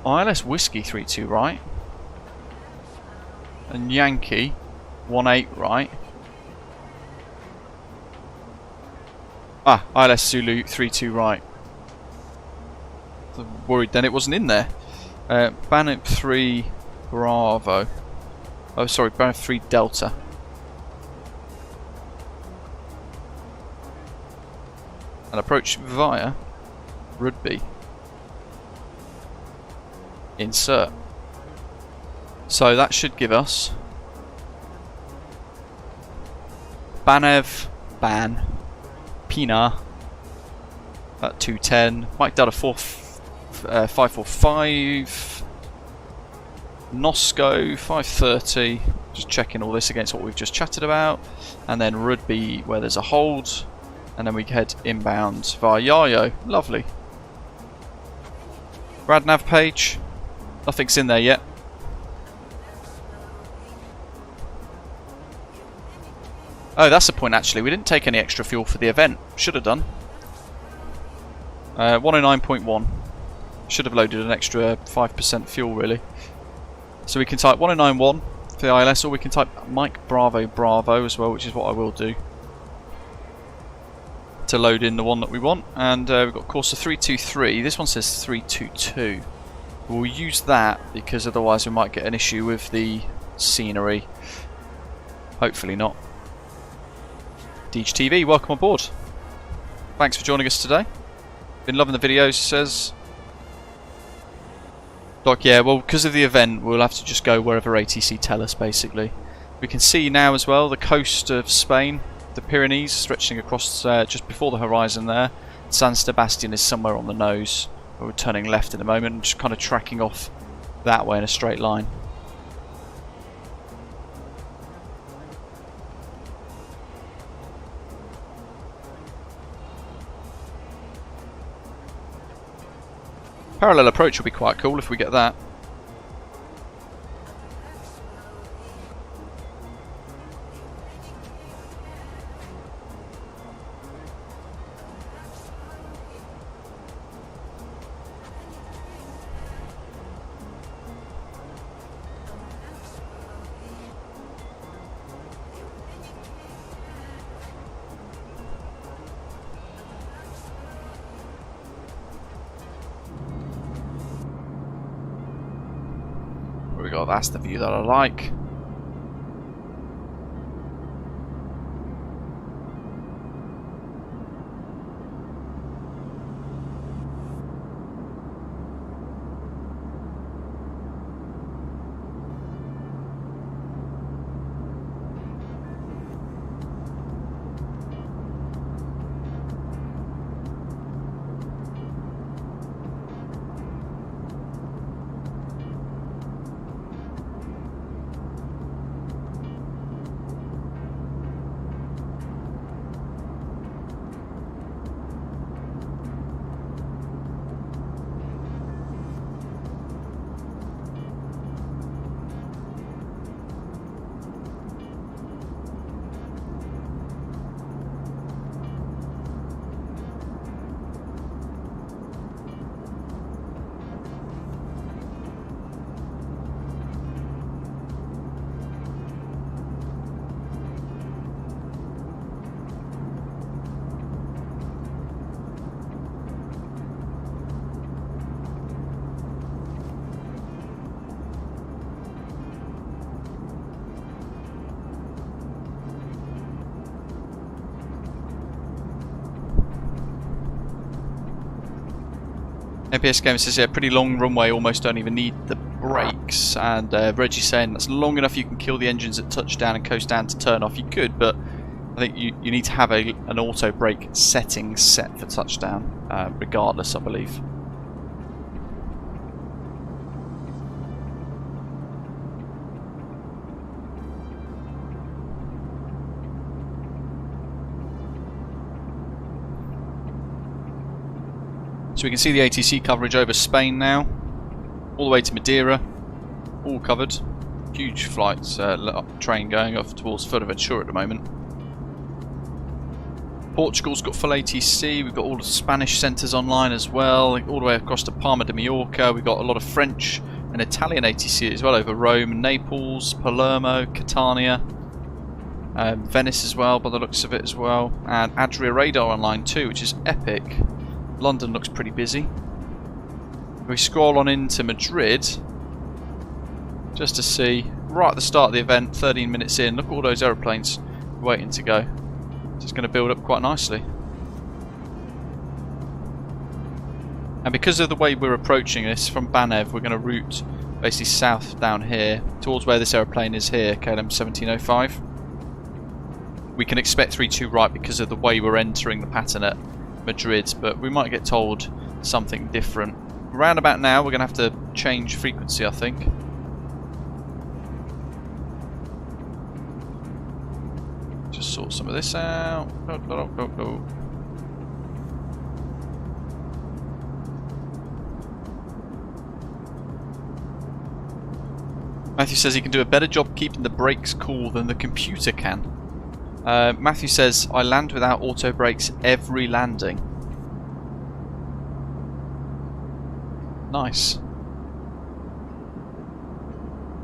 ILS Whiskey 32 right and Yankee 18 right. ILS Zulu 32 right. I'm worried then it wasn't in there. Banner 3 Bravo. Oh, sorry, Banner 3 Delta. And approach via Rugby. Insert. So that should give us Banev, Ban, Pina at 210, Mike Delta 545, Nosco 530, just checking all this against what we've just chatted about, and then Rugby where there's a hold, and then we head inbound via Yayo. Lovely. Radnav page, nothing's in there yet. Oh, that's the point actually, we didn't take any extra fuel for the event, should have done. 109.1, should have loaded an extra 5% fuel really. So we can type 1091 for the ILS, or we can type Mike Bravo Bravo as well, which is what I will do to load in the one that we want. And we've got course of 323, this one says 322. We'll use that because otherwise we might get an issue with the scenery. Hopefully not. Deej TV, welcome aboard. Thanks for joining us today. Been loving the videos, says Doc. Yeah, well, because of the event, we'll have to just go wherever ATC tell us, basically. We can see now as well the coast of Spain, the Pyrenees stretching across just before the horizon there. San Sebastian is somewhere on the nose. We're turning left in a moment, just kind of tracking off that way in a straight line. Parallel approach will be quite cool if we get that. There we go, that's the view that I like. APS game says, yeah, pretty long runway, almost don't even need the brakes. And Reggie's saying that's long enough you can kill the engines at touchdown and coast down to turn off. You could, but I think you need to have an auto brake setting set for touchdown, regardless, I believe. So we can see the ATC coverage over Spain now, all the way to Madeira, all covered. Huge flights, train going off towards Fuerteventura at the moment. Portugal's got full ATC, we've got all the Spanish centres online as well, all the way across to Palma de Mallorca. We've got a lot of French and Italian ATC as well over Rome, Naples, Palermo, Catania, Venice as well by the looks of it as well, and Adria Radar online too, which is epic. London looks pretty busy. If we scroll on into Madrid, just to see, right at the start of the event, 13 minutes in, look at all those aeroplanes waiting to go. It's going to build up quite nicely. And because of the way we're approaching this from Banev, we're going to route basically south down here, towards where this aeroplane is here, KLM 1705. We can expect 3-2 right because of the way we're entering the pattern at Madrid, but we might get told something different. Around about now, we're going to have to change frequency, I think. Just sort some of this out. Matthew says he can do a better job keeping the brakes cool than the computer can. Matthew says, I land without auto brakes every landing. Nice.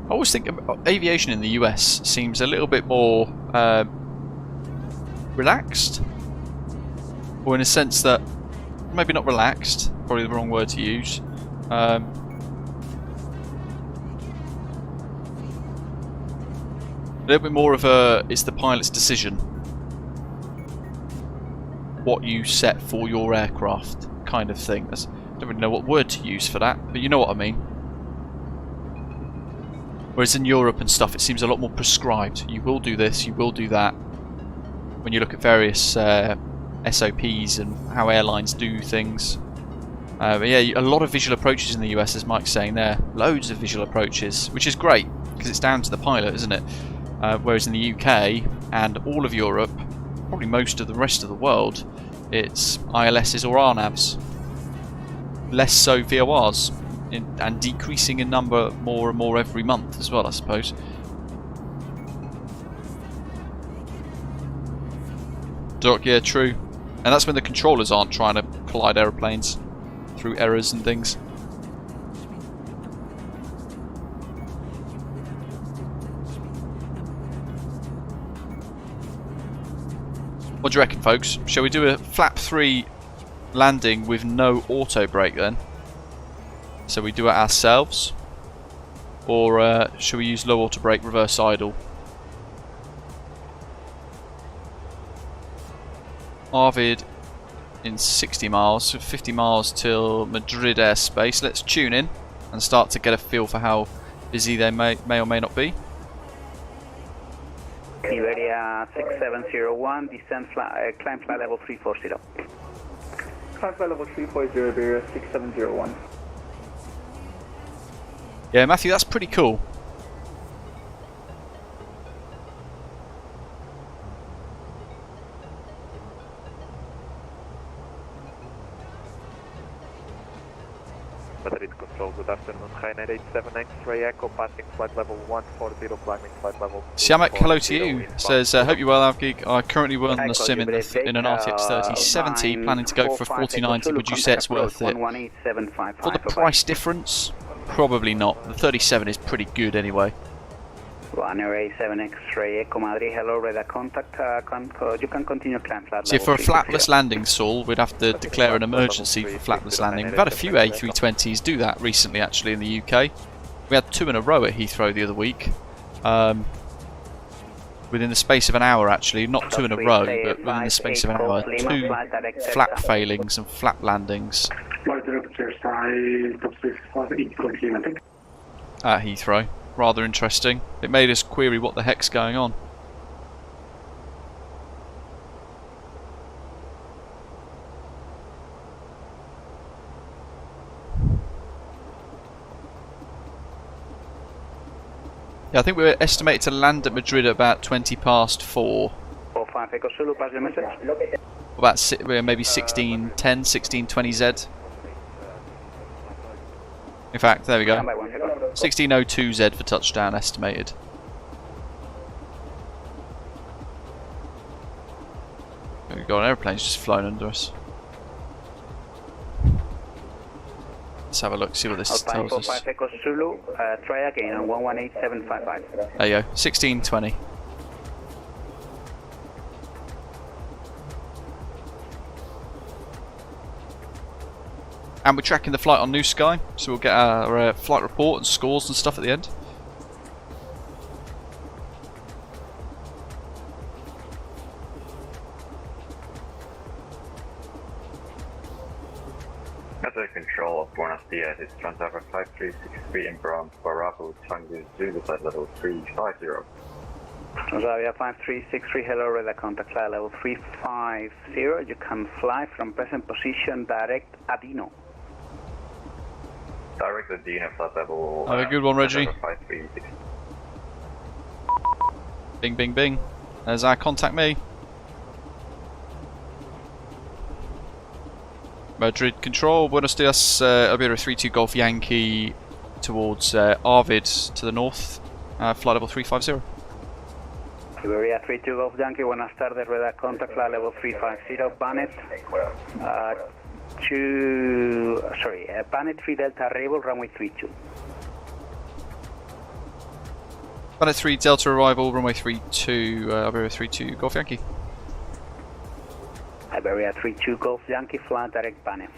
I always think aviation in the US seems a little bit more relaxed. Or in a sense that, maybe not relaxed, probably the wrong word to use. A little bit more of a, it's the pilot's decision what you set for your aircraft kind of thing. I don't really know what word to use for that, but you know what I mean. Whereas in Europe and stuff, it seems a lot more prescribed. You will do this, you will do that. When you look at various SOPs and how airlines do things. But yeah, a lot of visual approaches in the US, as Mike's saying there. Loads of visual approaches, which is great, because it's down to the pilot, isn't it? Whereas in the UK and all of Europe, probably most of the rest of the world, it's ILSs or RNAVs. less so VORs, and decreasing in number more and more every month as well, I suppose. Doc, yeah, true. And that's when the controllers aren't trying to collide aeroplanes through errors and things. What do you reckon, folks? Shall we do a flap 3 landing with no auto brake then? So we do it ourselves? Or shall we use low auto brake, reverse idle? Arvid in 60 miles, so 50 miles till Madrid airspace. Let's tune in and start to get a feel for how busy they may or may not be. Iberia 6701, descent climb flight level 340. Climb flight level 340, Iberia 6701. Yeah, Matthew, that's pretty cool. Madrid Control, good afternoon. High 87 X-ray Echo, passing flight level 140, climbing flight level 240. Siamak, hello to you. Says, hope you're well, Avgeek. I currently run the sim in an RTX4090, planning to go for a 4090. Would you say it's worth it? For the price difference? Probably not. The 37 is pretty good anyway. 187 X-ray Echo Madrid, hello, radar contact, you can continue climb flight So for a flapless landing, Saul, we'd have to declare an emergency for flapless landing. We've had a few A320s do that recently actually in the UK. We had 2 in a row at Heathrow the other week. Within the space of an hour actually, not 2 in a row, but within the space of an hour, 2 flap failings and flap landings. At Heathrow. Rather interesting. It made us query what the heck's going on. Yeah, I think we were estimated to land at Madrid at about 20 past 4. About maybe 16:10, 16:20Z. In fact, there we go. 16:02Z for touchdown estimated. We've got an aeroplane's just flown under us. Let's have a look, see what this tells us. Try again on 118755. There you go, 16:20. And we're tracking the flight on New Sky, so we'll get our flight report and scores and stuff at the end. Madrid Control, Buenos Dias, it's Transavia 5363 in Bravo, Tango Zulu, flight level 350. Transavia 5363, hello, radar contact flight level 350. You can fly from present position direct Adino. Direct Adino, flight level... Have a good one, Reggie. Bing, bing, bing. There's our contact me. Madrid Control, Buenos Dias, Iberia 32 Golf Yankee towards Arvid to the north, flight level 350. Iberia 32 Golf Yankee, buenas tardes, radar contact, flight level 350, Banet, Banet 3 Delta arrival, runway 32. Banet 3 Delta arrival, runway 32, Iberia 32 Golf Yankee. Iberia 32 Golf Yankee, fly direct Banev.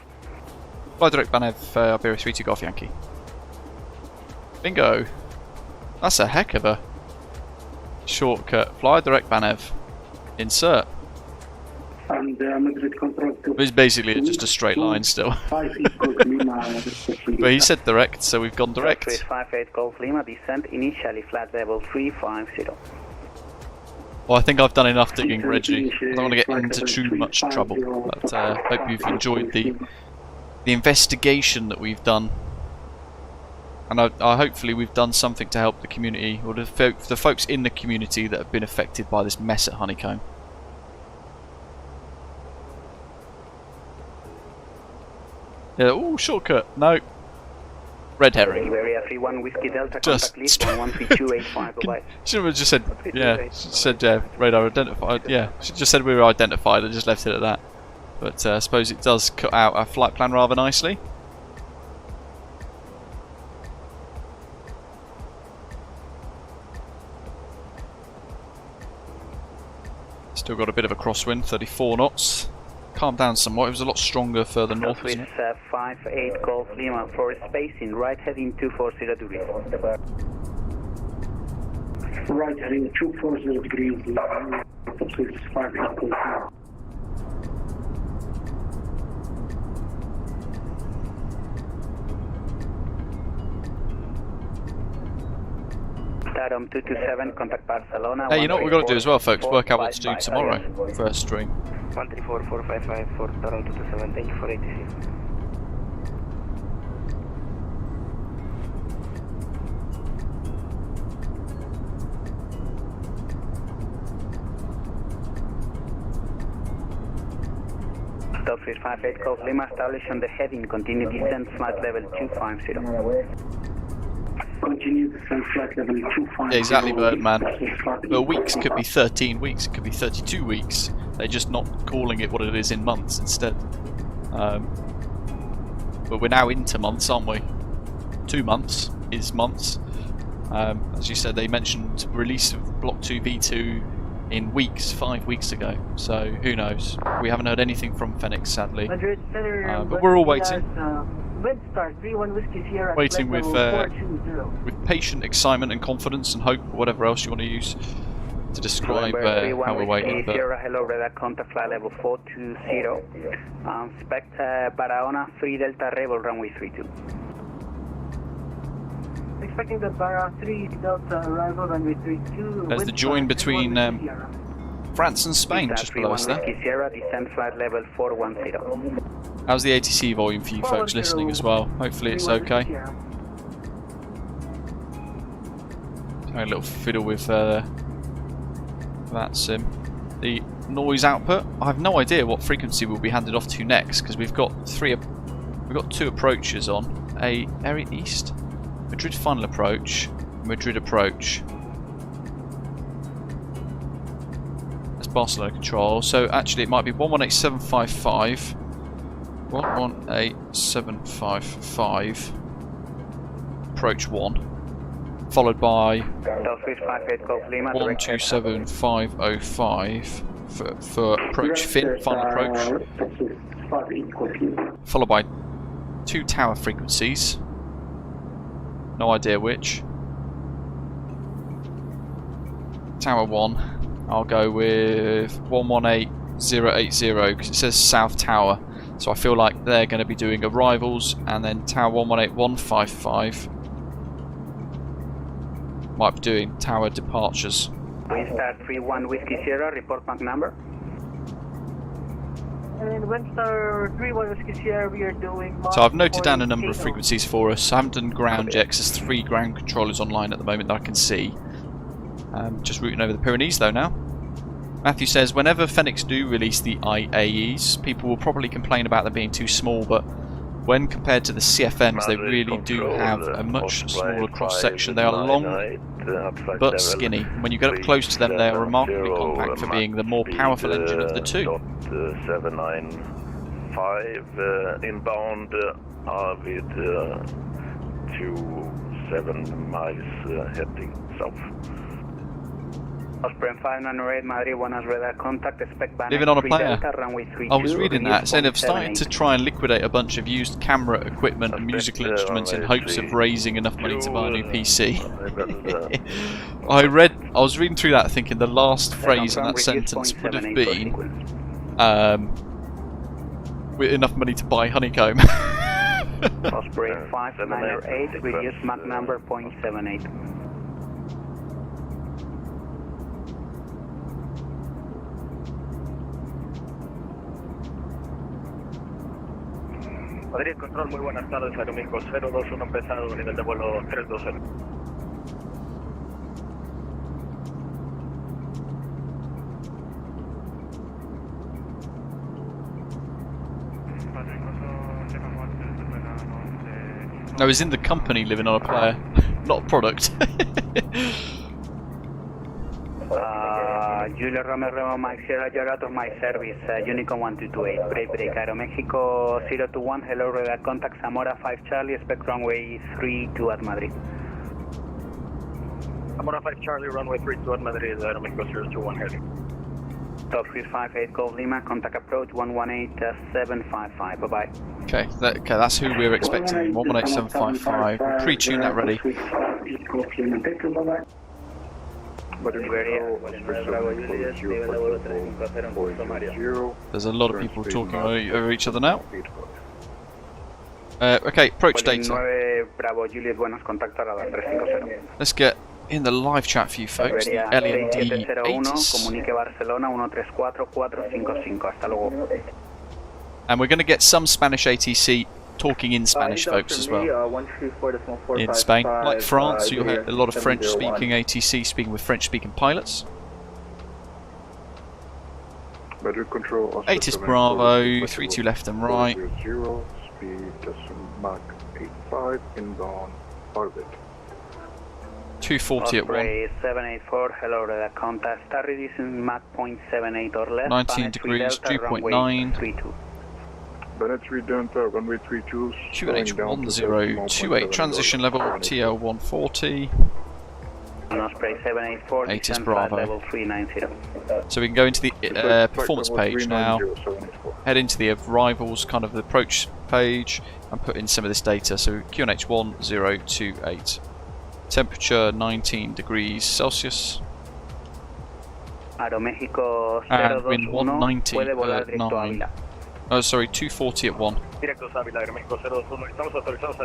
Fly direct Banev, Iberia 32 Golf Yankee. Bingo! That's a heck of a shortcut. Fly direct Banev. Insert. And Madrid Control. It's basically just a straight line still. But he said direct, so we've gone direct. 358 Golf Lima, descent initially flight level 350. Well, I think I've done enough digging, Reggie. I don't want to get into too much trouble, but hope you've enjoyed the investigation that we've done. And hopefully we've done something to help the community, or the folks in the community that have been affected by this mess at Honeycomb. Yeah, ooh, shortcut. No. Red herring. Iberia 31 Whiskey Delta, Just contact list 113285, bye-bye. Should have just said, yeah, said radar identified. Yeah, should just said we were identified. I just left it at that. But I suppose it does cut out our flight plan rather nicely. Still got a bit of a crosswind, 34 knots. Calmed down somewhat. It was a lot stronger further north, wasn't it? 58 Golf Lima for spacing, right heading 240 degrees. Right heading 240 degrees. 58 Golf Lima. Tarom 227, contact Barcelona. Hey, you know what we've got to do as well, folks? Work out what to do tomorrow. First stream. 134455 for Tarom 227, thank you for ATC. Top 58 Golf Lima, establish on the heading, continue descent, flight level 250. Continue descent, flight level 250. Yeah, exactly, Birdman. Well, weeks could be 13 weeks, it could be 32 weeks. They're just not calling it what it is in months instead. But we're now into months, aren't we? 2 months is months. As you said, they mentioned release of Block 2 V2 in weeks, 5 weeks ago. So who knows? We haven't heard anything from Fenix, sadly. But we're all waiting. Waiting with patient excitement and confidence and hope, or whatever else you want to use to describe how we're waiting. But Hello, radar contact flight level 420. Expect Barahona 3 Delta Rebel runway 32. Expecting the Barra 3 Delta arrival runway 32. There's the join between France and Spain just below us there. Sierra, descent flight level 410. How's the ATC volume for you folks listening as well? Hopefully it's okay. A little fiddle with VATSIM. The noise output. I have no idea what frequency we'll be handed off to next because we've got 2 approaches on. A area east, Madrid final approach, Madrid approach. That's Barcelona control. So actually it might be 118755. 118755 approach 1, followed by 127505 for approach fin, final approach, followed by 2 tower frequencies, no idea which. Tower 1, I'll go with 118080 because it says South Tower. So I feel like they're going to be doing arrivals, and then Tower 118155 might be doing tower departures. Windstar 31 Whiskey Sierra, report Mach number. And Windstar 31 Whiskey Sierra, we are doing Mach. So I've noted down a number of frequencies for us. I haven't done ground checks. There's 3 ground controllers online at the moment that I can see. Just routing over the Pyrenees though now. Matthew says, whenever Fenix do release the IAEs, people will probably complain about them being too small, but when compared to the CFMs, they really do have a much smaller cross-section. They are long but skinny. When you get up close to them, they are remarkably compact for being the more powerful engine of the two. 795 inbound with 27 miles heading south. Osprey 598 Madrid, Buenas radar contact, expect Living on a player. I was reading that, saying they've started to try and liquidate a bunch of used camera equipment and musical instruments in hopes of raising enough money to buy a new PC. I was reading through that thinking the last phrase in that sentence would have been with enough money to buy Honeycomb. Osprey 598, reduce Mach number 0.78. Madrid Control, muy buenas tardes, Aeroméxico 021 empezado, nivel de vuelo 320. Madrid Control, No, he's in the company living on a player, not a product. Julia Romero, Mike Sierra, you're out of my service. Honeycomb 1228, break, Aeromexico 021, hello, radar contact Zamora 5 Charlie, expect runway 32 at Madrid. Zamora 5 Charlie, runway 32 at Madrid, Aeromexico 021, heading. Top 358 Golf Lima, contact approach 118755, bye-bye. Okay, that's who we're expecting, 118755. We'll pre-tune that ready. Iberia. There's a lot of people talking over each other now. Okay, approach data. Let's get in the live chat for you folks, the LND 80s. And we're going to get some Spanish ATC talking in Spanish, folks, as well. In Spain, like France, you'll hear a lot of French-speaking ATC speaking with French-speaking pilots. 80s Bravo, 32 left and right. Speed Mach 85 inbound orbit. 240 at 1. 784, hello, radar contact. Start reducing Mach 0.78 or less. 19 degrees, 2.9. Bennett 3 Delta, runway 32. QNH1028, transition level, TL 140. 80s Bravo. So we can go into the performance page now, head into the arrivals, kind of the approach page, and put in some of this data. So QNH1028, temperature 19 degrees Celsius, and wind 190 at 9. Oh, sorry, 240 at 1.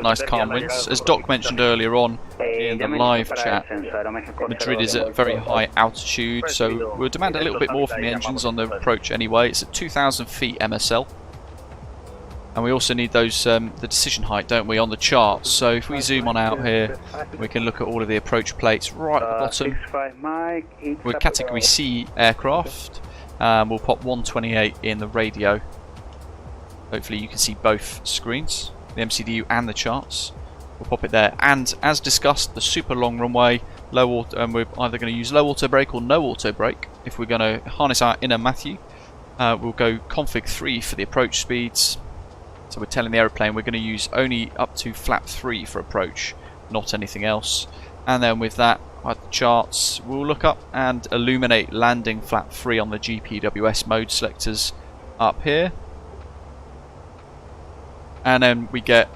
Nice calm winds. As Doc mentioned earlier on in the live chat, Madrid is at very high altitude, so we'll demand a little bit more from the engines on the approach anyway. It's at 2,000 feet MSL. And we also need those the decision height, don't we, on the charts. So if we zoom on out here, we can look at all of the approach plates right at the bottom. We're category C aircraft. We'll pop 128 in the radio. Hopefully you can see both screens, the MCDU and the charts. We'll pop it there. And as discussed, the super long runway, low auto, and we're either going to use low auto brake or no auto brake. If we're going to harness our inner Matthew, we'll go config 3 for the approach speeds. So we're telling the aeroplane we're going to use only up to flap 3 for approach, not anything else. And then with that, at the charts, we'll look up and illuminate landing flap 3 on the GPWS mode selectors up here. And then we get,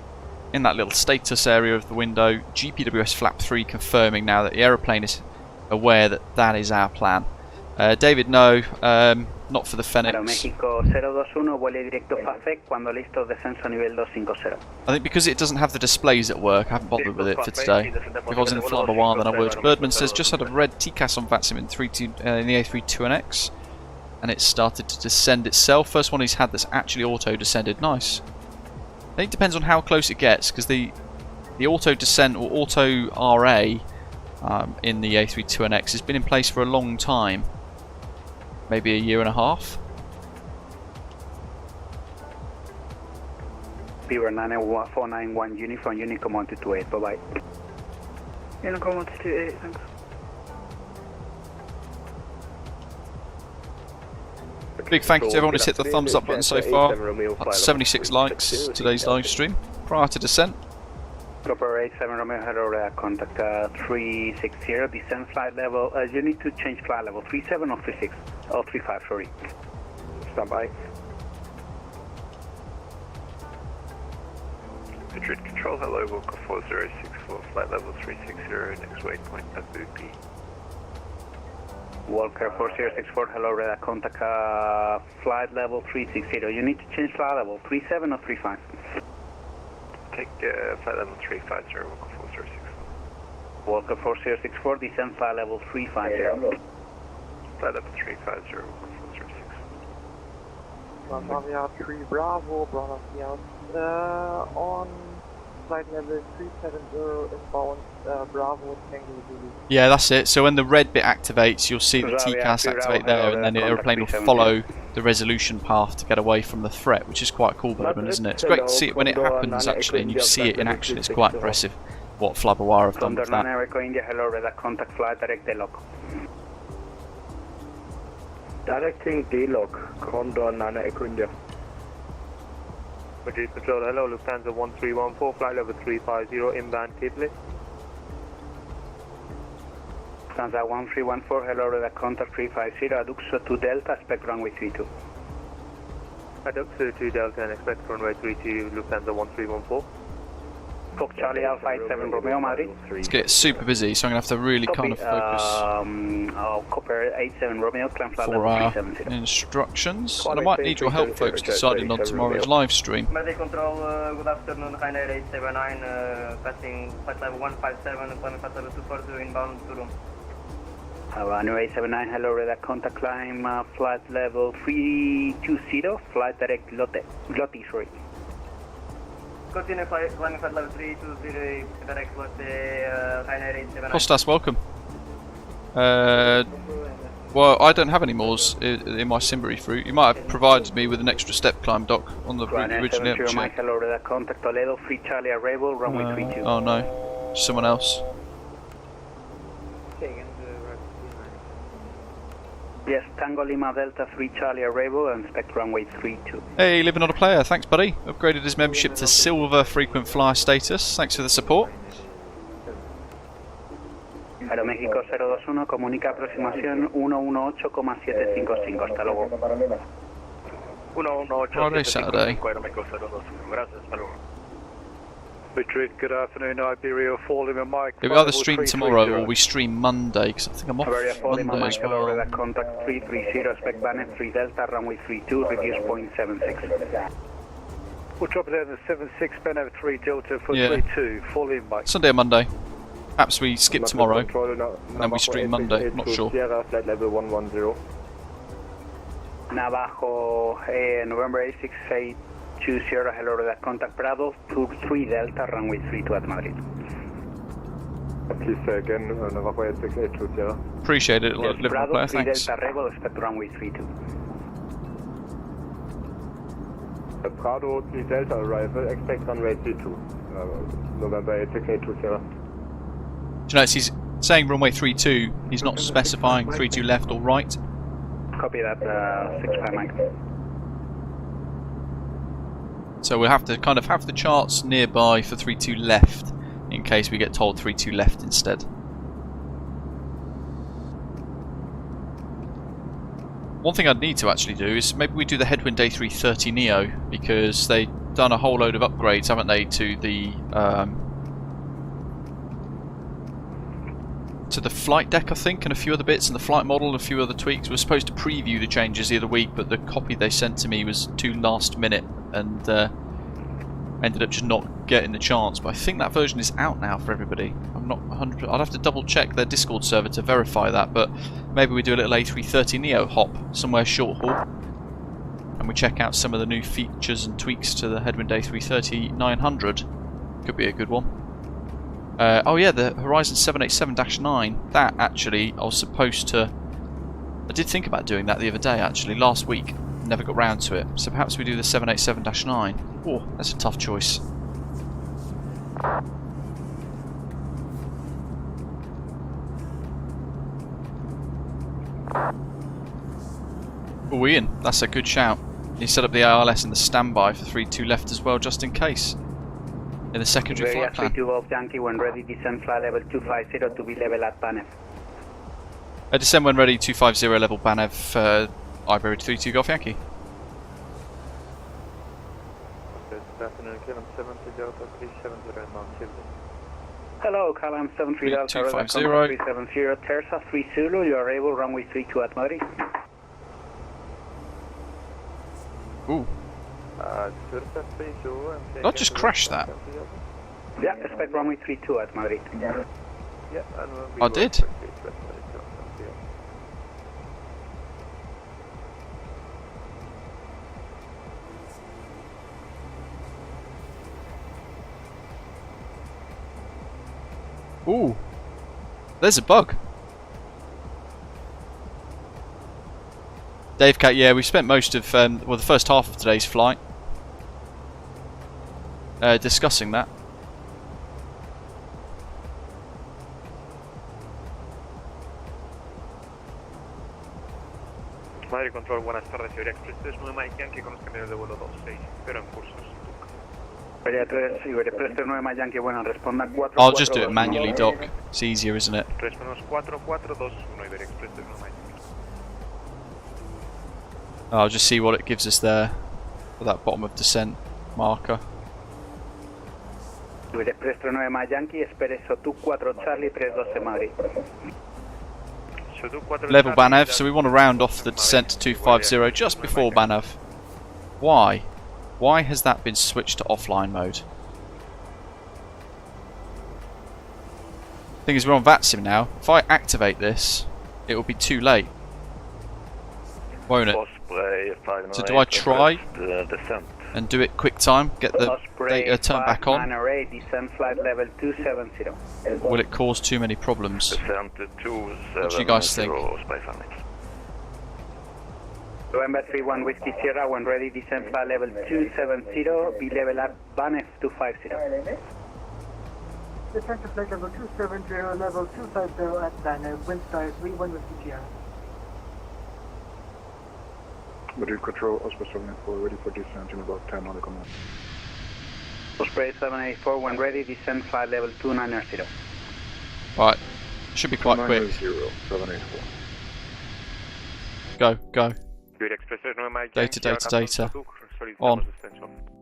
in that little status area of the window, GPWS flap 3 confirming now that the aeroplane is aware that that is our plan. David, no, not for the Fenix. I think because it doesn't have the displays at work, I haven't bothered with it for today. If I was in the flight a while, then I would. Birdman says, just had a red TCAS on VATSIM in the A320X, and it started to descend itself. First one he's had that's actually auto-descended. Nice. I think it depends on how close it gets, because the auto descent or auto RA in the A320X has been in place for a long time, maybe a year and a half. Beaver 99491 uniform, Honeycomb 128, bye bye. Honeycomb 128, thanks. Big thank you to everyone who's hit the thumbs up button so far. That's 76 likes today's live stream prior to descent. Operate 7 Romeo, hello, contact 360, descent flight level. You need to change flight level 37 or 36, or 35, sorry. Stand by. Madrid Control, hello, Walker 4064, flight level 360, next waypoint Abu Dhabi. Walker 4064, hello, radar contact flight level 360. You need to change flight level 37 or 35. Take flight level 350, Walker 4064. Walker 4064, descend flight level 350. Flight level 350, Walker 4064. Bavaria 3 Bravo, Bravo on flight level 370 inbound Bravo Tango Zulu. Yeah, that's it. So when the red bit activates, you'll see the TCAS activate there, and then the aeroplane will follow the resolution path to get away from the threat, which is quite cool, Bourbon, isn't it? It's great to see it when it happens, actually, and you see it in action. It's quite impressive what Flabberwire have done with that. India, hello, radar contact flight, direct delock. Directing delock, Condor Nana Echo India. Madrid Control, hello, Lufthansa 1314, flight level 350, inbound Italy. Lufthansa 1314, hello, radar contact 350, Aduxo 2 Delta, expect runway 32. Aduxo 2 Delta and expect runway 32, Lufthansa 1314. Fox Charlie Alpha 87 Romeo, Madrid. It's getting super busy, so I'm going to have to really kind of focus Copper 87 Romeo, climb flight for level our 370. instructions. And I might need your help, folks, deciding on tomorrow's live stream. Madrid Control, good afternoon, Ryanair 879, passing flight level 157, climbing flight level 240, inbound to room. Ryanair 879, hello, radar contact climb, flight level 320, flight direct Lotte, sorry. Continue climbing flight level 320, direct Lotte, Ryanair 879. Kostas, welcome. Well, I don't have any Moors in my Simbury route. You might have provided me with an extra step climb, Doc, on the route originally. Mike, hello, radar contact Toledo, free Charlie arrival, runway 32. Oh no, someone else. Yes, Tango Lima Delta 3 Charlie arrival and expect runway 32. Hey, living on a player, thanks buddy. Upgraded his membership to Silver Frequent Flyer status. Thanks for the support. Aeroméxico 021, comunica aproximación 118,755. Hasta luego. Friday, Saturday. Madrid, good afternoon, Iberia, falling with Mike. We either stream tomorrow or we stream Monday, because I think I'm off Monday as well. Contact 330, expect Banet 3 Delta, runway 32, reduce 0.76. We'll drop it down to 76, Banet 3 Delta for 32, fall in, Mike. Sunday or Monday. Perhaps we skip tomorrow, and then we stream Monday, not sure. Flight level 110. Navajo, November 8682, hello, radar contact Bravo, 3 Delta, runway 32 at Madrid. Please say again, Navajo 8682. Appreciate it, living on a player, thanks. Delta Rebel, expect runway 32. Prado 3 Delta arrival, expect runway 32. November 8682. Do you notice he's saying runway 32, he's not specifying 32 left or right? Copy that, 6-5 Mike. So we'll have to kind of have the charts nearby for 32 left, in case we get told 32 left instead. One thing I'd need to actually do is maybe we do the Headwind A330 Neo, because they've done a whole load of upgrades, haven't they, to the flight deck, I think, and a few other bits, and the flight model, and a few other tweaks. We were supposed to preview the changes the other week, but the copy they sent to me was too last minute, and ended up just not getting the chance. But I think that version is out now for everybody. I'm not 100%. I'd have to double check their Discord server to verify that, but maybe we do a little A330 Neo hop somewhere short haul, and we check out some of the new features and tweaks to the Headwind A330-900. Could be a good one. Oh yeah, the Horizon 787-9. That actually, I did think about doing that the other day, actually, last week. Never got round to it. So perhaps we do the 787-9. Oh, that's a tough choice. Oh, Ian, that's a good shout. You set up the ILS in the standby for 3-2 left as well, just in case. In the secondary flight plan. 32 Golf Yankee, when ready, descend flight level 250 to be level at Banev. Descend when ready, 250 level Banev, Iberia 32 Golf Yankee. Good afternoon, Callum 73 Delta 370 and Mount Chilton. Hello, Callum 73 Delta 370, Terza 3 Zulu, you are able, runway 32 at Madrid. Ooh. Did I just crash that? Yeah, expect runway 32 at Madrid. Yeah, I did. Ooh. There's a bug. Dave Cat, yeah, we spent most of, well, the first half of today's flight discussing that. Madrid Control, buenas tardes. Iberia Express 3 Mike Yankee con los camiones de vuelo 26, pero en cursos. Iberia 3, Iberia Express 3 Mike Yankee, bueno, responda 4. I'll just do it manually, Doc. It's easier, isn't it? 3 menos 4, 4, 2, 1, Iberia Express 3 Mike Yankee. I'll just see what it gives us there for that bottom of descent marker. Iberia Express 39 Mike Yankee, espere SOTU 4 Charlie 312 Madrid. Level Banav, so we want to round off the descent to 250 just before Banav. Why? Why has that been switched to offline mode? Thing is, we're on VATSIM now. If I activate this, it will be too late, won't it? So do I try and do it quick time, get the data turned back on? Will it cause too many problems? What do you guys think? November 31 Whiskey Sierra, when ready, descend flight level 270, be level at Banef 250. Descend to flight level 270, level 250 at Banef, wind star 31 Whiskey Sierra. Madrid Control, Osprey 784, ready for descent in about 10 on the command. Osprey 784, when ready, descend flight level 290. Right, should be quite quick. 784. Go, go. Data, data, data. On.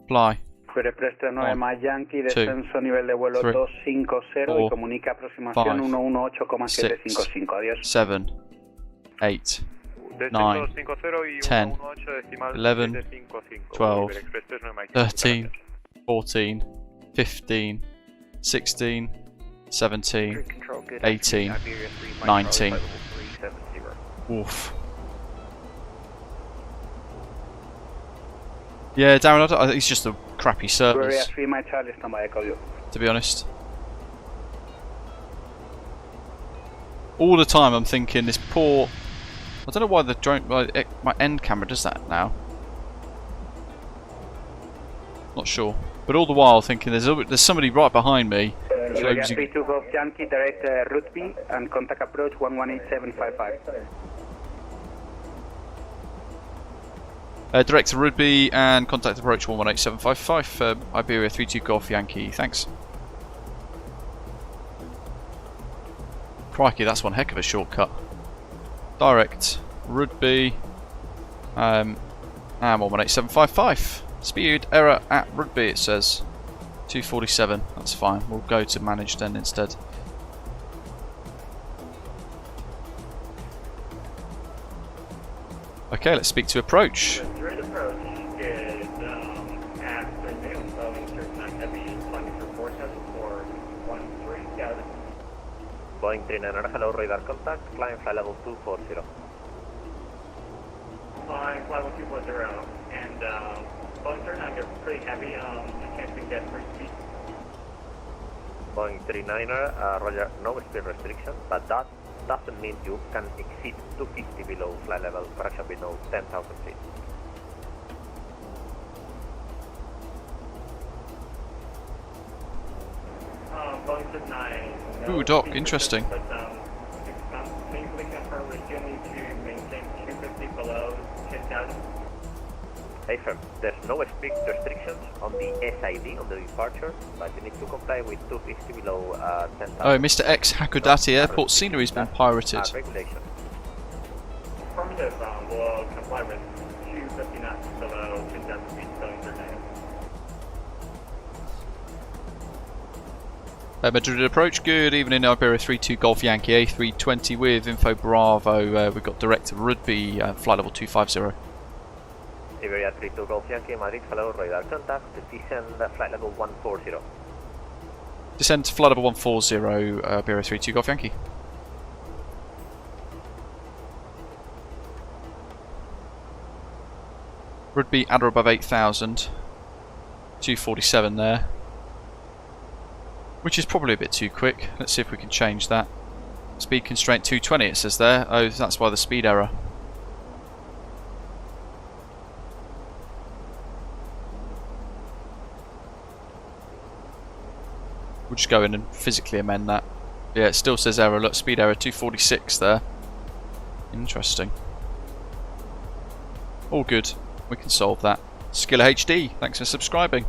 Fly. On. Yankee, descenso nivel de vuelo 250 y comunica aproximación 118,755. Adiós. 7, 8, 9, 10, 11, 12, 13, 14, 15, 16, 17, 18, 19. Oof. Yeah, Darren, I think it's just a crappy service, to be honest. All the time I'm thinking this poor... I don't know why the drone, my end camera does that now. Not sure. But all the while thinking there's somebody right behind me. Yankee, direct route B and contact approach 118755. Direct to Rugby and contact approach 118755, Iberia 32 Golf Yankee, thanks. Crikey, that's one heck of a shortcut. Direct Rugby and 118755. Speed error at Rugby, it says. 247, that's fine. We'll go to manage then instead. Okay, let's speak to approach. Madrid approach is at Brazil, Boeing 39 climbing for 4741 Boeing 39, hello, radar contact, climb flight level 240. Flying flight level 240, and Boeing 39, you're pretty heavy, can't think that for speed. Boeing 39, roger, no speed restriction, but that doesn't mean you can exceed 250 below flight level, correction below 10,000 feet. Boeing 39. Ooh, Doc, interesting. But please confirm we still need to maintain 250 below 10,000. Hey firm, there's no speed restrictions on the SID on the departure, but you need to comply with 250 below 10,000. Oh, Mr. X Hakodate Airport scenery has been pirated. Regulation. Affirmative, we'll comply with 250 knots below 10,000 feet, Boeing 39. Madrid approach, good evening, Iberia 32 Golf Yankee A320 with info Bravo. We've got direct to Rugby, flight level 250. Iberia 32 Golf Yankee, Madrid, hello, radar contact, descend flight level 140. Descend to flight level 140, Iberia 32 Golf Yankee. Rugby at or above 8,000. 247 there. Which is probably a bit too quick. Let's see if we can change that. Speed constraint 220 it says there. Oh, that's why the speed error. We'll just go in and physically amend that. Yeah, it still says error. Look, speed error 246 there. Interesting. All good. We can solve that. Skiller HD, thanks for subscribing.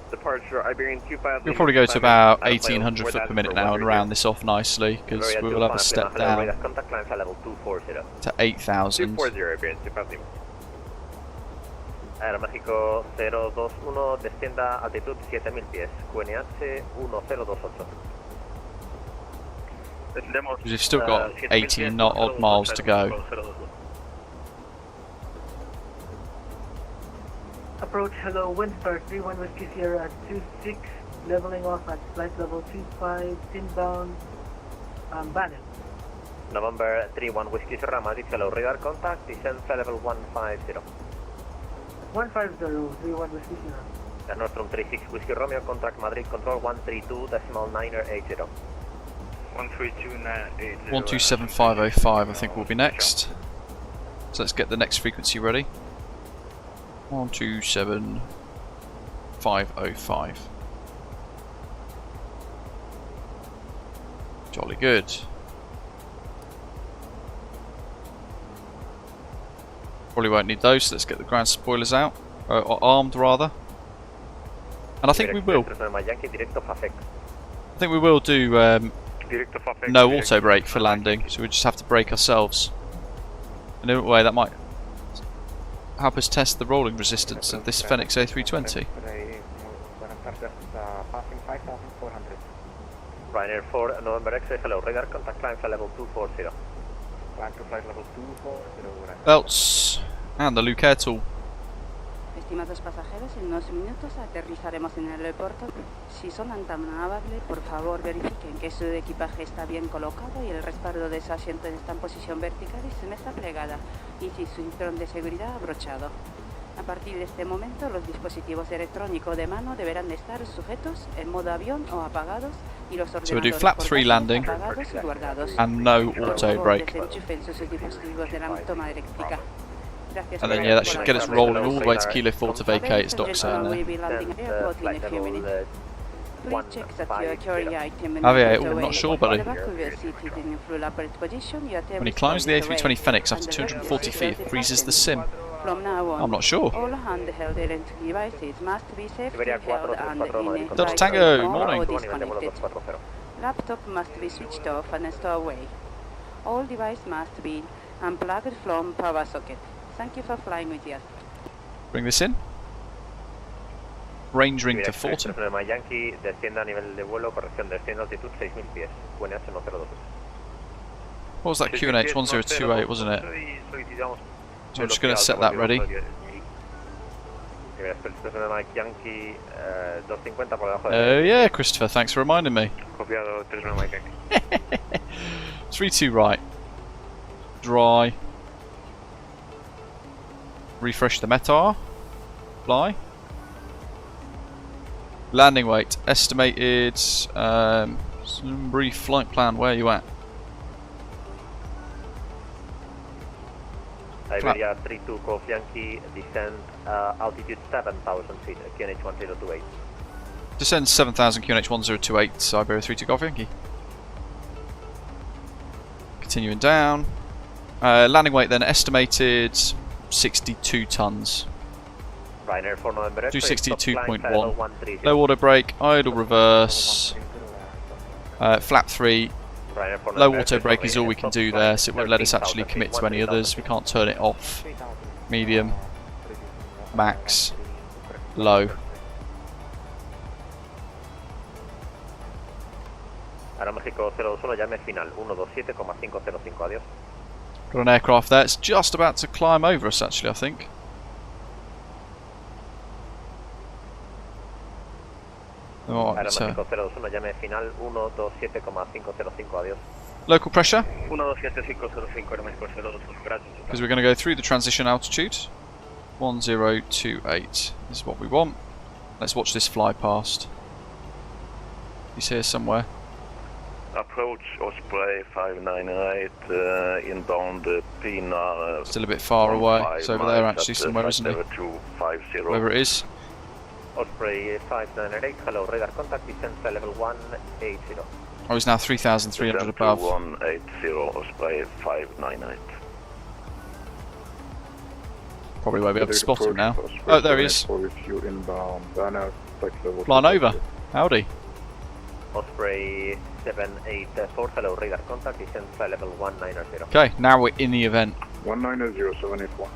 Departure Iberian 25. We'll probably go to about 1800 foot per minute now and round this off nicely, because we will have a step down to 8000. Aeroméxico 021, descienda altitud 7000 pies, QNH 1028. We've still got 18 odd miles to go. Approach, hello, wind start 31 Whiskey Sierra at 26, leveling off at flight level 25, inbound, Bannon. November 31 Whiskey Sierra, Madrid, hello, radar contact, descend flight level 150. 150, 31 Whiskey Sierra. Air Nostrum 36 Whiskey Romeo, contact Madrid control 132.980. 132.980. 127505 I think will be next. So let's get the next frequency ready. 127505. Jolly good. Probably won't need those, so let's get the ground spoilers out. Armed rather. And I think we will. I think we will do no auto brake for landing, so we just have to brake ourselves. In a way that might help us test the rolling resistance of this Fenix A320. Ryanair 4, November X-ray, hello, radar contact climb flight level 240. Climb to flight level 240. Belts and the Luke Air tool. Estimados pasajeros, en unos minutos aterrizaremos en el aeropuerto. Si son tan amables, por favor verifiquen que su equipaje está bien colocado y el respaldo de su asiento está en posición vertical y su mesa plegada, y si su cinturón de seguridad abrochado. A partir de este momento, los dispositivos electrónicos de mano deberán estar sujetos en modo avión o apagados y los So we'll do ordenadores flap 3 landing apagados y guardados. and no auto brake. Desenchufen sus dispositivos de la toma eléctrica. And then yeah, that should get us rolling all the way to Kilo 4 to vacate its dock zone there. Aviator, I'm not sure, buddy. When he climbs the A320 Fenix after 240 feet, it freezes the sim. I'm not sure. Delta Tango, morning. Laptop must be switched off and stored away. All devices must be unplugged from power socket. Thank you for flying with us. Bring this in. Range ring to Fulton. Yankee, descienda a nivel de vuelo, corrección, descienda altitud 6000 pies, QNH 102. What was that QNH 1028, wasn't it? So I'm just going to set that ready. Oh yeah, Christopher, thanks for reminding me. 3-2 right. Dry. Refresh the METAR. Fly. Landing weight. Estimated. Some brief flight plan. Where are you at? Iberia 32 Golf Yankee, descend altitude 7,000 feet, QNH 1028. Descend 7,000 QNH 1028, Iberia 32 Golf Yankee. Continuing down. Landing weight then estimated 62 tons. Ryanair 4 November. Do 62.1. Low auto brake, idle reverse. Flap 3. Low auto brake is all we can do there, so it won't let us actually commit to any others. We can't turn it off. Medium, max, low. Aeroméxico 021, llame final 127,505, adiós. Got an aircraft there, it's just about to climb over us actually, I think. Oh, Aeroméxico 021, llame final 127,505, adiós. Local pressure. 127,505, Aeroméxico 021, gracias. Because we're going to go through the transition altitude. 1028 this is what we want. Let's watch this fly past. He's here somewhere. Approach Osprey 598 inbound Pina. Still a bit far away. It's over there actually somewhere, isn't it? Wherever it is. Osprey 598, hello, radar contact, descent flight level 180. Oh, he's now 3,300 above. 180, Osprey 598. Probably won't be able to spot him now. Oh, there he is. Flying over. Howdy. Osprey 784, hello, radar contact, descent flight level 190. Okay, now we're in the event. 190-781.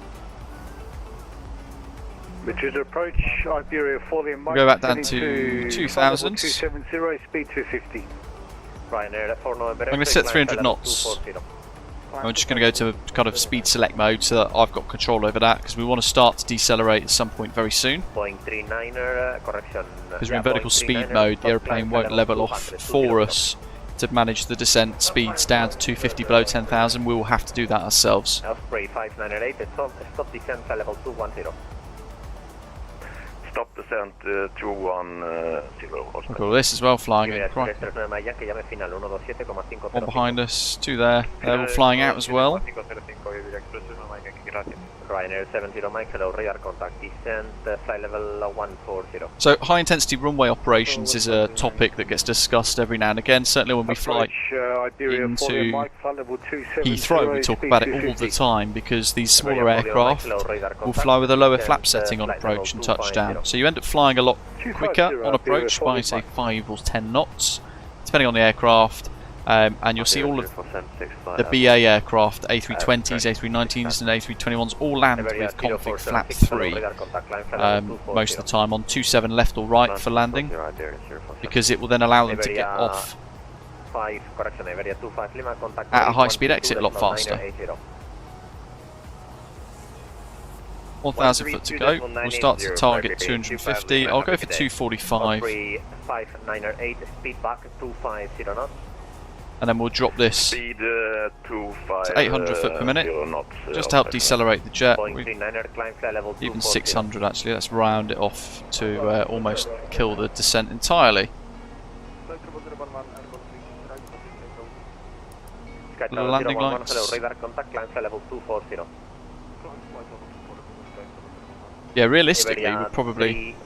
Madrid approach, Iberia falling Mike. Go back down to 2,000. 270, speed 250. Ryanair 49. I'm going to set 300 knots. I'm just going to go to kind of speed select mode so that I've got control over that, because we want to start to decelerate at some point very soon. Correction. Because we're in vertical speed mode, the aeroplane won't level off for us to manage the descent speeds down to 250 below 10,000. We will have to do that ourselves. Osprey 598, stop descent flight level 210. Stop descent 210. Look at all this as well, flying in. One behind us, two there. They're all flying out as well. Ryanair 70 Mike, hello, radar contact, descent, flight level 140. So high intensity runway operations is a topic that gets discussed every now and again, certainly when we fly into Heathrow we talk about it all the time, because these smaller aircraft will fly with a lower flap setting on approach and touchdown. So you end up flying a lot quicker on approach by say 5 or 10 knots, depending on the aircraft. And you'll see all of the BA aircraft, A320s, A390s and A321s all land with config flap 3 most of the time on 27 left or right for landing, because it will then allow them to get off at a high speed exit a lot faster. 1,000 foot to go, we'll start to target 250, I'll go for 245. 598, speed back 250 knots. And then we'll drop this to 800 foot per minute, just to help decelerate the jet. Even 600 actually, let's round it off to almost kill the descent entirely. Landing lights. Yeah, realistically, we're probably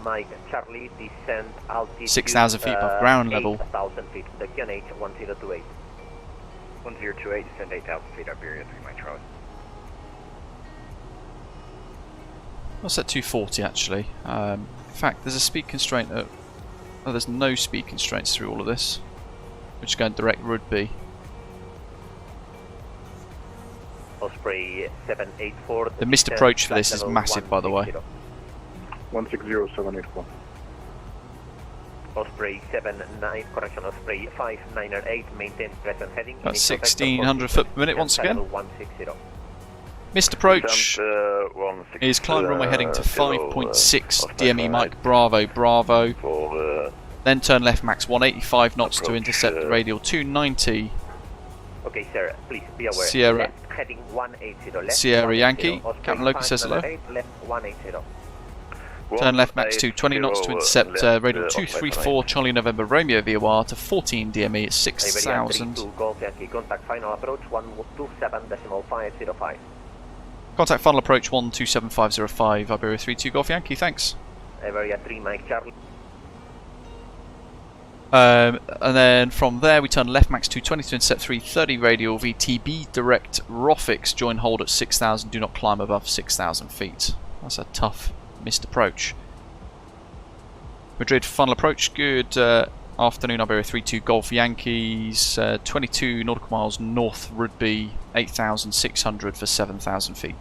6,000 feet above ground level. 1028, descend 8,000 feet, Iberia 3 Mike Charlie. I'll set 240 actually. In fact, there's a speed constraint at... Oh, there's no speed constraints through all of this. We're just going direct Rugby. Osprey 784. The missed approach for this is massive, by the way. 160784. Osprey 79, correction, Osprey 598, maintain present heading. That's 1,600 foot per minute once again. Missed approach is climb runway heading to 5.6 DME Mike Bravo Bravo. Then turn left max 185 knots to intercept radial 290. Okay, sir, please be aware. Sierra, left heading 180, left Sierra Yankee. Captain Loki says hello. Left 180. Turn left max 220 knots to intercept radial 234 Charlie November Romeo VOR to 14 DME at 6,000. Contact final approach 127.505. Contact final approach 127.505, Iberia 32 Golf Yankee, thanks. Iberia 3 Mike Charlie. And then from there we turn left max 220 to intercept 330 radial VTB direct Rofix, join hold at 6,000, do not climb above 6,000 feet. That's a tough missed approach. Madrid final approach, good afternoon, Iberia 32 Golf Yankees, 22 nautical miles north Rugby, 8,600 for 7,000 feet.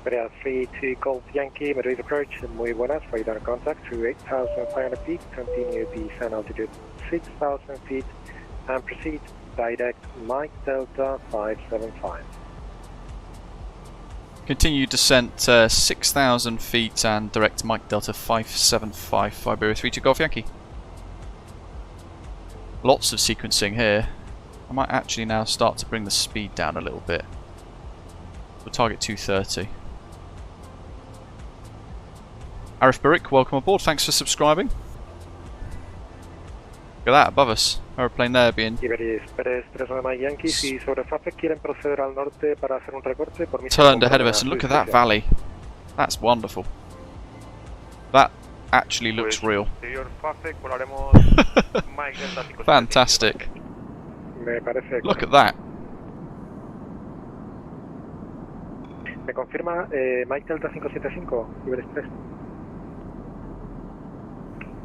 Iberia 32 Golf Yankee, Madrid approach, muy buenas, radar contact through 8,500 feet, continue descent altitude 6,000 feet, and proceed direct Mike Delta 575. Continue descent 6,000 feet and direct Mike Delta 575, Iberia 32 Golf Yankee. Lots of sequencing here. I might actually now start to bring the speed down a little bit. We'll target 230. Arif Barik, welcome aboard, thanks for subscribing. Look at that above us. Aeroplane there being Iberia Express 39 Mike Yankee, si sobre FAFE quieren proceder al norte para hacer un recorte, por mí turned ahead of us, and look at that valley. That's wonderful. That actually looks real. Fantastic. Look at that. ¿Me confirma Mike Delta 575, Iberia Express?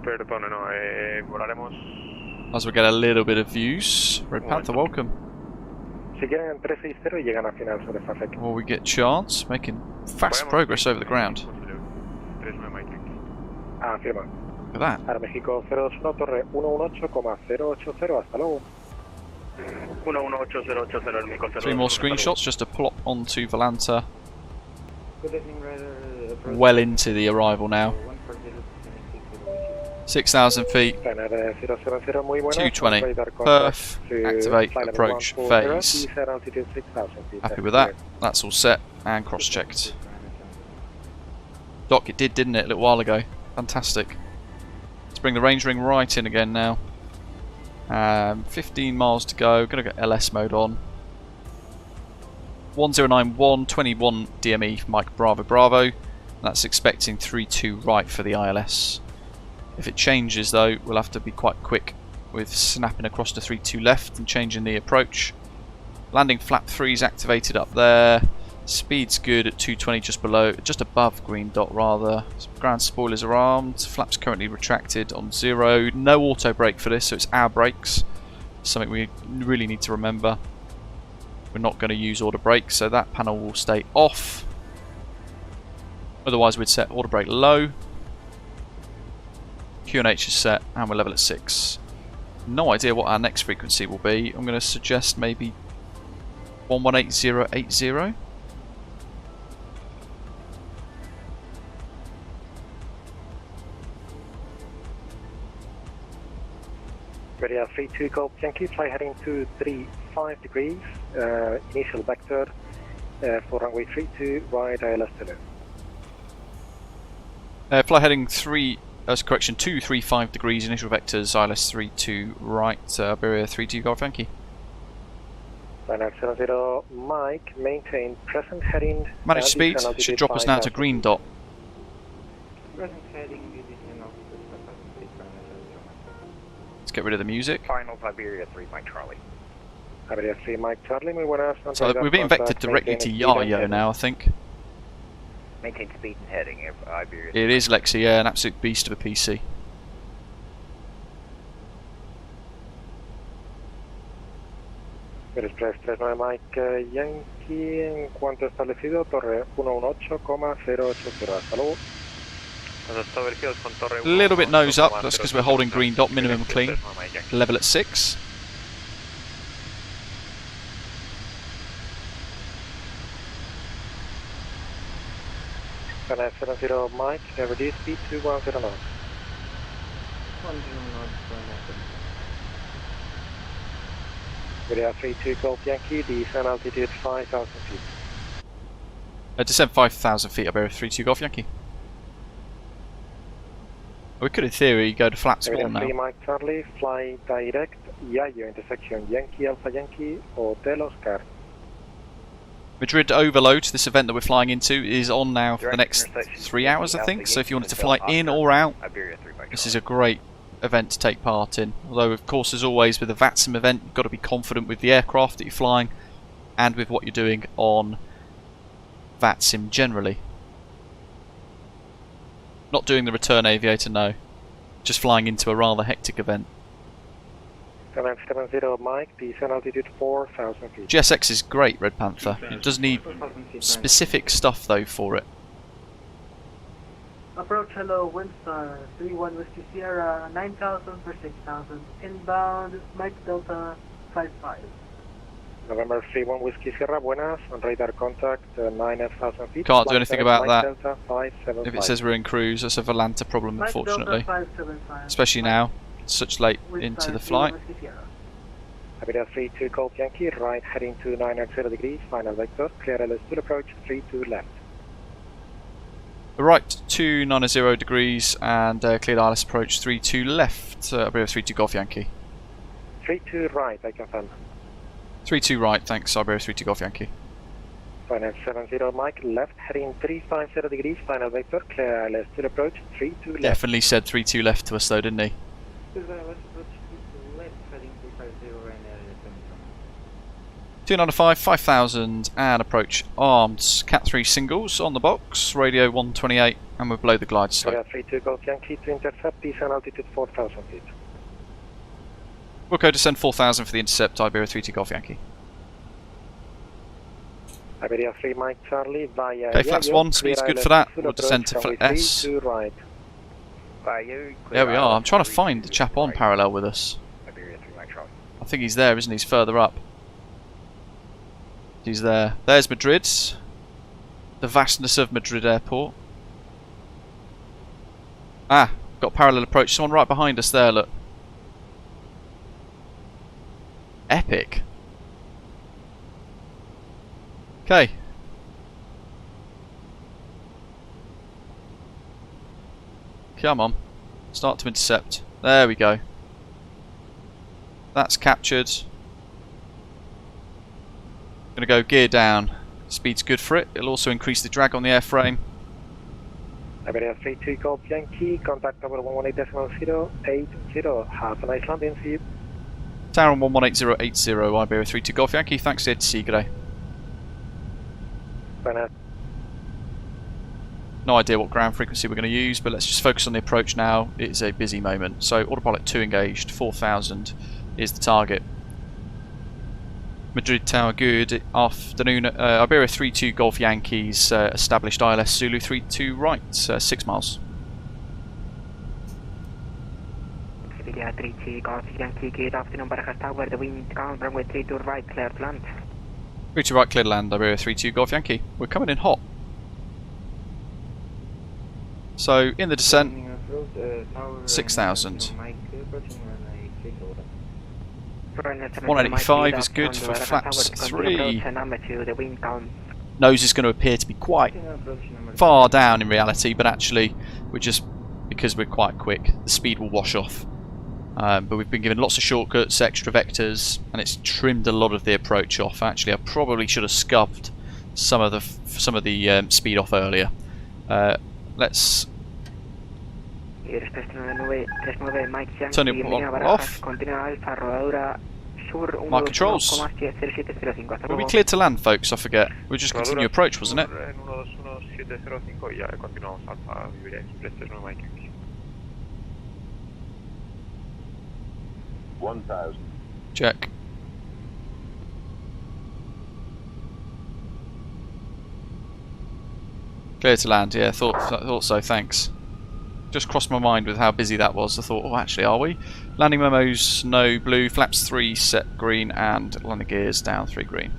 Perdone, no, volaremos... As we get a little bit of views. Red Panther, welcome. Si quieren en 360 y llegan a final sobre FAFE. Well, we get chance, making fast progress over the ground. Ah, firma. Look at that. Para México 021, torre 118,080, hasta luego. 118,080 el México 0. 3 more screenshots just to plop onto Volanta. Good evening, Ryder. Well into the arrival now. 6,000 feet. 220. Perf. Activate approach phase. Happy with that. That's all set and cross-checked. Doc, it did, didn't it, a little while ago? Fantastic. Let's bring the range ring right in again now. 15 miles to go. Gonna get LS mode on. 1091, 21 DME, Mike Bravo Bravo. That's expecting 32 right for the ILS. If it changes though, we'll have to be quite quick with snapping across to 32 left and changing the approach. Landing flap 3 is activated up there. Speed's good at 220, just above green dot rather. Ground spoilers are armed. Flaps currently retracted on 0. No auto brake for this, so it's our brakes. Something we really need to remember. We're not going to use auto brake, so that panel will stay off. Otherwise we'd set auto brake low. QNH is set and we're level at 6. No idea what our next frequency will be. I'm going to suggest maybe 118080. Iberia 32 Golf Yankee, fly heading 235 degrees, initial vector for runway 32, right ILS to low. Fly heading 235 degrees, initial vectors, ILS 32 right, Iberia 32 Golf Yankee. Final 70 Mike, maintain present heading. Manage speed, should drop us now to green dot. Present heading, Let's get rid of the music. Final Iberia 3 Mike Charlie. Iberia 3 Mike Charlie, muy buenas. So we're being vectored directly to Yayo now, I think. Maintain speed and heading if Iberia. It is Lexi, yeah, an absolute beast of a PC. Express 39 Mike Yankee, en cuanto establecido, torre 118,080, hasta luego. A little bit nose up, that's because we're holding green dot, minimum clean. Level at 6. Final 70 Mike, reduce speed to 109. 109 knots. Iberia 32 Golf Yankee, descend altitude 5,000 feet. Descend 5,000 feet, Iberia 32 Golf Yankee. We could in theory go to flaps 1 now. 3 Mike Charlie, fly direct, Yayo intersection Yankee Alpha Yankee, Hotel Oscar. Madrid Overload, this event that we're flying into, is on now for the next 3 hours I think, so if you wanted to fly in or out, this is a great event to take part in. Although of course as always with a VATSIM event, you've got to be confident with the aircraft that you're flying and with what you're doing on VATSIM generally. Not doing the return aviator, no. Just flying into a rather hectic event. 770 Mike, descend altitude 4,000 feet. GSX is great, Red Panther. It does need specific stuff though for it. Approach hello, Windstar 31 Whiskey Sierra 9,000 for 6,000. Inbound, Mike Delta 55. November 31 Whiskey Sierra, buenas, on radar contact 9,000 feet. Can't do anything about that. Delta 575. If it says we're in cruise, that's a Volanta problem Mike unfortunately. Delta 575. Especially now, it's such late Windstar into the 31 flight. Whiskey Sierra. Iberia 32 Golf Yankee, right heading to 990 degrees, final vector, clear LS to approach, 32 left. The right 290 degrees and cleared ILS approach 32 left. Iberia 32 Golf Yankee. 32 right, I confirm. 32 right, thanks. Iberia 32 Golf Yankee. Final 70 Mike, left heading 350 degrees, final vector, clear ILS to approach 32 left. Definitely said 32 left to us though, didn't he? 295, 5000 and approach armed. Cat 3 singles on the box, radio 128 and we're below the glide slope. Iberia 32 Golf Yankee to intercept, descend altitude 4000 feet. Wilco descend 4000 for the intercept, Iberia 32 Golf Yankee. Iberia 3 Mike Charlie via Okay, flaps 1, speed's good for that. We'll descend to flat S. Right. There we are. I'm trying to find the chap on parallel with us. I think he's there, isn't he? He's further up. He's there. There's Madrid. The vastness of Madrid Airport. Ah, got parallel approach. Someone right behind us there, look. Epic. Okay. Come on. Start to intercept. There we go. That's captured. Gonna go gear down. Speed's good for it. It'll also increase the drag on the airframe. Iberia 32 Golf Yankee, contact over 118.080. Have a nice landing, see you. Tower on 118080, Iberia 32 Golf Yankee. Thanks, Ed Seagrey. No idea what ground frequency we're going to use, but let's just focus on the approach now. It is a busy moment. So autopilot 2 engaged, 4000 is the target. Madrid Tower good. Afternoon. Iberia 32 Golf Yankees established ILS Zulu 32 right, 6 miles. Iberia 32 Golf Yankee, good afternoon, Barajas Tower, the wind calm, runway 32 right, clear to land. 32 right, clear to land, Iberia 32 Golf Yankee. We're coming in hot. So in the descent, 6,000. 185 is good for flaps 3. Nose is going to appear to be quite far down in reality, but actually we're just, because we're quite quick, the speed will wash off. But we've been given lots of shortcuts, extra vectors, and it's trimmed a lot of the approach off. Actually, I probably should have scuffed some of the speed off earlier. Let's turn it off. My controls. Were we cleared to land, folks? I forget. We just continue approach, wasn't it? 1000. Check. Clear to land, yeah, thought so, thanks. Just crossed my mind with how busy that was. I thought, oh, actually, are we? Landing memos, no blue, flaps 3 set green, and landing gears down 3 green.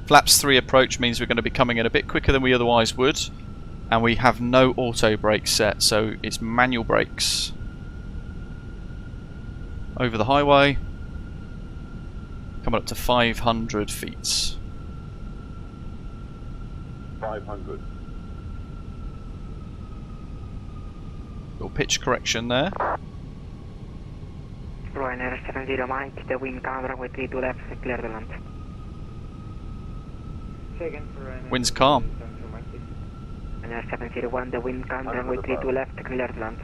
Flaps 3 approach means we're going to be coming in a bit quicker than we otherwise would, and we have no auto brake set, so it's manual brakes. Over the highway, coming up to 500 feet. 500. Little pitch correction there. Ryanair 70 Mike, the wind calm, runway 32 left, clear to land. Wind's calm. Ryanair 701, the wind calm, runway 32 left, clear to land.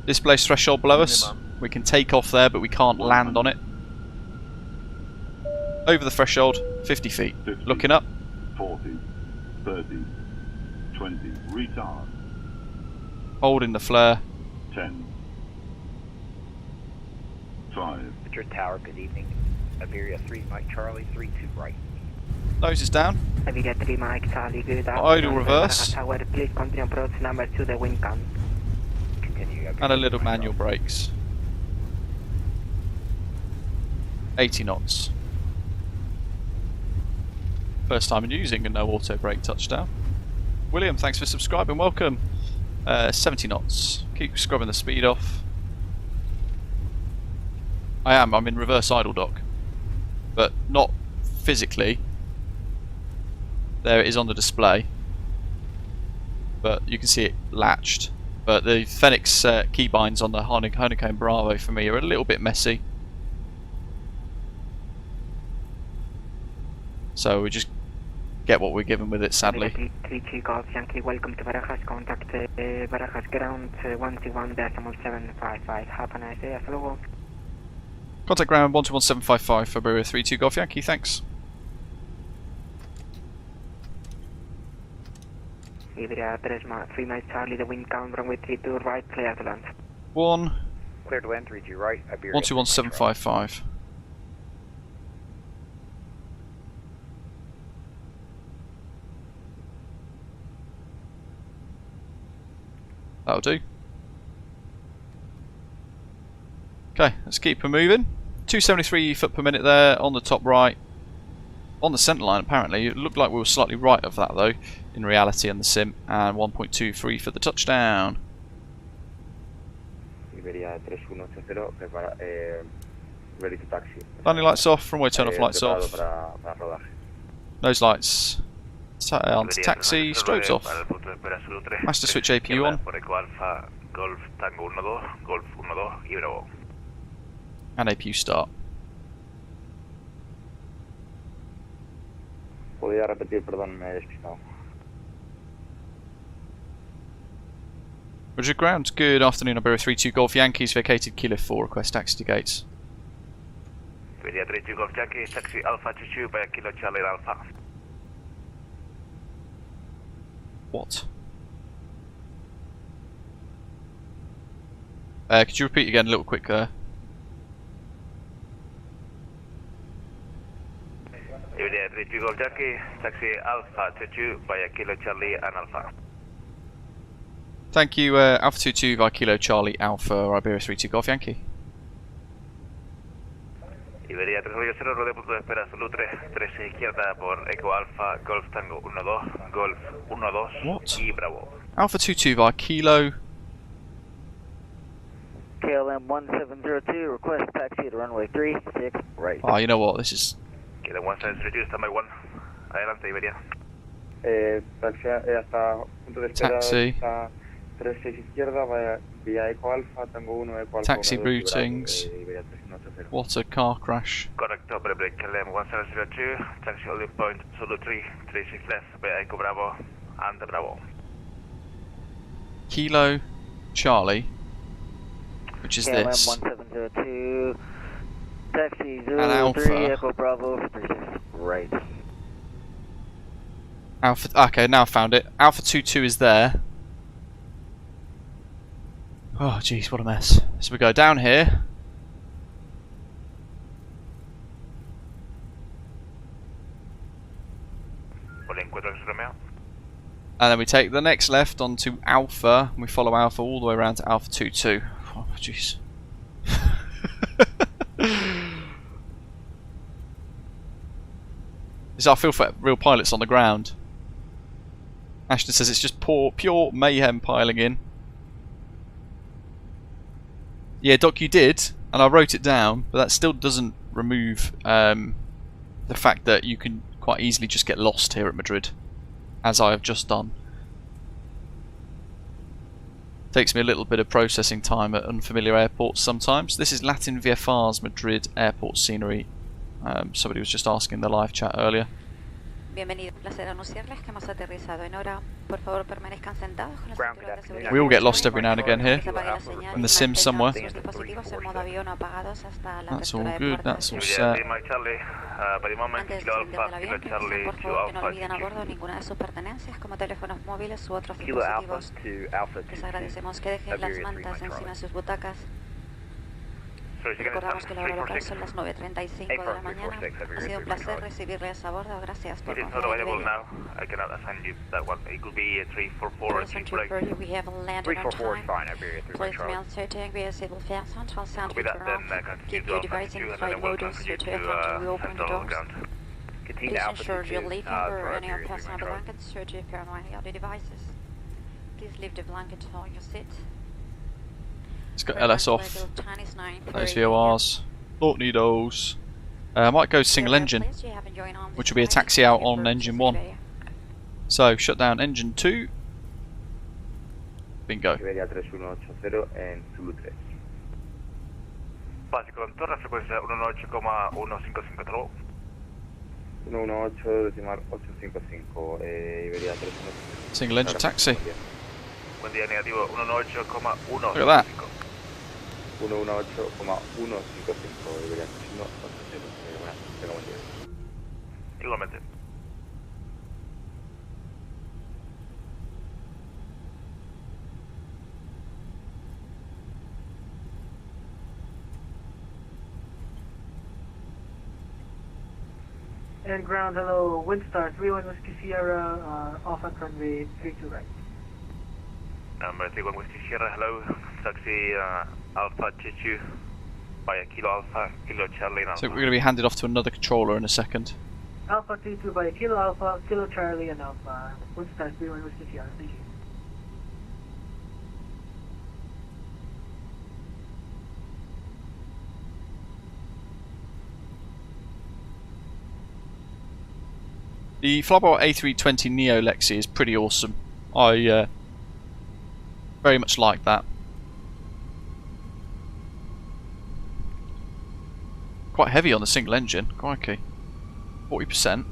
Displays threshold below us. We can take off there, but we can't land on it. Over the threshold, 50 feet. 50, looking up. 40, 30, 20, retard. Holding the flare. 10, 5. Madrid Tower, good evening. Iberia 3 Mike Charlie, 32 right. Nose is down. Iberia 3 Mike Charlie, good afternoon. Idle reverse. Tower, please continue approach number 2, the wind calm. Continue. And a little manual brakes. 80 knots. First time in using a no auto brake touchdown. William, thanks for subscribing, welcome. 70 knots. Keep scrubbing the speed off. I am. I'm in reverse idle dock, but not physically. There it is on the display, but you can see it latched. But the Fenix keybinds on the Honeycomb Bravo for me are a little bit messy. So we just get what we're given with it, sadly. 32 Golf Yankee, welcome to Barajas. Contact Barajas ground 121.755. Have a nice day. Hello. Contact ground 121.755 for Iberia 32 Golf Yankee, thanks. Iberia 3 miles Charlie, the wind count runway 32 right, clear to land. 1. Clear to land, 32 right, Iberia. 121.755. That'll do. Okay, let's keep her moving. 273 foot per minute there on the top right. On the centre line, apparently. It looked like we were slightly right of that, though, in reality on the sim. And 1.23 for the touchdown. Iberia 3180, ready to taxi. Landing lights off, runway turn off lights off. Nose lights on to taxi, strobes off. Master switch APU on. And APU start. Podría repetir, perdón, me he despistado. Roger ground. Good afternoon, Iberia 32 Golf Yankees, vacated Kilo 4, request taxi to gates. Iberia 32 Golf Yankees, taxi Alpha 22 by Kilo Charlie Alpha. What? Could you repeat again a little quick there? Iberia 32 Golf Yankee, taxi Alpha 22 by Kilo Charlie and Alpha. Thank you, Alpha 22 by Kilo Charlie Alpha, Iberia 32 Golf Yankee. Iberia 380, rodeo punto de espera, Zulu 3 izquierda por Eco Alpha, Golf Tango 12, Golf 12 What? y Bravo. Alpha 22 by Kilo. KLM 1702, request taxi to runway 36, right. Oh, you know what, this is... KLM 1702, standby 1. Adelante, Iberia. Taxi hasta punto de espera. Taxi. 36 izquierda vía Eco Alpha, Tango 1, Eco Alpha. Taxi routings. What a car crash. Correcto, break KLM 1702, taxi holding point Zulu 36 left via Eco Bravo and Bravo. Kilo Charlie, which is KLM this. 1702, taxi And 03 Alpha. Echo Bravo, 36, right. Alpha. Okay, now I found it. Alpha 22 is there. Oh, jeez, what a mess. So we go down here. And then we take the next left onto Alpha, and we follow Alpha all the way around to Alpha 22. Oh, jeez. I feel for real pilots on the ground. Ashton says it's just pure mayhem piling in. Yeah, Doc, you did, and I wrote it down, but that still doesn't remove the fact that you can quite easily just get lost here at Madrid, as I have just done. Takes me a little bit of processing time at unfamiliar airports sometimes. This is Latin VFR's Madrid airport scenery. Somebody was just asking in the live chat earlier. Bienvenido, un placer anunciarles que hemos aterrizado en hora. Por favor, permanezcan sentados con los cinturones de seguridad. We all get lost every now and again here, in the sim somewhere. Sus dispositivos en modo avión apagados hasta la That's all apertura de good, puertas. that's all set. Antes de salir del avión, por favor que no olviden a bordo ninguna de sus pertenencias como teléfonos móviles u otros dispositivos. Les agradecemos que dejen las mantas encima de sus butacas. Recordamos que la hora local son las 9:35 de la mañana. Ha sido un placer recibirles a bordo. Gracias por confiar en Iberia. We have landed on time. Please remain certain we are able to fasten until sound return off. Keep your device in flight mode and switch off until we open the doors. Please ensure you leave under any of personal blankets should you appear on any other devices. Please leave the blanket on your seat. Let's get LS off. Those VORs. Tornadoes. I might go single engine, which will be a taxi out on engine 1. So, shut down engine 2. Bingo. Iberia 3180 en Zulu 3. Básico en torre, frecuencia 118,155. 118,855, Iberia 318. Single engine taxi. Buen día, negativo 118,155. Look at that. 118,155, Iberia 3180. Tenga buen día. Igualmente. And ground, hello, Windstar 31 Whiskey Sierra, off at runway 32 right. Number 31 Whiskey Sierra, hello, taxi Alpha Chichu, by Kilo Alpha, Kilo Charlie. So we're going to be handed off to another controller in a second. Alpha 22 by Kilo Alpha, Kilo Charlie, and Alpha, Windstar 31 Whiskey Sierra, thank you. The Flyby A320 Neo Lexi is pretty awesome. I very much like that. Quite heavy on the single engine, crikey. 40%.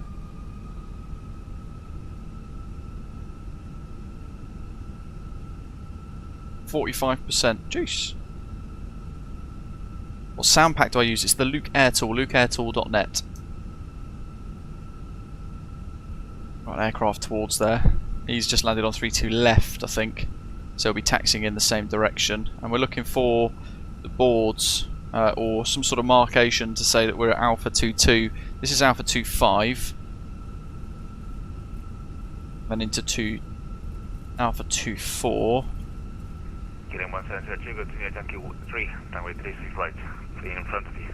Jeez. What sound pack do I use? It's the Luke Airtool, lukeairtool.net. Right, aircraft towards there. He's just landed on 32 left, I think. So he'll be taxiing in the same direction. And we're looking for the boards or some sort of markation to say that we're at Alpha 22. This is Alpha 25. Then into Alpha 24. Killing 172, continue Yankee 3, runway 36 right, clean in front of you.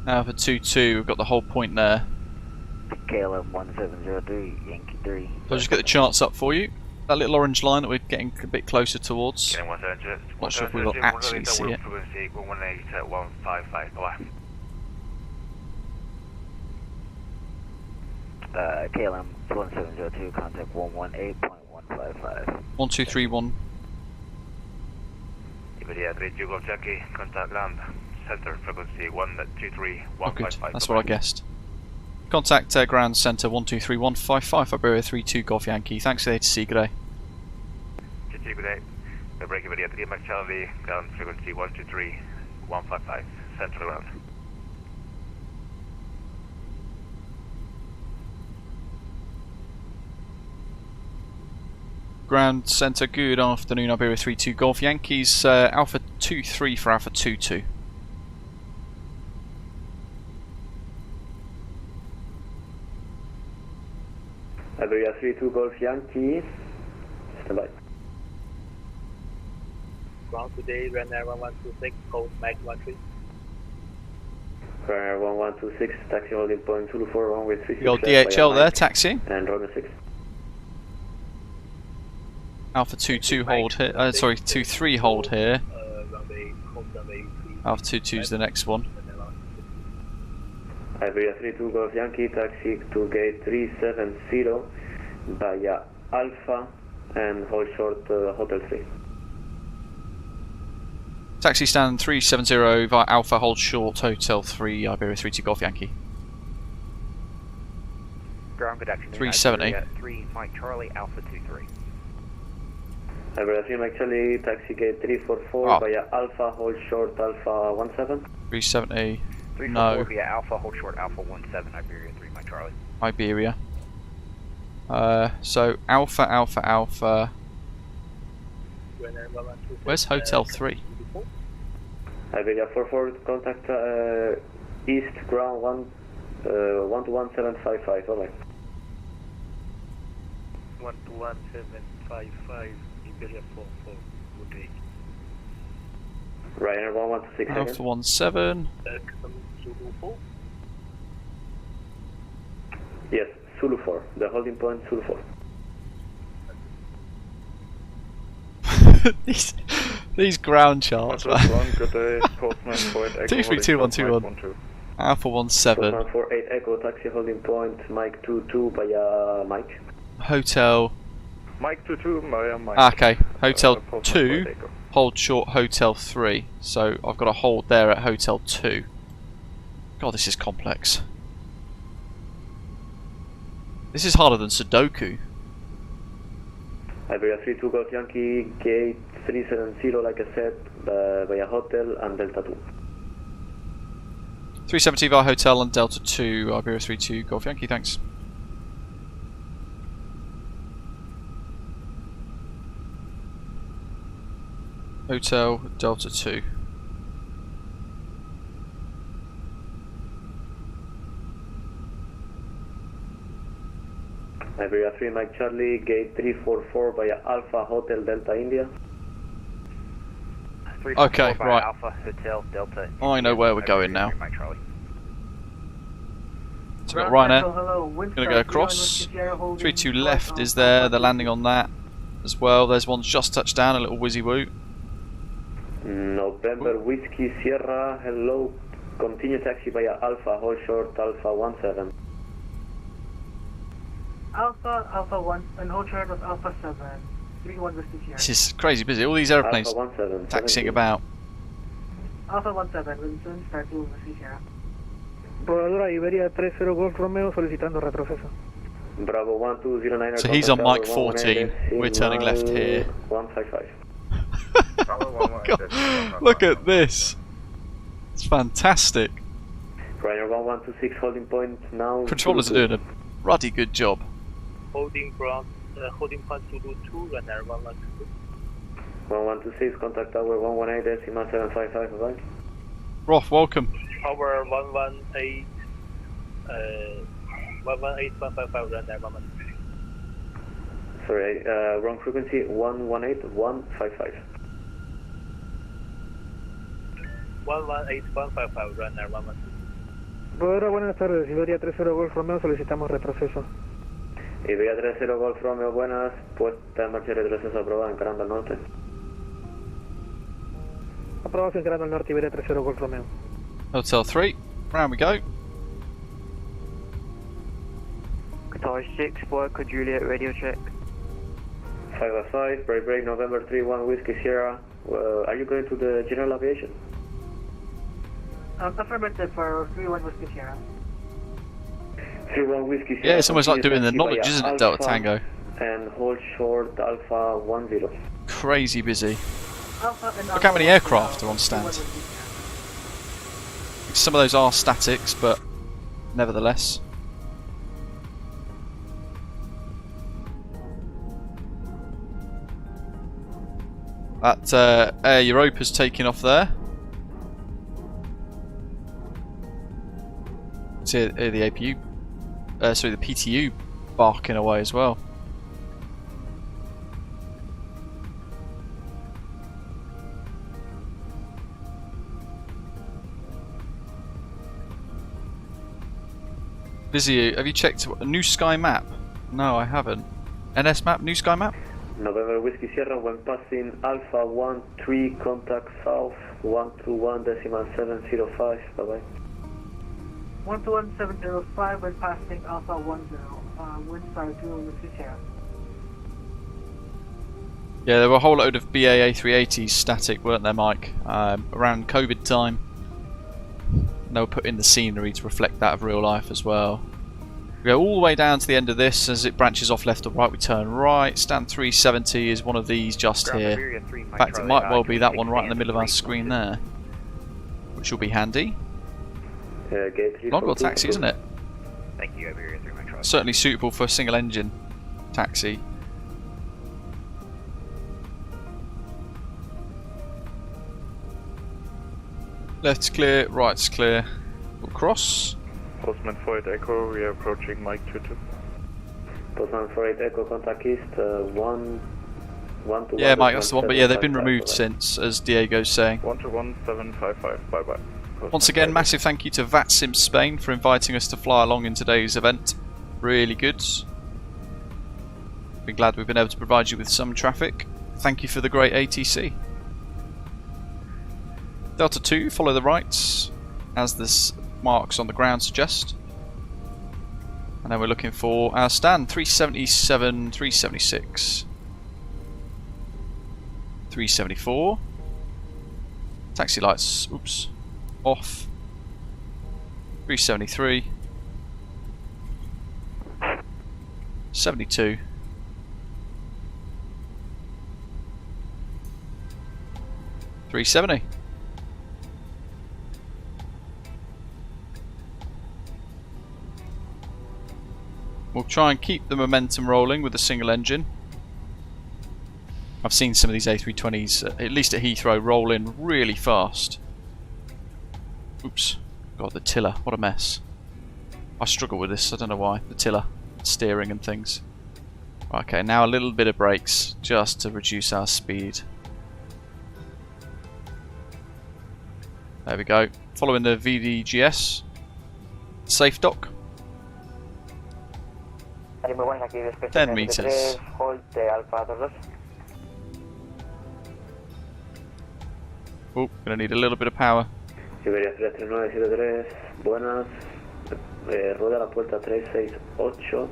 Alpha 22, we've got the whole point there. KLM 1703, Yankee 3. So I'll just get the charts up for you. That little orange line that we're getting a bit closer towards. Not sure if we will actually see it. KLM 1702, contact 118.155. 1231. Iberia 32 Golf Yankee, contact land. Center frequency 123.155. Oh good, that's what I guessed. Contact ground centre 123.155, Iberia 32 Golf Yankee. Thanks for the ATC, good day. Good day. The break Iberia 3 Max Charlie, ground frequency 123.155, central ground. Ground centre, good afternoon, Iberia 32 Golf Yankees. Alpha 23 for Alpha 22. Iberia 32 Golf Yankee, stand by. Ground today, Ryanair 1126, code Mike 13. Ryanair 1126, taxi holding point Zulu 4, runway 36. The old DHL there, taxi. And runway 6. Alpha 22 hold here, sorry, 23 hold here. Alpha 22 is the next one. Iberia 32 Golf Yankee, taxi to gate 370 via Alpha and hold short Hotel 3. Taxi stand 370 via Alpha, hold short Hotel 3, Iberia 32 Golf Yankee. Ground good afternoon. 370. Iberia 3 Mike Charlie, Alpha 23. Iberia 3 Mike Charlie, taxi gate 344 via Alpha, hold short Alpha 17. 370. 344 No. via Alpha, hold short Alpha 17, Iberia 3 Mike Charlie. Iberia. So Alpha, Alpha, Alpha. Where's Hotel 3? Iberia 44, contact east ground 121755, over. 121755, Iberia 44, good day. Ryanair 1126 again. Alpha 17. Zulu 4. Yes, Zulu 4, the holding point Zulu 4. these ground charts, man. Good day, Postman 48 Echo. 232121. Alpha 17. Postman 48 Echo, taxi holding point, Mike 22 via Mike. Hotel. Mike 22 via Mike. Okay, Hotel Postman 2, 48 Echo. hold short Hotel 3. So I've got a hold there at Hotel 2. God, this is complex. This is harder than Sudoku. Iberia 32 Golf Yankee, gate 370, like I said, via Hotel and Delta 2. 370 via Hotel and Delta 2, Iberia 32 Golf Yankee, thanks. Hotel Delta 2. Iberia 3 Mike Charlie, gate 344 via Alpha Hotel Delta India. Okay, right. Alpha Hotel Delta. I know where we're going now. Mike Charlie. So we've got Ryanair. Hello, Going to go across. 32 left is there. They're landing on that as well. There's one just touched down. A little whizzy woo. November Whiskey Sierra. Hello. Continue taxi via Alpha hold short Alpha 17. Alpha 1 and hold short of Alpha 7. 31 Whiskey Sierra. This is crazy busy. All these aeroplanes taxiing about. Alpha 17, Wilson, start to Whiskey Sierra. Rodadora Iberia 30 Golf Romeo solicitando retroceso. Bravo 1209. So he's on Mike 14. We're turning left here. 155. Oh God. Look at this. It's fantastic. Ryanair 1126 holding point now. Controllers are doing a ruddy good job. Holding point to do 2, Ryanair 1126. 1126, contact tower 118.755, bye. Roth, welcome. Tower 118, 118.155, Ryanair 116. Sorry, wrong frequency, 118.155. 118.155, Ryanair 116. Rodadora, buenas tardes, Iberia 30 Golf Romeo solicitamos retroceso. Iberia 30 Golf Romeo, buenas, puesta en marcha de retroceso aprobada, encarando al norte. Aprobado encarando al norte, Iberia 30 Golf Romeo. Hotel 3, round we go. Qatar 6, Echo Juliet, radio check. 505, break, November 31 Whiskey Sierra. Are you going to the general aviation? Affirmative for 31 Whiskey Sierra. 31 Whiskey Sierra. Yeah, it's almost like doing the knowledge, isn't it, Delta Tango? And hold short Alpha 10. Crazy busy. Look how many aircraft are on stand. Some of those are statics, but nevertheless. That Air Europa's taking off there. See the APU, sorry, the PTU barking away as well. Busy, have you checked a New Sky map? No, I haven't. NS map, New Sky map? November Whiskey Sierra, when passing Alpha 13, contact south 121.705, bye bye. 121.705 when passing Alpha 10, wind star 2 Whiskey Sierra. Yeah, there were a whole load of BA A380s static, weren't there, Mike? Around COVID time. And they were put in the scenery to reflect that of real life as well. We go all the way down to the end of this. As it branches off left or right, we turn right. Stand 370 is one of these just here. In fact, it might well be that one right in the middle of our screen there, which will be handy. Long taxi, isn't it? Thank you, Iberia 3 Mike Charlie. Certainly suitable for a single engine taxi. Left's clear, right's clear. We'll cross. Postman 48 Echo, we are approaching Mike 22. Postman 48 Echo, contact east, 1 to yeah, Mike, that's the one, but yeah, they've been removed since, as Diego's saying. 121.755, bye bye. Once again, massive thank you to VATSIM Spain for inviting us to fly along in today's event. Really good. Been glad we've been able to provide you with some traffic. thank you for the great ATC. Delta 2, follow the right, as this marks on the ground suggest. And then we're looking for our stand, 377, 376, 374. Taxi lights, oops, off. 373, 72, 370. We'll try and keep the momentum rolling with a single engine. I've seen some of these A320s, at least at Heathrow, roll in really fast. Oops. God, the tiller, what a mess. I struggle with this, I don't know why. The tiller, steering and things. Okay, now a little bit of brakes, just to reduce our speed. There we go. Following the VDGS. Safe dock. 10 meters. Oh, gonna need a little bit of power. Iberia 33973, buenas. Rueda la puerta 368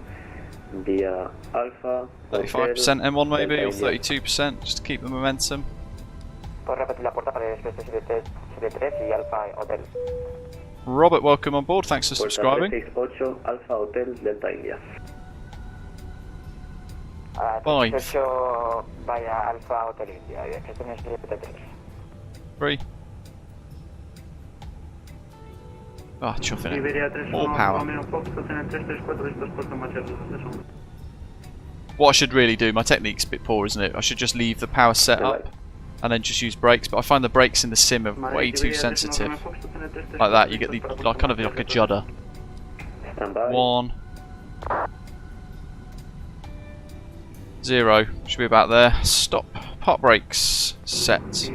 vía Alfa. 35% M1 maybe, or 32%, just to keep the momentum. Robert, welcome on board, thanks for subscribing. 368 Alfa Hotel Delta India. 5, 3. Ah, chuffing it. More power. What I should really do, my technique's a bit poor, isn't it? I should just leave the power set up and then just use brakes, but I find the brakes in the sim are way too sensitive. Like that, you get the kind of like a judder. 1, 0, should be about there. Stop. Park brakes set.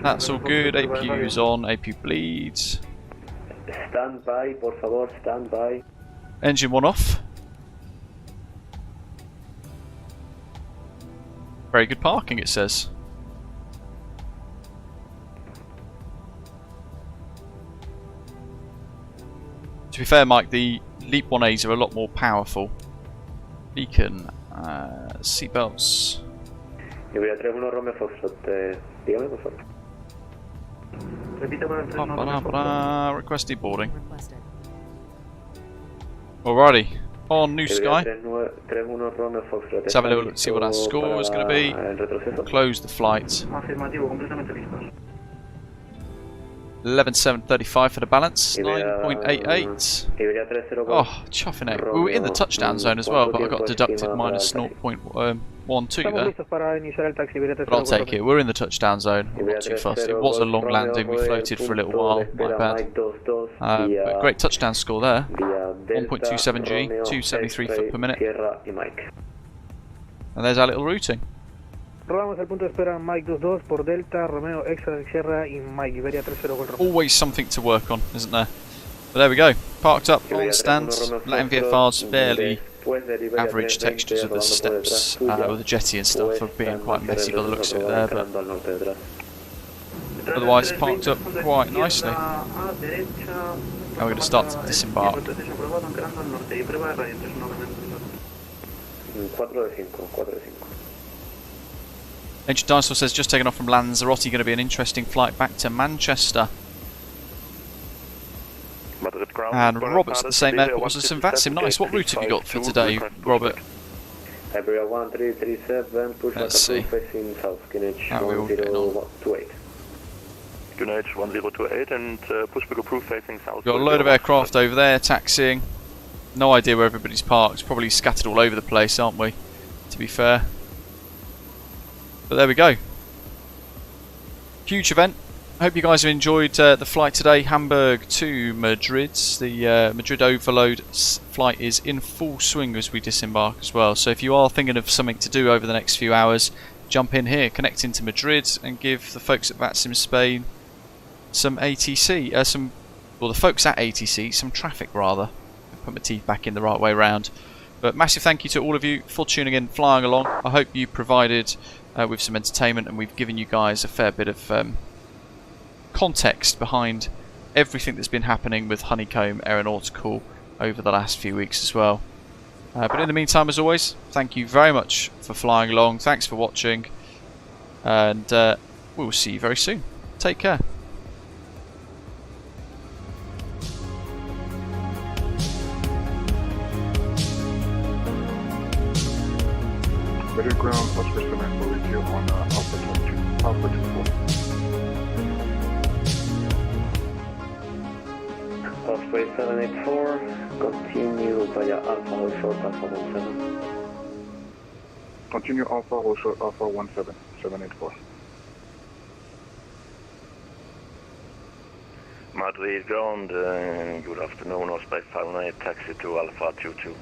That's all good. APU's on. APU bleeds. Stand by, por favor, stand by. Engine 1 off. Very good parking, it says. To be fair, Mike, the Leap 1As are a lot more powerful. Beacon, seatbelts. Iberia 31 Romeo Foxtrot, dígame por favor. Request deboarding. Alrighty, on New Sky. Let's have a little look, see what our score is going to be. Close the flight. 11.735 for the balance. 9.88. Oh, chuffing it. We were in the touchdown zone as well, but I got deducted minus 0.12 there. But I'll take it. We're in the touchdown zone. I'm not too fussed. It was a long landing. We floated for a little while. My bad. But great touchdown score there. 1.27 G, 273 foot per minute. And there's our little routing. Rodamos al punto de espera Mike 22 por Delta, Romeo Extra Sierra y Mike Iberia 30 con Romeo. Always something to work on, isn't there? But there we go. Parked up on stands. Latin VFR's fairly average textures of the steps with the jetty and stuff are being quite messy by the looks of it there, but otherwise parked up quite nicely. Now we're going to start to disembark. 4 de 5. Ancient Dinosaur says, just taken off from Lanzarote, going to be an interesting flight back to Manchester. And Robert's at the same airport as in VATSIM. Nice. What route have you got for today, Robert? Iberia 1337, pushback approved facing south, QNH 1028. QNH 1028 and pushback approved facing south. Got a load of aircraft over there taxiing. No idea where everybody's parked. Probably scattered all over the place, aren't we? To be fair. But there we go. Huge event. I hope you guys have enjoyed the flight today. Hamburg to Madrid. The Madrid Overload flight is in full swing as we disembark as well. So if you are thinking of something to do over the next few hours, jump in here, connect into Madrid and give the folks at VATSIM Spain some ATC. Well, the folks at ATC some traffic rather. Put my teeth back in the right way round. But massive thank you to all of you for tuning in, flying along. I hope you provided with some entertainment, and we've given you guys a fair bit of context behind everything that's been happening with Honeycomb Aeronautical over the last few weeks as well. But in the meantime, as always, thank you very much for flying along. Thanks for watching, and we'll see you very soon. Take care. Madrid ground, Osprey 7 will reach you on Alpha 24. Osprey 784, continue via Alpha Hold Short Alpha 17. Continue Alpha Hold Short Alpha 17, 784. Madrid ground, good afternoon, Osprey 598, taxi to Alpha 22.